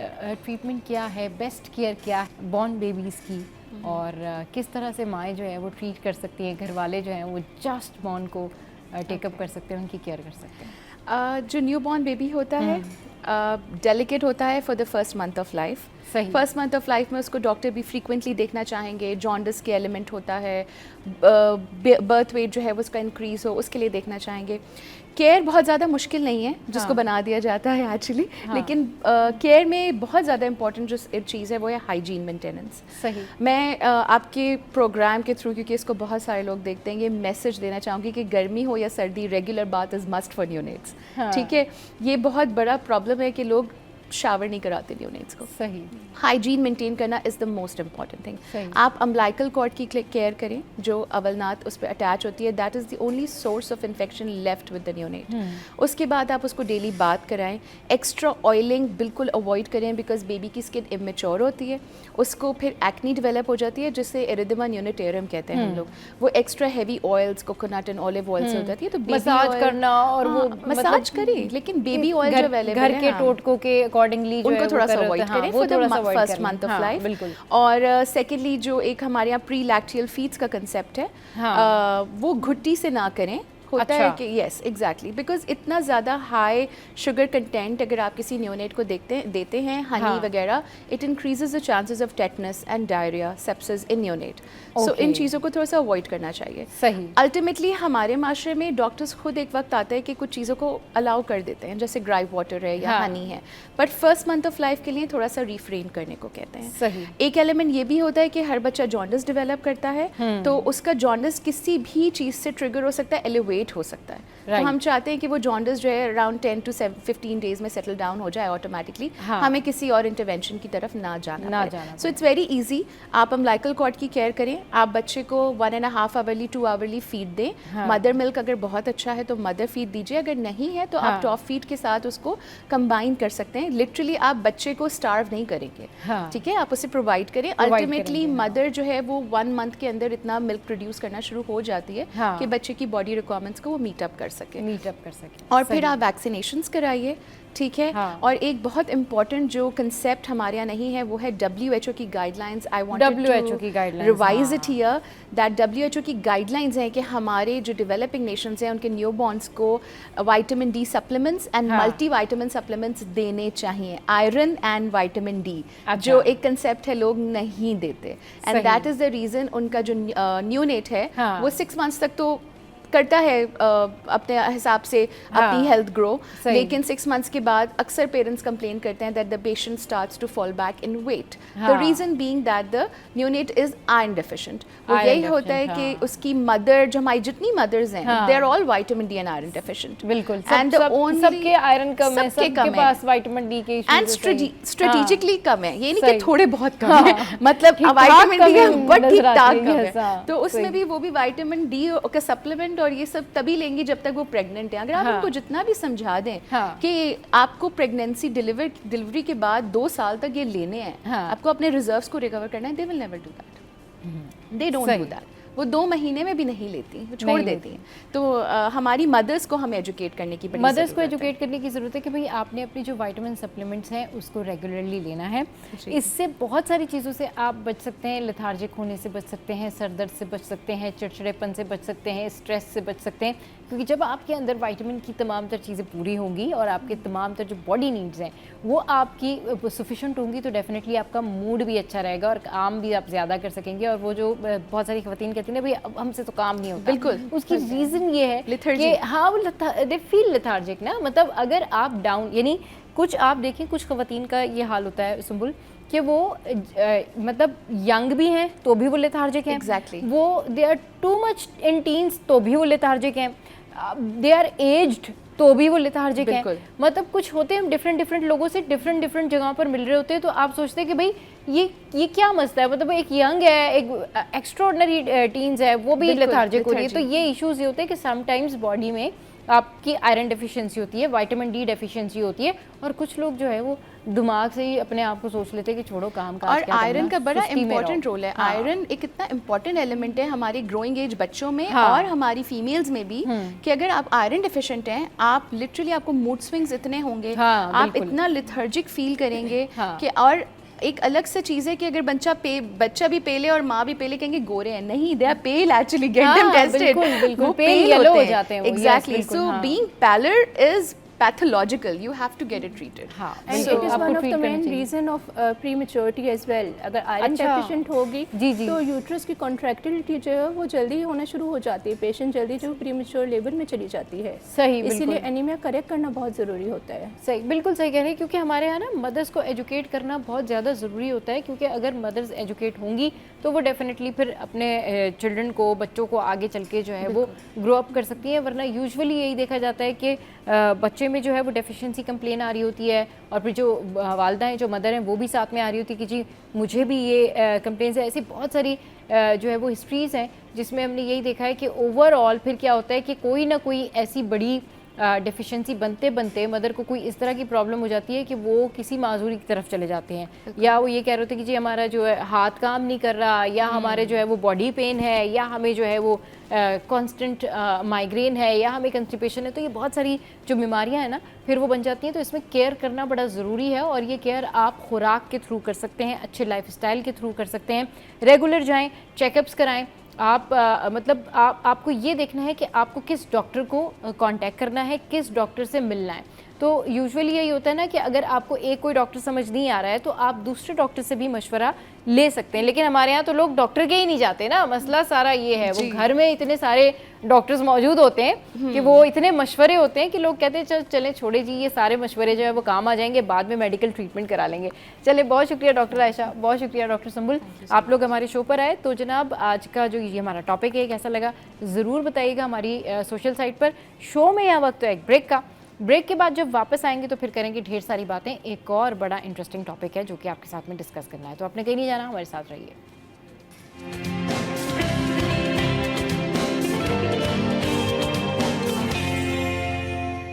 [SPEAKER 1] ट्रीटमेंट क्या है, बेस्ट केयर क्या है बॉर्न बेबीज़ की, और किस तरह से माएँ जो है वो ट्रीट कर सकती हैं, घर वाले जो हैं वो जस्ट बॉर्न को टेकअप कर सकते हैं, उनकी केयर कर सकते हैं?
[SPEAKER 6] जो न्यू बॉर्न बेबी होता है डेलिकेट होता है for the first month of life. First month of life में उसको डॉक्टर भी फ्रीक्वेंटली देखना चाहेंगे, जॉन्डिस के एलिमेंट होता है, बर्थ वेट जो है वो उसका इंक्रीज़ हो, उसके लिए देखना चाहेंगे। केयर बहुत ज़्यादा मुश्किल नहीं है जिसको बना दिया जाता है एक्चुअली, लेकिन केयर में बहुत ज़्यादा इंपॉर्टेंट जो चीज़ है वो है हाइजीन मेंटेनेंस।
[SPEAKER 1] सही।
[SPEAKER 6] मैं आपके प्रोग्राम के थ्रू, क्योंकि इसको बहुत सारे लोग देखते हैं, ये मैसेज देना चाहूँगी कि गर्मी हो या सर्दी, regular bath is must for neonates. ठीक है, ये बहुत बड़ा प्रॉब्लम है कि लोग शावर नहीं कराते न्यूनेट्स को।
[SPEAKER 1] सही।
[SPEAKER 6] हाइजीन मेंटेन करना is the most important thing. आप अम्बिलिकल कॉर्ड की केयर करें, जो अवलनाथ उस पर अटैच होती है, that is the only source of infection left with the neonate. उसके बाद आप उसको डेली बाथ कराएं, एक्स्ट्रा ऑयलिंग बिल्कुल अवॉइड करें, बिकॉज बेबी की स्किन इमेच्योर होती है, उसको फिर एक्नी डेवलप हो जाती है, जिससे एरिथेमा न्यूनेटेरियम कहते हैं हम लोग। वो extra heavy oils, coconut and olive oil से हो जाती है, तो
[SPEAKER 1] मसाज करना और वो
[SPEAKER 6] मसाज करें, लेकिन बेबी ऑयल जो अवेलेबल है
[SPEAKER 1] घर के टोटकों के अकॉर्डिंगली
[SPEAKER 6] उनको थोड़ा सा अवॉइड करें for the first month of life.
[SPEAKER 1] बिल्कुल।
[SPEAKER 6] और सेकेंडली जो एक हमारे यहाँ प्री लैक्टियल फीड्स का कंसेप्ट है, वो घुट्टी से ना करें। होता है कि यस एग्जैक्टली, बिकॉज इतना ज़्यादा हाई शुगर कंटेंट अगर आप किसी न्यूनेट को देते हैं, हनी वगैरह, it increases the chances of tetanus and diarrhoea, sepsis in neonate. So इन चीज़ों को थोड़ा सा अवॉइड करना चाहिए।
[SPEAKER 1] सही।
[SPEAKER 6] अल्टीमेटली हमारे माशरे में डॉक्टर्स खुद एक वक्त आता है कि कुछ चीज़ों को अलाउ कर देते हैं, जैसे ग्राइव वाटर है या हनी है, but first month of life के लिए थोड़ा सा रिफ्रेन करने को कहते हैं।
[SPEAKER 1] सही।
[SPEAKER 6] एक एलिमेंट ये भी होता है कि हर बच्चा जॉन्डिस डेवलप करता है, तो उसका जॉन्डिस किसी भी चीज़ से ट्रिगर हो सकता है, एलिवेट हो सकता है। तो हम चाहते हैं कि वो जॉन्डिस जो है अराउंड 10 to 15 डेज में सेटल डाउन हो जाए ऑटोमेटिकली, हमें किसी और इंटरवेंशन की तरफ ना जाना। So it's very easy. आप अम्बिलिकल कॉर्ड की केयर करें, आप बच्चे को 1.5 आवरली 2 आवरली फीड दें। मदर मिल्क अगर बहुत अच्छा है तो मदर फीड दीजिए, अगर नहीं है तो आप टॉप फीड के साथ उसको कंबाइन कर सकते हैं। लिटरली आप बच्चे को स्टार्व नहीं करेंगे, ठीक है, आप उसे प्रोवाइड करें। अल्टीमेटली मदर जो है वो 1 मंथ के अंदर इतना मिल्क प्रोड्यूस करना शुरू हो जाती है कि बच्चे की बॉडी रिक्वायरमेंट्स को वो मीट अप कर सके। और फिर आप वैक्सीनेशंस कराइए, ठीक है। और एक बहुत इंपॉर्टेंट जो कंसेप्ट हमारे यहाँ नहीं है वो है WHO की guidelines. I wanted to revise it here that WHO की गाइडलाइंस हैं कि हमारे जो डेवलपिंग नेशंस हैं उनके न्यूबॉर्न्स को vitamin D supplements and multi vitamin supplements देने चाहिए, आयरन एंड विटामिन D, जो एक कंसेप्ट है लोग नहीं देते, and that is the reason उनका जो न्यूनेट है वो 6 मंथ्स तक तो करता है अपने हिसाब से अपनी हेल्थ ग्रो, लेकिन 6 मंथ्स के बाद अक्सर पेरेंट्स कंप्लेन करते हैं that the patient starts to fall back in weight, the reason being that the neonate is iron deficient. वो यही होता है कि उसकी मदर, जो हमारी जितनी मदर्स हैं, they are all vitamin D and iron deficient.
[SPEAKER 1] बिल्कुल, एंड सबके आयरन कम है, सबके पास विटामिन डी के इश्यूज
[SPEAKER 6] हैं, एंड स्ट्रेटेजिकली कम है, ये नहीं कि थोड़े बहुत कम है, मतलब विटामिन डी बट ठीक ठाक कम है। तो उसमें भी वो भी विटामिन डी का सप्लीमेंट और ये सब तभी लेंगी जब तक वो प्रेग्नेंट है। अगर आप उनको जितना भी समझा दें कि आपको प्रेगनेंसी डिलीवरी के बाद 2 साल तक ये लेने हैं, आपको अपने रिजर्व्स को रिकवर करना है, they will never do that, they don't do that. वो 2 महीने में भी नहीं लेती, वो छोड़ देती हैं। तो हमारी मदर्स को हमें एजुकेट करने की बड़ी
[SPEAKER 1] मदर्स को एजुकेट करने की ज़रूरत है कि भाई आपने अपनी जो विटामिन सप्लीमेंट्स हैं उसको रेगुलरली लेना है। इससे बहुत सारी चीज़ों से आप बच सकते हैं, लेथार्जिक होने से बच सकते हैं, सर दर्द से बच सकते हैं, चिड़चिड़ेपन से बच सकते हैं, स्ट्रेस से बच सकते हैं, क्योंकि जब आपके अंदर विटामिन की तमाम तर चीज़ें पूरी होंगी और आपके तमाम तर जो बॉडी नीड्स हैं वो आपकी सफिशेंट होंगी, तो डेफिनेटली आपका मूड भी अच्छा रहेगा और काम भी आप ज़्यादा कर सकेंगे। और वो जो बहुत सारी ख़वातीन कहती हैं भाई अब हमसे तो काम नहीं होता,
[SPEAKER 6] बिल्कुल
[SPEAKER 1] उसकी रीज़न ये है कि हाँ वो दे फील लेथार्जिक ना, मतलब अगर आप डाउन, यानी कुछ आप देखें कुछ ख़वातीन का ये हाल होता है सुंबुल कि वो मतलब यंग भी हैं तो भी वो लेथार्जिक हैं,
[SPEAKER 6] Exactly.
[SPEAKER 1] वो they are too much in teens तो भी वो लेथार्जिक हैं, दे आर एज्ड तो भी वो लेथार्जिक हैं। मतलब कुछ होते हैं डिफरेंट लोगों से डिफरेंट जगहों पर मिल रहे होते हैं, तो आप सोचते हैं कि भाई ये क्या मसला है, मतलब एक यंग है, एक एक्स्ट्राऑर्डिनरी टीन्स है, वो भी लेथार्जिक हो रही है। तो ये इश्यूज ये होते हैं कि समटाइम्स बॉडी में आपकी आयरन डेफिशिएंसी होती है, विटामिन डी डेफिशिएंसी होती है, और कुछ लोग जो है वो दिमाग से ही अपने आप को सोच लेते हैं कि छोड़ो काम का।
[SPEAKER 6] और आयरन का बड़ा इंपॉर्टेंट रोल है। आयरन एक इतना इंपॉर्टेंट एलिमेंट है हमारे ग्रोइंग एज बच्चों में और हमारी फीमेल्स में भी, कि अगर आप आयरन डेफिशिएंट हैं, आप लिटरली आपको मूड स्विंग्स इतने होंगे, आप इतना लेथार्जिक फील करेंगे कि, और एक अलग सा चीज़ है कि अगर बच्चा भी पेले और माँ भी पेले, कहेंगे गोरे हैं, नहीं, they are pale actually, get them tested, वो पेल येलो हो जाते हैं। Exactly, so being paler is pathological, you have to get it treated.
[SPEAKER 5] And so it is one of the main reason of prematurity as well. अगर iron deficient होगी तो uterus की contractility जो है वो जल्दी होना शुरू हो जाती है, पेशेंट जल्दी जो प्रीमेच्योर लेबर में चली जाती है।
[SPEAKER 1] सही,
[SPEAKER 5] इसीलिए एनीमिया करेक्ट करना बहुत ज़रूरी होता है।
[SPEAKER 1] सही, बिल्कुल सही कह रहे हैं, क्योंकि हमारे यहाँ ना मदर्स को एजुकेट करना बहुत ज़्यादा ज़रूरी होता है, क्योंकि अगर मदर्स एजुकेट होंगी तो वो डेफिनेटली फिर अपने चिल्ड्रन को, बच्चों को आगे चल के जो है वो ग्रो अप कर सकती हैं। वरना यूजुअली यही देखा जाता है कि बच्चे में जो है वो डेफिशिएंसी कंप्लेन आ रही होती है, और फिर जो वालदा हैं, जो मदर हैं, वो भी साथ में आ रही होती है कि जी मुझे भी ये कंप्लेंट्स है। ऐसी बहुत सारी जो है वो हिस्ट्रीज़ हैं जिसमें हमने यही देखा है कि ओवरऑल फिर क्या होता है कि कोई ना कोई ऐसी बड़ी डेफिशिएंसी बनते बनते मदर को कोई इस तरह की प्रॉब्लम हो जाती है कि वो किसी माजूरी की तरफ चले जाते हैं, या वो ये कह रहे होते हैं कि जी हमारा जो है हाथ काम नहीं कर रहा, या हमारे जो है वो बॉडी पेन है, या हमें जो है वो कांस्टेंट माइग्रेन है, या हमें कंस्टिपेशन है। तो ये बहुत सारी जो बीमारियां हैं ना फिर वो बन जाती हैं। तो इसमें केयर करना बड़ा ज़रूरी है, और ये केयर आप खुराक के थ्रू कर सकते हैं, अच्छे लाइफस्टाइल के थ्रू कर सकते हैं। रेगुलर जाएँ, चेकअप्स कराएँ। आप मतलब आपको ये देखना है कि आपको किस डॉक्टर को कांटेक्ट करना है, किस डॉक्टर से मिलना है। तो यूजुअली यही होता है ना कि अगर आपको एक कोई डॉक्टर समझ नहीं आ रहा है तो आप दूसरे डॉक्टर से भी मशवरा ले सकते हैं। लेकिन हमारे यहाँ तो लोग डॉक्टर के ही नहीं जाते ना, मसला सारा ये है। वो घर में इतने सारे डॉक्टर्स मौजूद होते हैं कि वो इतने मशवरे होते हैं कि लोग कहते हैं चलें छोड़े जी, ये सारे मशवरे जो है वो काम आ जाएंगे, बाद में मेडिकल ट्रीटमेंट करा लेंगे। चले, बहुत शुक्रिया डॉक्टर आयशा, बहुत शुक्रिया डॉक्टर संबुल, आप लोग हमारे शो पर आए। तो जनाब आज का जो ये हमारा टॉपिक है कैसा लगा ज़रूर बताइएगा हमारी सोशल साइट पर। शो में यह वक्त है एक ब्रेक का, ब्रेक के बाद जब वापस आएंगे तो फिर करेंगे ढेर सारी बातें। एक और बड़ा इंटरेस्टिंग टॉपिक है जो कि आपके साथ में डिस्कस करना है, तो आपने कहीं नहीं जाना, हमारे साथ रहिए।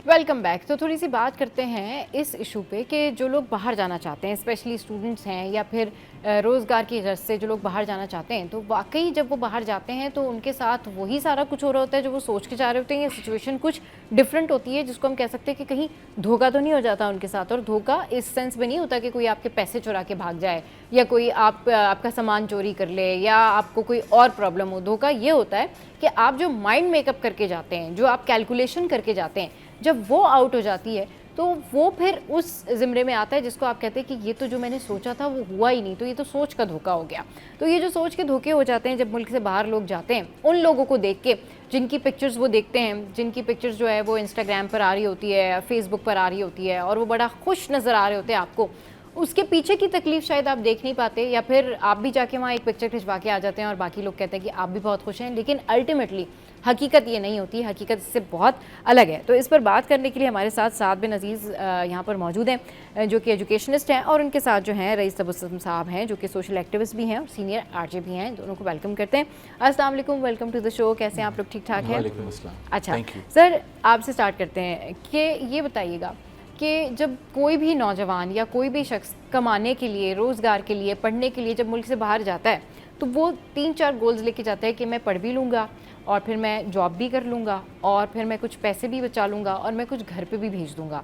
[SPEAKER 1] Welcome back. तो थोड़ी सी बात करते हैं इस इशू पे कि जो लोग बाहर जाना चाहते हैं, स्पेशली स्टूडेंट्स हैं या फिर रोज़गार की गर्ज से जो लोग बाहर जाना चाहते हैं, तो वाकई जब वो बाहर जाते हैं तो उनके साथ वही सारा कुछ हो रहा होता है जो वो सोच के जा रहे होते हैं, या सिचुएशन कुछ डिफरेंट होती है जिसको हम कह सकते हैं कि कहीं धोखा तो नहीं हो जाता उनके साथ। और धोखा इस सेंस में नहीं होता कि कोई आपके पैसे चुरा के भाग जाए, या कोई आपका सामान चोरी कर ले, या आपको कोई और प्रॉब्लम हो। धोखा ये होता है कि आप जो माइंड मेकअप करके जाते हैं, जो आप कैलकुलेशन करके जाते हैं, जब वो आउट हो जाती है तो वो फिर उस ज़िम्रे में आता है जिसको आप कहते हैं कि ये तो जो मैंने सोचा था वो हुआ ही नहीं, तो ये तो सोच का धोखा हो गया। तो ये जो सोच के धोखे हो जाते हैं जब मुल्क से बाहर लोग जाते हैं, उन लोगों को देख के जिनकी पिक्चर्स वो देखते हैं, जिनकी पिक्चर्स जो है वो इंस्टाग्राम पर आ रही होती है, फेसबुक पर आ रही होती है और वो बड़ा खुश नज़र आ रहे होते हैं आपको, उसके पीछे की तकलीफ शायद आप देख नहीं पाते, या फिर आप भी जाके वहाँ एक पिक्चर खिंचवा के आ जाते हैं और बाकी लोग कहते हैं कि आप भी बहुत खुश हैं, लेकिन अल्टीमेटली हकीकत ये नहीं होती, हकीकत इससे बहुत अलग है। तो इस पर बात करने के लिए हमारे साथ साद बिन अजीज़ यहाँ पर मौजूद हैं, जो कि एजुकेशनिस्ट हैं, और उनके साथ जो हैं रईस तबस्सुम साहब हैं, जो कि सोशल एक्टिविस्ट भी हैं और सीनियर आरजे भी हैं। दोनों को वेलकम करते हैं। अस्सलाम वालेकुम, वेलकम टू द शो। कैसे हैं आप लोग? ठीक ठाक हैं? अच्छा सर, आपसे स्टार्ट करते हैं कि ये बताइएगा कि जब कोई भी नौजवान या कोई भी शख्स कमाने के लिए, रोज़गार के लिए, पढ़ने के लिए जब मुल्क से बाहर जाता है तो वो 3-4 गोल्स लेके जाता है कि मैं पढ़ भी लूँगा और फिर मैं जॉब भी कर लूँगा और फिर मैं कुछ पैसे भी बचा लूँगा और मैं कुछ घर पे भी भेज दूँगा।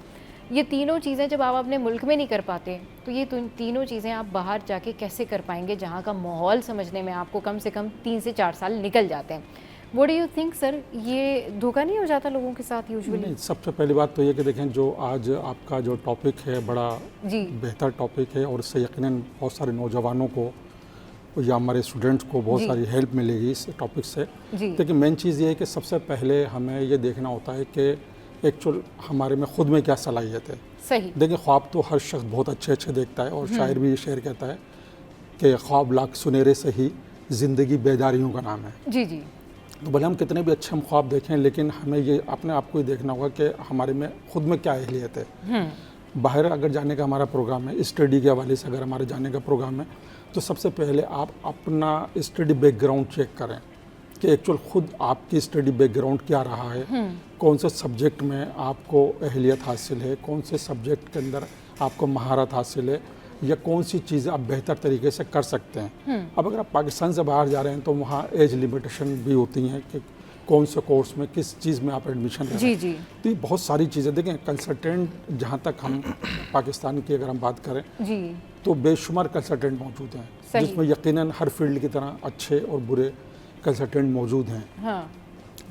[SPEAKER 1] ये तीनों चीज़ें जब आप अपने मुल्क में नहीं कर पाते तो ये तीनों चीज़ें आप बाहर जाके कैसे कर पाएंगे, जहाँ का माहौल समझने में आपको कम से कम 3 से 4 साल निकल जाते हैं। What do you think sir, ये धोखा नहीं हो जाता लोगों के साथ यूजुअली?
[SPEAKER 7] सबसे पहली बात तो ये कि देखें, जो आज आपका जो टॉपिक है बड़ा बेहतर टॉपिक है और इससे यकीनन बहुत सारे नौजवानों को या हमारे स्टूडेंट्स को बहुत सारी हेल्प मिलेगी इस टॉपिक से। लेकिन मेन चीज़ ये है कि सबसे पहले हमें ये देखना होता है कि एक्चुअल हमारे में ख़ुद में क्या सलाहियत है।
[SPEAKER 1] सही।
[SPEAKER 7] देखिए, ख्वाब तो हर शख्स बहुत अच्छे अच्छे देखता है और शायर भी ये शेर कहता है कि ख्वाब लाख सुनहरे से ही ज़िंदगी बेदारियों का नाम है।
[SPEAKER 1] जी जी।
[SPEAKER 7] तो भले हम कितने भी अच्छे हम ख्वाब देखें, लेकिन हमें ये अपने आप को ही देखना होगा कि हमारे में ख़ुद में क्या अहलियत है। बाहर अगर जाने का हमारा प्रोग्राम है, स्टडी के हवाले से अगर हमारे जाने का प्रोग्राम है, तो सबसे पहले आप अपना स्टडी बैकग्राउंड चेक करें कि एक्चुअल ख़ुद आपकी स्टडी बैकग्राउंड क्या रहा है, कौन से सब्जेक्ट में आपको अहलियत हासिल है, कौन से सब्जेक्ट के अंदर आपको महारत हासिल है, या कौन सी चीज़ें आप बेहतर तरीके से कर सकते हैं। अब अगर आप पाकिस्तान से बाहर जा रहे हैं तो वहाँ एज लिमिटेशन भी होती हैं कि कौन से कोर्स में किस चीज़ में आप एडमिशन लें।
[SPEAKER 1] जी जी।
[SPEAKER 7] तो ये बहुत सारी चीज़ें देखें। कंसल्टेंट जहाँ तक हम पाकिस्तान की अगर हम बात करें
[SPEAKER 1] जी,
[SPEAKER 7] तो बेशुमार कंसल्टेंट मौजूद हैं, जिसमें यकीनन हर फील्ड की तरह अच्छे और बुरे कंसल्टेंट मौजूद हैं।
[SPEAKER 1] हाँ।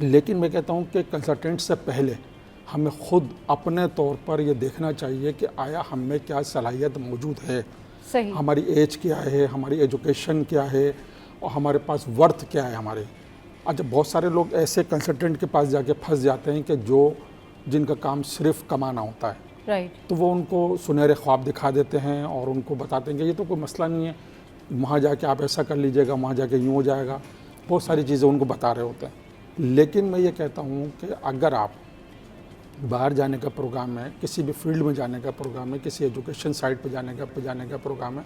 [SPEAKER 7] लेकिन मैं कहता हूँ कि कंसल्टेंट से पहले हमें ख़ुद अपने तौर पर ये देखना चाहिए कि आया हम में क्या सलाहियत मौजूद है।
[SPEAKER 1] सही।
[SPEAKER 7] हमारी एज क्या है, हमारी एजुकेशन क्या है और हमारे पास वर्थ क्या है हमारे। अच्छा, बहुत सारे लोग ऐसे कंसल्टेंट के पास जाके फंस जाते हैं कि जिनका काम सिर्फ कमाना होता है।
[SPEAKER 1] राइट।
[SPEAKER 7] तो वो उनको सुनहरे ख्वाब दिखा देते हैं और उनको बताते हैं कि ये तो कोई मसला नहीं है, वहाँ जाके आप ऐसा कर लीजिएगा, वहाँ जाके यूँ हो जाएगा, बहुत सारी चीज़ें उनको बता रहे होते हैं। लेकिन मैं ये कहता हूँ कि अगर आप बाहर जाने का प्रोग्राम है, किसी भी फील्ड में जाने का प्रोग्राम है, किसी एजुकेशन साइट पे जाने का प्रोग्राम है,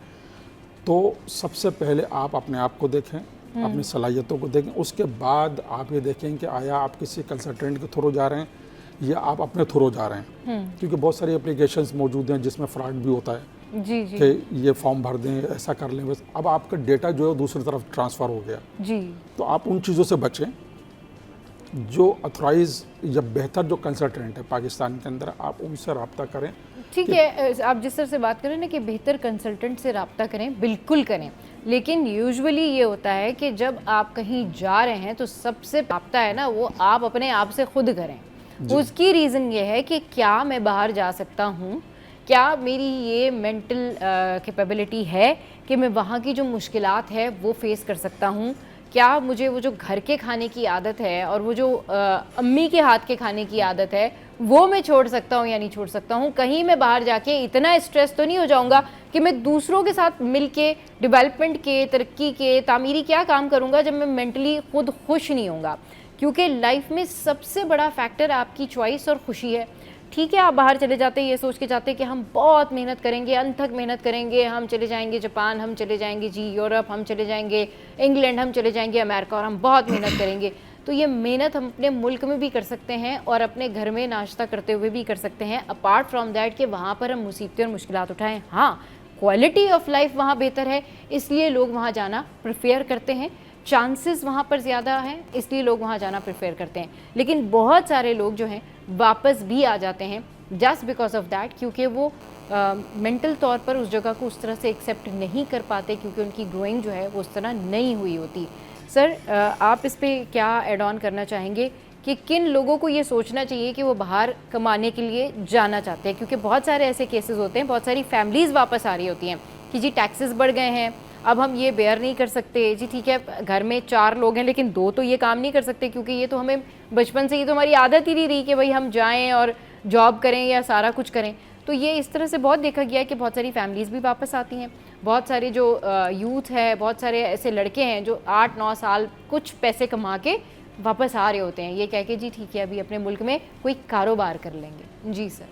[SPEAKER 7] तो सबसे पहले आप अपने आप को देखें, अपनी सलाहियतों को देखें। उसके बाद आप ये देखें कि आया आप किसी कंसल्टेंट के थ्रू जा रहे हैं या आप अपने थ्रू जा रहे हैं, क्योंकि बहुत सारी एप्लीकेशंस मौजूद हैं जिसमें फ्रॉड भी होता है।
[SPEAKER 1] जी जी।
[SPEAKER 7] कि ये फॉर्म भर दें, ऐसा कर लें, बस अब आपका डेटा जो है दूसरी तरफ ट्रांसफ़र हो गया।
[SPEAKER 1] जी।
[SPEAKER 7] तो आप उन चीज़ों से बचें। जो अथॉराइज या बेहतर जो कंसल्टेंट है पाकिस्तान के अंदर, आप उनसे रब्ता करें।
[SPEAKER 1] ठीक है, आप जिस तरह से बात करें ना कि बेहतर कंसल्टेंट से रब्ता करें, बिल्कुल करें, लेकिन यूजुअली ये होता है कि जब आप कहीं जा रहे हैं तो सबसे रब्ता है ना वो आप अपने आप से खुद करें। उसकी रीज़न ये है कि क्या मैं बाहर जा सकता हूँ, क्या मेरी ये मेंटल कैपेबिलिटी है कि मैं वहाँ की जो मुश्किलात है वो फेस कर सकता हूँ, क्या मुझे वो जो घर के खाने की आदत है और वो जो अम्मी के हाथ के खाने की आदत है वो मैं छोड़ सकता हूँ या नहीं छोड़ सकता हूँ। कहीं मैं बाहर जाके इतना स्ट्रेस तो नहीं हो जाऊँगा कि मैं दूसरों के साथ मिल के डेवलपमेंट के, तरक्की के, तामीरी क्या काम करूँगा जब मैं मेंटली खुद खुश नहीं होऊंगा। क्योंकि लाइफ में सबसे बड़ा फैक्टर आपकी चॉइस और खुशी है। ठीक है, आप बाहर चले जाते हैं ये सोच के जाते हैं कि हम बहुत मेहनत करेंगे, अनथक मेहनत करेंगे, हम चले जाएंगे जापान, हम चले जाएंगे जी यूरोप, हम चले जाएंगे इंग्लैंड, हम चले जाएंगे अमेरिका और हम बहुत मेहनत करेंगे। तो ये मेहनत हम अपने मुल्क में भी कर सकते हैं और अपने घर में नाश्ता करते हुए भी कर सकते हैं, अपार्ट फ्रॉम दैट कि वहाँ पर हम मुसीबतें और मुश्किलात उठाएँ। हाँ, क्वालिटी ऑफ लाइफ वहाँ बेहतर है, इसलिए लोग वहाँ जाना प्रेफर करते हैं, चांसेस वहाँ पर ज़्यादा हैं, इसलिए लोग वहाँ जाना प्रेफर करते हैं। लेकिन बहुत सारे लोग जो हैं वापस भी आ जाते हैं जस्ट बिकॉज ऑफ दैट, क्योंकि वो मेंटल तौर पर उस जगह को उस तरह से एक्सेप्ट नहीं कर पाते, क्योंकि उनकी ग्रोइंग जो है वो उस तरह नहीं हुई होती। सर, आप इस पे क्या ऐड ऑन करना चाहेंगे कि किन लोगों को ये सोचना चाहिए कि वो बाहर कमाने के लिए जाना चाहते हैं, क्योंकि बहुत सारे ऐसे केसेस होते हैं, बहुत सारी फैमिलीज़ वापस आ रही होती हैं कि जी टैक्सेस बढ़ गए हैं, अब हम ये बेयर नहीं कर सकते जी, ठीक है घर में 4 लोग हैं लेकिन 2 तो ये काम नहीं कर सकते, क्योंकि ये तो हमें बचपन से, ये तो हमारी आदत ही नहीं रही कि भाई हम जाएं और जॉब करें या सारा कुछ करें। तो ये इस तरह से बहुत देखा गया है कि बहुत सारी फैमिलीज़ भी वापस आती हैं, बहुत सारे जो यूथ है, बहुत सारे ऐसे लड़के हैं जो 8-9 साल कुछ पैसे कमा के वापस आ रहे होते हैं, ये कह के जी ठीक है अभी अपने मुल्क में कोई कारोबार कर लेंगे। जी सर।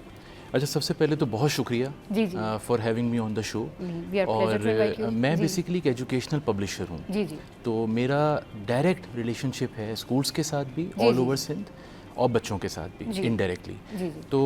[SPEAKER 8] अच्छा, सबसे पहले तो बहुत शुक्रिया for having me on the show. और मैं बेसिकली एक एजुकेशनल पब्लिशर हूँ जी जी। तो मेरा डायरेक्ट रिलेशनशिप है स्कूल्स के साथ भी ऑल ओवर सिंध और बच्चों के साथ भी इनडायरेक्टली। तो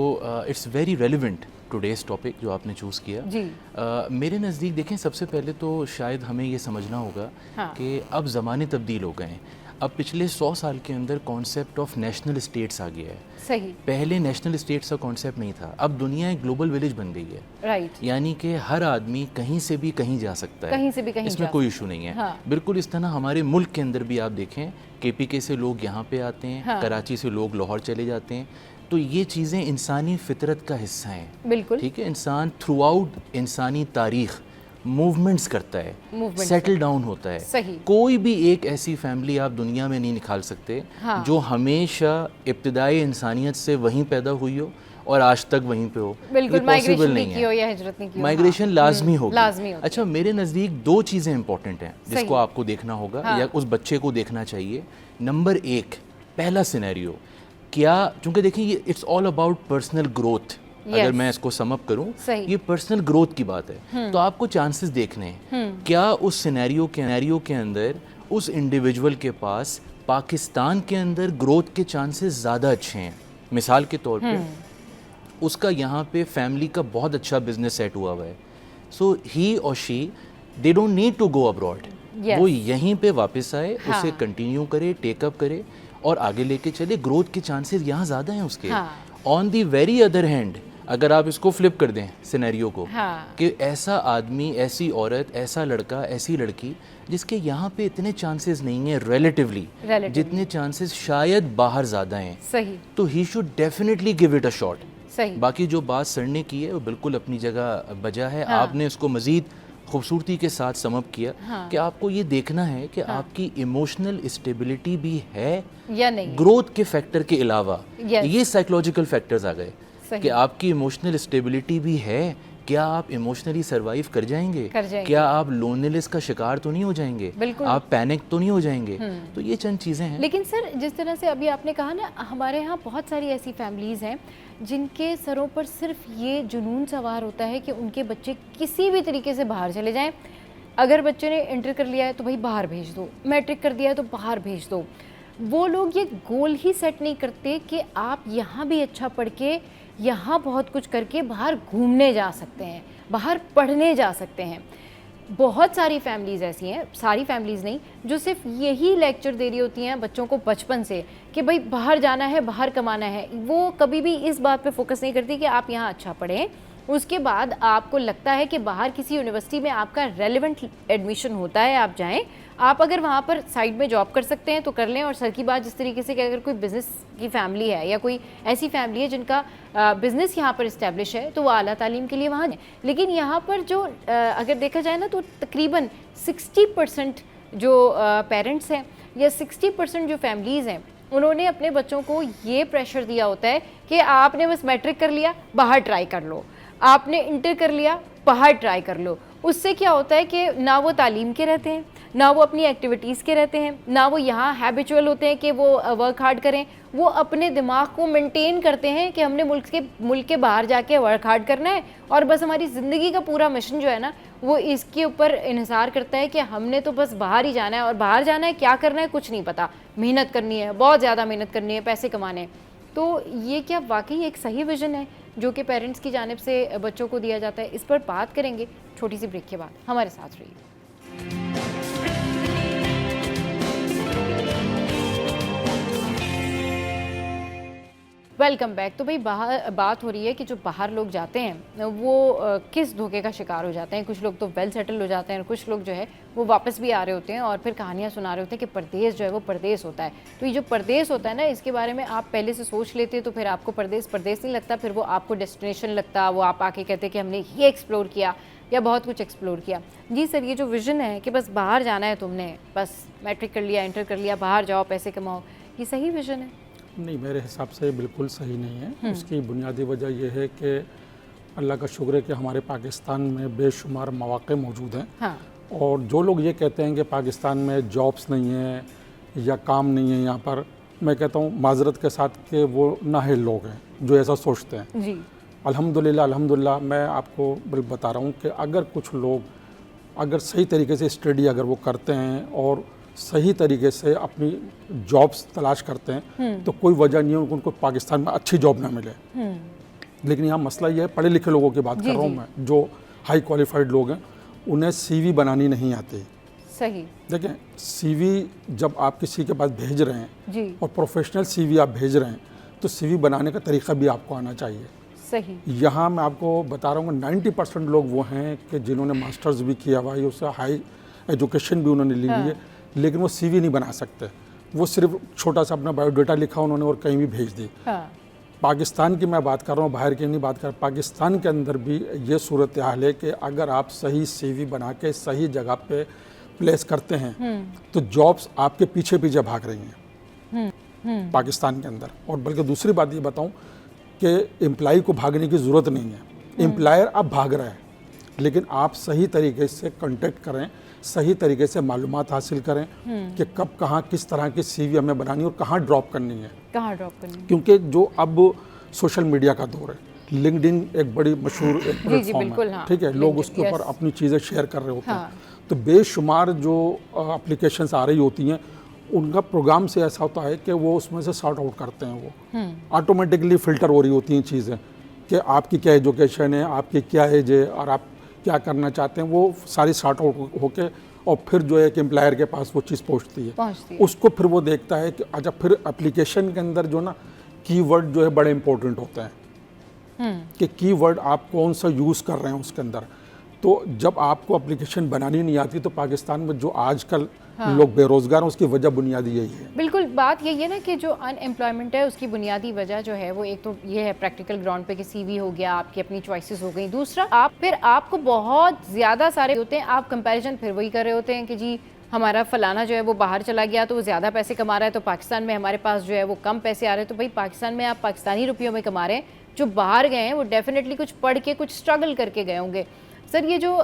[SPEAKER 8] it's very relevant today's topic जो आपने चूज़ किया। मेरे नज़दीक देखें, सबसे पहले तो शायद हमें ये समझना होगा कि अब ज़माने तब्दील हो गए हैं। अब पिछले 100 साल के अंदर कॉन्सेप्ट ऑफ नेशनल स्टेट्स आ गया है। सही। पहले नेशनल स्टेट्स का कॉन्सेप्ट नहीं था, अब दुनिया एक ग्लोबल विलेज बन गई है। राइट। यानी कि हर आदमी कहीं से भी कहीं जा सकता है, कहीं से भी कहीं, इसमें कोई इशू नहीं है। हाँ। बिल्कुल इस तरह हमारे मुल्क के अंदर भी आप देखें, KPK से लोग यहाँ पे आते हैं, हाँ। कराची से लोग लाहौर चले जाते हैं। तो ये चीज़ें इंसानी फितरत का हिस्सा हैं। बिल्कुल ठीक है। इंसान थ्रू आउट इंसानी तारीख मूवमेंट्स करता है, सेटल डाउन होता है। सही। कोई भी एक ऐसी फैमिली आप दुनिया में नहीं निकाल सकते हाँ। जो हमेशा इब्तिदाई इंसानियत से वहीं पैदा हुई हो और आज तक वहीं पे हो। बिल्कुल, माइग्रेशन नहीं की हो या हिजरत नहीं की हो, माइग्रेशन लाजमी होगी। अच्छा, मेरे नज़दीक 2 चीज़ें इंपॉर्टेंट हैं जिसको आपको देखना होगा हाँ। या उस बच्चे को देखना चाहिए। नंबर 1, पहला सिनेरियो क्या, चूँकि देखिए ये it's all about personal growth. अगर मैं इसको सम अप करूं, ये पर्सनल ग्रोथ की बात है। तो आपको चांसेस देखने हैं, क्या उस सिनेरियो के अंदर उस इंडिविजुअल के पास पाकिस्तान के अंदर ग्रोथ के चांसेस ज़्यादा अच्छे हैं। मिसाल के तौर पे उसका यहाँ पे फैमिली का बहुत अच्छा बिजनेस सेट हुआ है, सो ही और she they don't need to go abroad. वो यहीं पे वापस आए, उसे कंटिन्यू करे, टेकअप करे और आगे लेके चले। ग्रोथ के चांसेस यहाँ ज़्यादा हैं उसके। On the very other hand, अगर आप इसको फ्लिप कर दें सिनेरियो को हाँ। कि ऐसा आदमी, ऐसी औरत, ऐसा लड़का, ऐसी लड़की जिसके यहाँ पे इतने चांसेस नहीं हैं रिलेटिवली, जितने चांसेस शायद बाहर ज़्यादा हैं। सही। तो he should definitely give it a shot. सही। बाकी जो बात सर ने की है वो बिल्कुल अपनी जगह बजा है। हाँ। आपने इसको मज़ीद खूबसूरती के साथ समअप किया हाँ। कि आपको ये देखना है कि हाँ। आपकी इमोशनल स्टेबिलिटी भी है या नहीं, ग्रोथ के फैक्टर के अलावा ये साइकोलॉजिकल फैक्टर्स आ गए कि आपकी इमोशनल स्टेबिलिटी भी है। क्या आप इमोशनली सरवाइव कर जाएंगे? क्या आप लोनलीनेस का शिकार तो नहीं हो जाएंगे? आप पैनिक तो नहीं हो जाएंगे? तो ये चंद चीज़ें हैं। लेकिन सर, जिस तरह से अभी आपने कहा ना, हमारे यहाँ बहुत सारी ऐसी फैमिलीज़ हैं जिनके सरों पर सिर्फ ये जुनून सवार होता है कि उनके बच्चे किसी भी तरीके से बाहर चले जाएं। अगर बच्चे ने इंटर कर लिया है तो भाई बाहर भेज दो, मैट्रिक कर दिया है तो बाहर भेज दो। वो लोग ये गोल ही सेट नहीं करते कि आप यहाँ भी अच्छा पढ़ के, यहाँ बहुत कुछ करके बाहर घूमने जा सकते हैं, बाहर पढ़ने जा सकते हैं। बहुत सारी फैमिलीज़ ऐसी हैं, सारी फैमिलीज़ नहीं, जो सिर्फ यही लेक्चर दे रही होती हैं बच्चों को बचपन से कि भाई बाहर जाना है, बाहर कमाना है। वो कभी भी इस बात पे फोकस नहीं करती कि आप यहाँ अच्छा पढ़ें, उसके बाद आपको लगता है कि बाहर किसी यूनिवर्सिटी में आपका रेलेवेंट एडमिशन होता है, आप जाएं, आप अगर वहाँ पर साइड में जॉब कर सकते हैं तो कर लें। और सर की बात जिस तरीके से कि अगर कोई बिज़नेस की फैमिली है या कोई ऐसी फैमिली है जिनका बिज़नेस यहाँ पर इस्टेब्लिश है तो वो आला तालीम के लिए वहाँ जाए। लेकिन यहाँ पर जो अगर देखा जाए ना तो तकरीबन 60% जो पेरेंट्स हैं या 60% जो फैमिलीज़ हैं, उन्होंने अपने बच्चों को ये प्रेशर दिया होता है कि आपने बस मैट्रिक कर लिया, बाहर ट्राई कर लो, आपने इंटर कर लिया, बाहर ट्राई कर लो। उससे क्या होता है कि ना वो तालीम के रहते हैं, ना वो अपनी एक्टिविटीज़ के रहते हैं, ना वो यहाँ हैबिचुअल होते हैं कि वो वर्क हार्ड करें। वो अपने दिमाग को मेंटेन करते हैं कि हमने मुल्क के बाहर जाके वर्क हार्ड करना है और बस हमारी ज़िंदगी का पूरा मिशन जो है ना वो इसके ऊपर इन्हिसार करता है कि हमने तो बस बाहर ही जाना है। और बाहर जाना है, क्या करना है कुछ नहीं पता, मेहनत करनी है, बहुत ज़्यादा मेहनत करनी है, पैसे कमाने हैं। तो ये क्या वाकई एक सही विज़न है जो कि पेरेंट्स की जानिब से बच्चों को दिया जाता है? इस पर बात करेंगे छोटी सी ब्रेक के बाद। हमारे साथ रहिए।
[SPEAKER 1] Welcome back. तो भाई बाहर बात हो रही है कि जो बाहर लोग जाते हैं वो किस धोखे का शिकार हो जाते हैं। कुछ लोग तो वेल सेटल हो जाते हैं, कुछ लोग जो है वो वापस भी आ रहे होते हैं और फिर कहानियाँ सुना रहे होते हैं कि परदेश जो है वो परदेश होता है। तो ये जो परदेश होता है ना, इसके बारे में आप पहले से सोच लेते तो फिर आपको परदेश परदेश नहीं लगता, फिर वो आपको डेस्टिनेशन लगता। वो आप आके कहते कि हमने ये एक्सप्लोर किया या बहुत कुछ एक्सप्लोर किया। जी सर, ये जो विज़न है कि बस बाहर जाना है तुमने, बस मैट्रिक कर लिया, इंटर कर लिया, बाहर जाओ, पैसे कमाओ, ये सही विज़न है?
[SPEAKER 7] नहीं, मेरे हिसाब से बिल्कुल सही नहीं है। उसकी बुनियादी वजह यह है कि अल्लाह का शुक्र है कि हमारे पाकिस्तान में बेशुमार मौक़े मौजूद हैं।
[SPEAKER 1] हाँ।
[SPEAKER 7] और जो लोग ये कहते हैं कि पाकिस्तान में जॉब्स नहीं है या काम नहीं है यहाँ पर, मैं कहता हूँ माजरत के साथ कि वो नाअहल लोग हैं जो ऐसा सोचते हैं।
[SPEAKER 1] जी।
[SPEAKER 7] अल्हम्दुलिल्लाह मैं आपको बता रहा हूँ कि अगर कुछ लोग अगर सही तरीके से स्टडी अगर वो करते हैं और सही तरीके से अपनी जॉब्स तलाश करते हैं तो कोई वजह नहीं है उनको पाकिस्तान में अच्छी जॉब ना मिले। लेकिन यहाँ मसला ये है, पढ़े लिखे लोगों की बात कर रहा हूँ मैं, जो हाई क्वालिफाइड लोग हैं, उन्हें सीवी बनानी नहीं आती।
[SPEAKER 1] सही।
[SPEAKER 7] देखें, सीवी जब आप किसी के पास भेज रहे हैं
[SPEAKER 1] जी।
[SPEAKER 7] और प्रोफेशनल सीवी आप भेज रहे हैं तो सीवी बनाने का तरीका भी आपको आना चाहिए।
[SPEAKER 1] सही।
[SPEAKER 7] यहाँ मैं आपको बता रहा हूँ 90% लोग वो हैं कि जिन्होंने मास्टर्स भी किया हुआ है, उससे हाई एजुकेशन भी उन्होंने ली हुई है, लेकिन वो सीवी नहीं बना सकते। वो सिर्फ छोटा सा अपना बायोडाटा लिखा उन्होंने और कहीं भी भेज दी। पाकिस्तान की मैं बात कर रहा हूँ, बाहर की नहीं बात कर रहा। पाकिस्तान के अंदर भी ये सूरत हाल है कि अगर आप सही सीवी बना के सही जगह पे प्लेस करते हैं तो जॉब्स आपके पीछे पीछे भाग रही हैं पाकिस्तान के अंदर। और बल्कि दूसरी बात ये बताऊँ कि एम्प्लॉय को भागने की ज़रूरत नहीं है। एम्प्लॉयर अब भाग रहा है, लेकिन आप सही तरीके से कांटेक्ट करें, सही तरीके से मालूमात हासिल करें कि कब कहाँ किस तरह की सीवी हमें बनानी और कहाँ ड्रॉप करनी है। क्योंकि जो अब सोशल मीडिया का दौर है, लिंक्डइन एक बड़ी मशहूर प्लेटफॉर्म है। हाँ, ठीक है, लोग उसके ऊपर अपनी चीज़ें शेयर कर रहे होते हैं। तो बेशुमार जो एप्लीकेशंस आ रही होती हैं, उनका प्रोग्राम से ऐसा होता है कि वो उसमें से सॉर्ट आउट करते हैं। वो ऑटोमेटिकली फ़िल्टर हो रही होती हैं चीज़ें कि आपकी क्या एजुकेशन है, आपकी क्या एज है और आप क्या करना चाहते हैं। वो सारी सॉर्ट आउट होके और फिर जो है कि एम्प्लॉयर के पास वो चीज़ पहुंचती है। उसको फिर वो देखता है कि अच्छा, फिर एप्लीकेशन के अंदर जो ना कीवर्ड जो है बड़े इंपॉर्टेंट होते हैं कि कीवर्ड आप कौन सा यूज़ कर रहे हैं उसके अंदर। तो जब आपको एप्लीकेशन बनानी नहीं आती तो पाकिस्तान में जो आजकल लोग बेरोजगार हैं उसकी वजह बुनियादी यही है।
[SPEAKER 1] बिल्कुल, बात यही है ना कि जो अनएम्प्लॉयमेंट है उसकी बुनियादी वजह जो है वो एक तो ये है प्रैक्टिकल ग्राउंड पे कि सीवी हो गया, आपकी अपनी चॉइसेस हो गई। दूसरा, आपको बहुत ज़्यादा सारे होते हैं, आप कंपैरिजन फिर वही कर रहे होते हैं कि जी हमारा फलाना जो है वो बाहर चला गया तो वो ज़्यादा पैसे कमा रहा है, तो पाकिस्तान में हमारे पास जो है वो कम पैसे आ रहे हैं। तो भाई पाकिस्तान में आप पाकिस्तानी रुपयों में कमा रहे हैं, जो बाहर गए हैं वो डेफिनेटली कुछ पढ़ के कुछ स्ट्रगल करके गए होंगे। सर, ये जो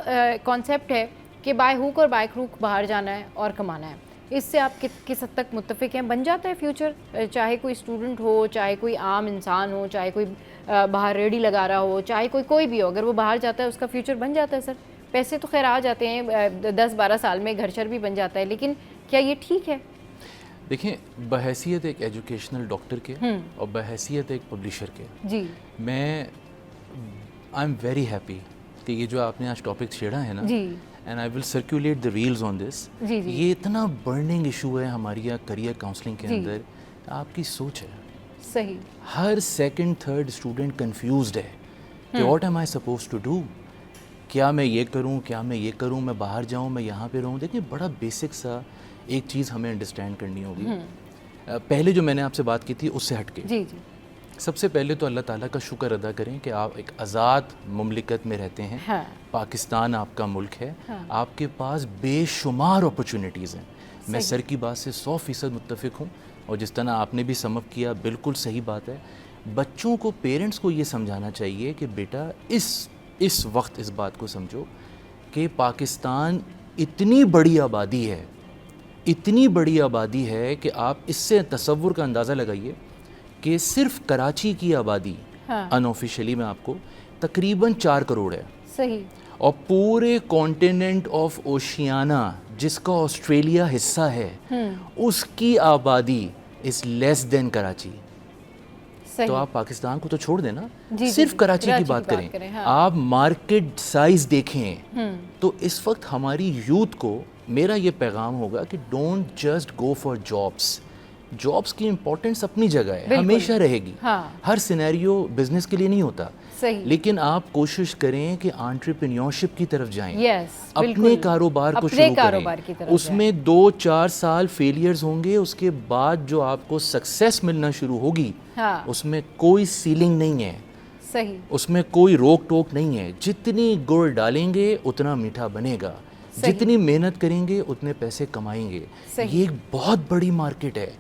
[SPEAKER 1] कॉन्सेप्ट है कि बाय हुक और बाय क्रूक बाहर जाना है और कमाना है, इससे आप किस हद तक मुत्तफिक हैं? बन जाता है फ्यूचर, चाहे कोई स्टूडेंट हो, चाहे कोई आम इंसान हो, चाहे कोई बाहर रेडी लगा रहा हो, चाहे कोई भी हो, अगर वो बाहर जाता है उसका फ्यूचर बन जाता है? सर, पैसे तो खैर आ जाते हैं, 10-12 साल में घर चर भी बन जाता है, लेकिन क्या ये ठीक है?
[SPEAKER 8] देखिए, बहैसियत एक एजुकेशनल डॉक्टर के और बहैसियत एक पब्लिशर के, जी मैं आई एम वेरी हैप्पी कि ये जो आपने आज टॉपिक छेड़ा है ना, जी, and I will circulate the reels on this. ये इतना बर्निंग इशू है हमारी यहाँ करियर काउंसलिंग के अंदर, आपकी सोच है
[SPEAKER 1] सही।
[SPEAKER 8] हर सेकंड थर्ड स्टूडेंट कंफ्यूज्ड है कि what am I suppose to do, क्या मैं ये करूँ, क्या मैं ये करूँ, मैं बाहर जाऊँ, मैं यहाँ पे रहूँ। देखिए, बड़ा बेसिक सा एक चीज़ हमें अंडरस्टैंड करनी होगी। पहले जो मैंने आपसे बात की थी उससे हट के, जी जी, सबसे पहले तो अल्लाह ताला का शुक्र अदा करें कि आप एक आज़ाद मुमलिकत में रहते हैं। हाँ। पाकिस्तान आपका मुल्क है। हाँ। आपके पास बेशुमार अपॉर्चुनिटीज़ हैं। मैं सर की बात से 100% मुत्तफिक हूँ और जिस तरह आपने भी समअप किया, बिल्कुल सही बात है। बच्चों को, पेरेंट्स को ये समझाना चाहिए कि बेटा इस वक्त इस बात को समझो कि पाकिस्तान इतनी बड़ी आबादी है, इतनी बड़ी आबादी है कि आप इससे तसव्वुर का अंदाज़ा लगाइए कि सिर्फ कराची की आबादी, हाँ, अनऑफिशियली में आपको तकरीबन 4 करोड़ है। सही। और पूरे कॉन्टिनेंट ऑफ ओशियाना जिसका ऑस्ट्रेलिया हिस्सा है, उसकी आबादी इज़ लेस देन कराची। तो आप पाकिस्तान को तो छोड़ देना, सिर्फ कराची की बात करें, हाँ। आप मार्केट साइज देखें तो इस वक्त हमारी यूथ को मेरा ये पैगाम होगा कि don't just go for jobs, jobs की इंपॉर्टेंस अपनी जगह है, हमेशा रहेगी।
[SPEAKER 1] हाँ।
[SPEAKER 8] हर सिनेरियो बिजनेस के लिए नहीं होता।
[SPEAKER 1] सही।
[SPEAKER 8] लेकिन आप कोशिश करें कि एंटरप्रेन्योरशिप की तरफ जाएं।
[SPEAKER 1] अपने
[SPEAKER 8] कारोबार को शुरू करें। उसमें 2-4 साल फेलियर्स होंगे, उसके बाद जो आपको सक्सेस मिलना शुरू होगी,
[SPEAKER 1] हाँ।
[SPEAKER 8] उसमें कोई सीलिंग नहीं है।
[SPEAKER 1] सही।
[SPEAKER 8] उसमें कोई रोक टोक नहीं है। जितनी गुड़ डालेंगे उतना मीठा बनेगा, जितनी मेहनत करेंगे उतने पैसे कमाएंगे। ये एक बहुत बड़ी मार्केट है।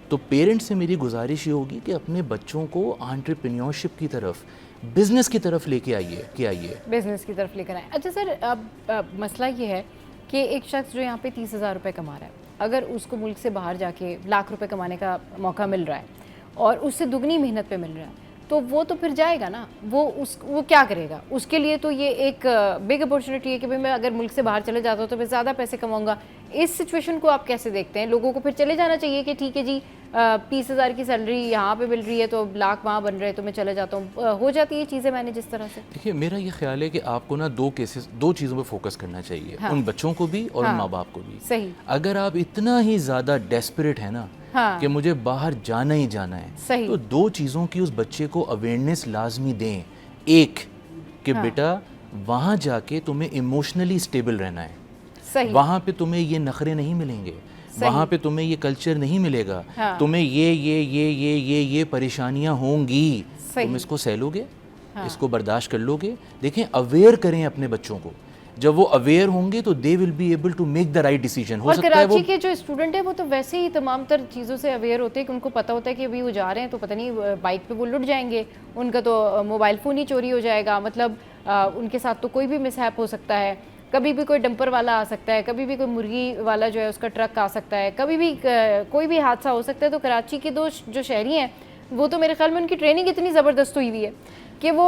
[SPEAKER 8] तो पेरेंट्स से मेरी गुजारिश ये होगी कि अपने बच्चों को एंटरप्रेन्योरशिप की तरफ, बिजनेस की तरफ लेके आइए।
[SPEAKER 1] बिजनेस की तरफ लेकर आए। अच्छा सर, अब मसला ये है कि एक शख्स जो यहाँ पे 30,000 रुपये कमा रहा है, अगर उसको मुल्क से बाहर जाके लाख रुपए कमाने का मौका मिल रहा है और उससे दुगनी मेहनत पे मिल रहा है, तो वो तो फिर जाएगा ना, वो क्या करेगा? उसके लिए तो ये एक बिग अपॉर्चुनिटी है कि भाई मैं अगर मुल्क से बाहर चले जाता हूँ तो मैं ज़्यादा पैसे कमाऊंगा। इस सिचुएशन को आप कैसे देखते हैं? लोगों को फिर चले जाना चाहिए कि ठीक है जी 30,000 की सैलरी यहाँ पे मिल रही है तो लाख वहाँ बन रहे हैं तो मैं चले जाता हूँ, हो जाती है चीज़ें मैंने जिस तरह से।
[SPEAKER 8] देखिए, मेरा ये ख्याल है कि आपको ना दो चीज़ों पे फोकस करना चाहिए। हाँ। उन बच्चों को भी और उन माँ बाप को भी।
[SPEAKER 1] सही।
[SPEAKER 8] अगर आप इतना ही ज़्यादा डेस्परेट है ना, हाँ, कि मुझे बाहर जाना ही जाना है, सही, तो 2 चीज़ों की उस बच्चे को अवेयरनेस लाजमी दें। एक कि हाँ, बेटा वहाँ जाके तुम्हें इमोशनली स्टेबल रहना है। सही। वहाँ पे तुम्हें ये नखरे नहीं मिलेंगे, वहाँ पे तुम्हें ये कल्चर नहीं मिलेगा। हाँ। तुम्हें ये परेशानियाँ होंगी, तुम इसको सह लोगे। हाँ। इसको बर्दाश्त कर लोगे। देखें, अवेयर करें अपने बच्चों को। जब वो अवेयर होंगे तो they will be able to make the right decision. हो सकता है वो
[SPEAKER 1] कराची के जो स्टूडेंट है वो तो वैसे ही तमाम तर चीज़ों से अवेयर होते हैं कि उनको पता होता है कि अभी वो जा रहे हैं तो पता नहीं बाइक पे वो लुट जाएंगे, उनका तो मोबाइल फ़ोन ही चोरी हो जाएगा, मतलब उनके साथ तो कोई भी मिसहैप हो सकता है। कभी भी कोई डंपर वाला आ सकता है, कभी भी कोई मुर्गी वाला जो है उसका ट्रक आ सकता है, कभी भी कोई भी हादसा हो सकता है। तो कराची के जो शहरी हैं वो तो मेरे ख्याल में उनकी ट्रेनिंग इतनी ज़बरदस्त हुई हुई है कि वो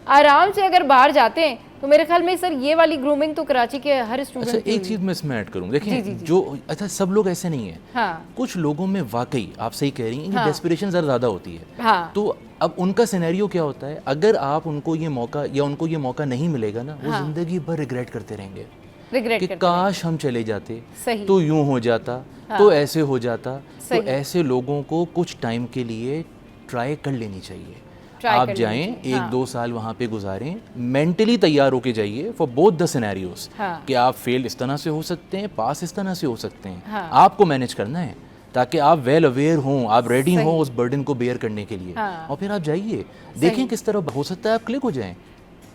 [SPEAKER 1] आराम से अगर बाहर जाते हैं तो मेरे ख्याल में सर ये वाली ग्रूमिंग तो कराची के हर स्टूडेंट।
[SPEAKER 8] अच्छा, एक चीज़ मैं इसमें ऐड करूँ। देखिए, जो अच्छा सब लोग ऐसे नहीं है। हाँ। कुछ लोगों में वाकई आप सही कह रही हैं कि डेस्पिरेशन ज़्यादा होती है। हाँ। तो अब उनका सिनेरियो क्या होता है, अगर आप उनको ये मौका या उनको ये मौका नहीं मिलेगा ना, वो ज़िंदगी भर रिग्रेट करते रहेंगे कि काश हम चले जाते, तो यूं हो जाता, तो ऐसे हो जाता। तो ऐसे लोगों को कुछ टाइम के लिए ट्राई कर लेनी चाहिए। आप जाएं, 1-2 साल वहाँ पे गुजारें, मेंटली तैयार होके जाइए फॉर बोथ द सिनेरियोस। कि आप फेल इस तरह से हो सकते हैं, पास इस तरह से हो सकते हैं। आपको मैनेज करना है ताकि आप वेल अवेयर हों, आप रेडी हों उस बर्डन को बेयर करने के लिए। और फिर आप जाइए, देखें किस तरह हो सकता है आप क्लिक हो जाएं।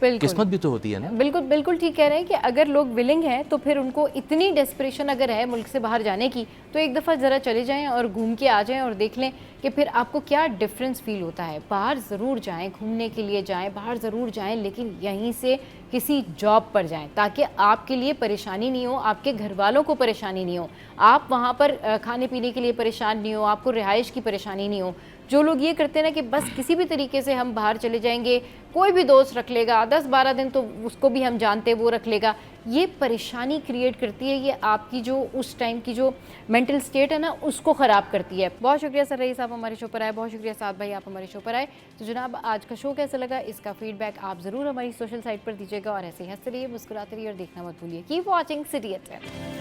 [SPEAKER 8] किस्मत भी तो होती है ना।
[SPEAKER 1] बिल्कुल बिल्कुल ठीक कह रहे हैं कि अगर लोग विलिंग हैं तो फिर उनको इतनी डेस्परेशन अगर है मुल्क से बाहर जाने की, तो एक दफ़ा ज़रा चले जाएं और घूम के आ जाएं और देख लें कि फिर आपको क्या डिफरेंस फील होता है। बाहर ज़रूर जाएं, घूमने के लिए जाएं, बाहर ज़रूर जाएं, लेकिन यहीं से किसी जॉब पर जाएं ताकि आपके लिए परेशानी नहीं हो, आपके घर वालों को परेशानी नहीं हो, आप वहाँ पर खाने पीने के लिए परेशान नहीं हो, आपको रिहाइश की परेशानी नहीं हो। जो लोग ये करते हैं ना कि बस किसी भी तरीके से हम बाहर चले जाएंगे, कोई भी दोस्त रख लेगा, 10-12 दिन तो उसको भी हम जानते हैं वो रख लेगा, ये परेशानी क्रिएट करती है। ये आपकी जो उस टाइम की जो मेंटल स्टेट है ना उसको ख़राब करती है। बहुत शुक्रिया सर रईस साहब हमारे शो पर आए, बहुत शुक्रिया साद भाई आप हमारे शो पर आए। तो जनाब, आज का शो कैसा लगा इसका फीडबैक आप ज़रूर हमारी सोशल साइट पर दीजिएगा और ऐसे ही हंसते रहिए, मुस्कुराते रहिए और देखना मत भूलिए। Keep watching city eight.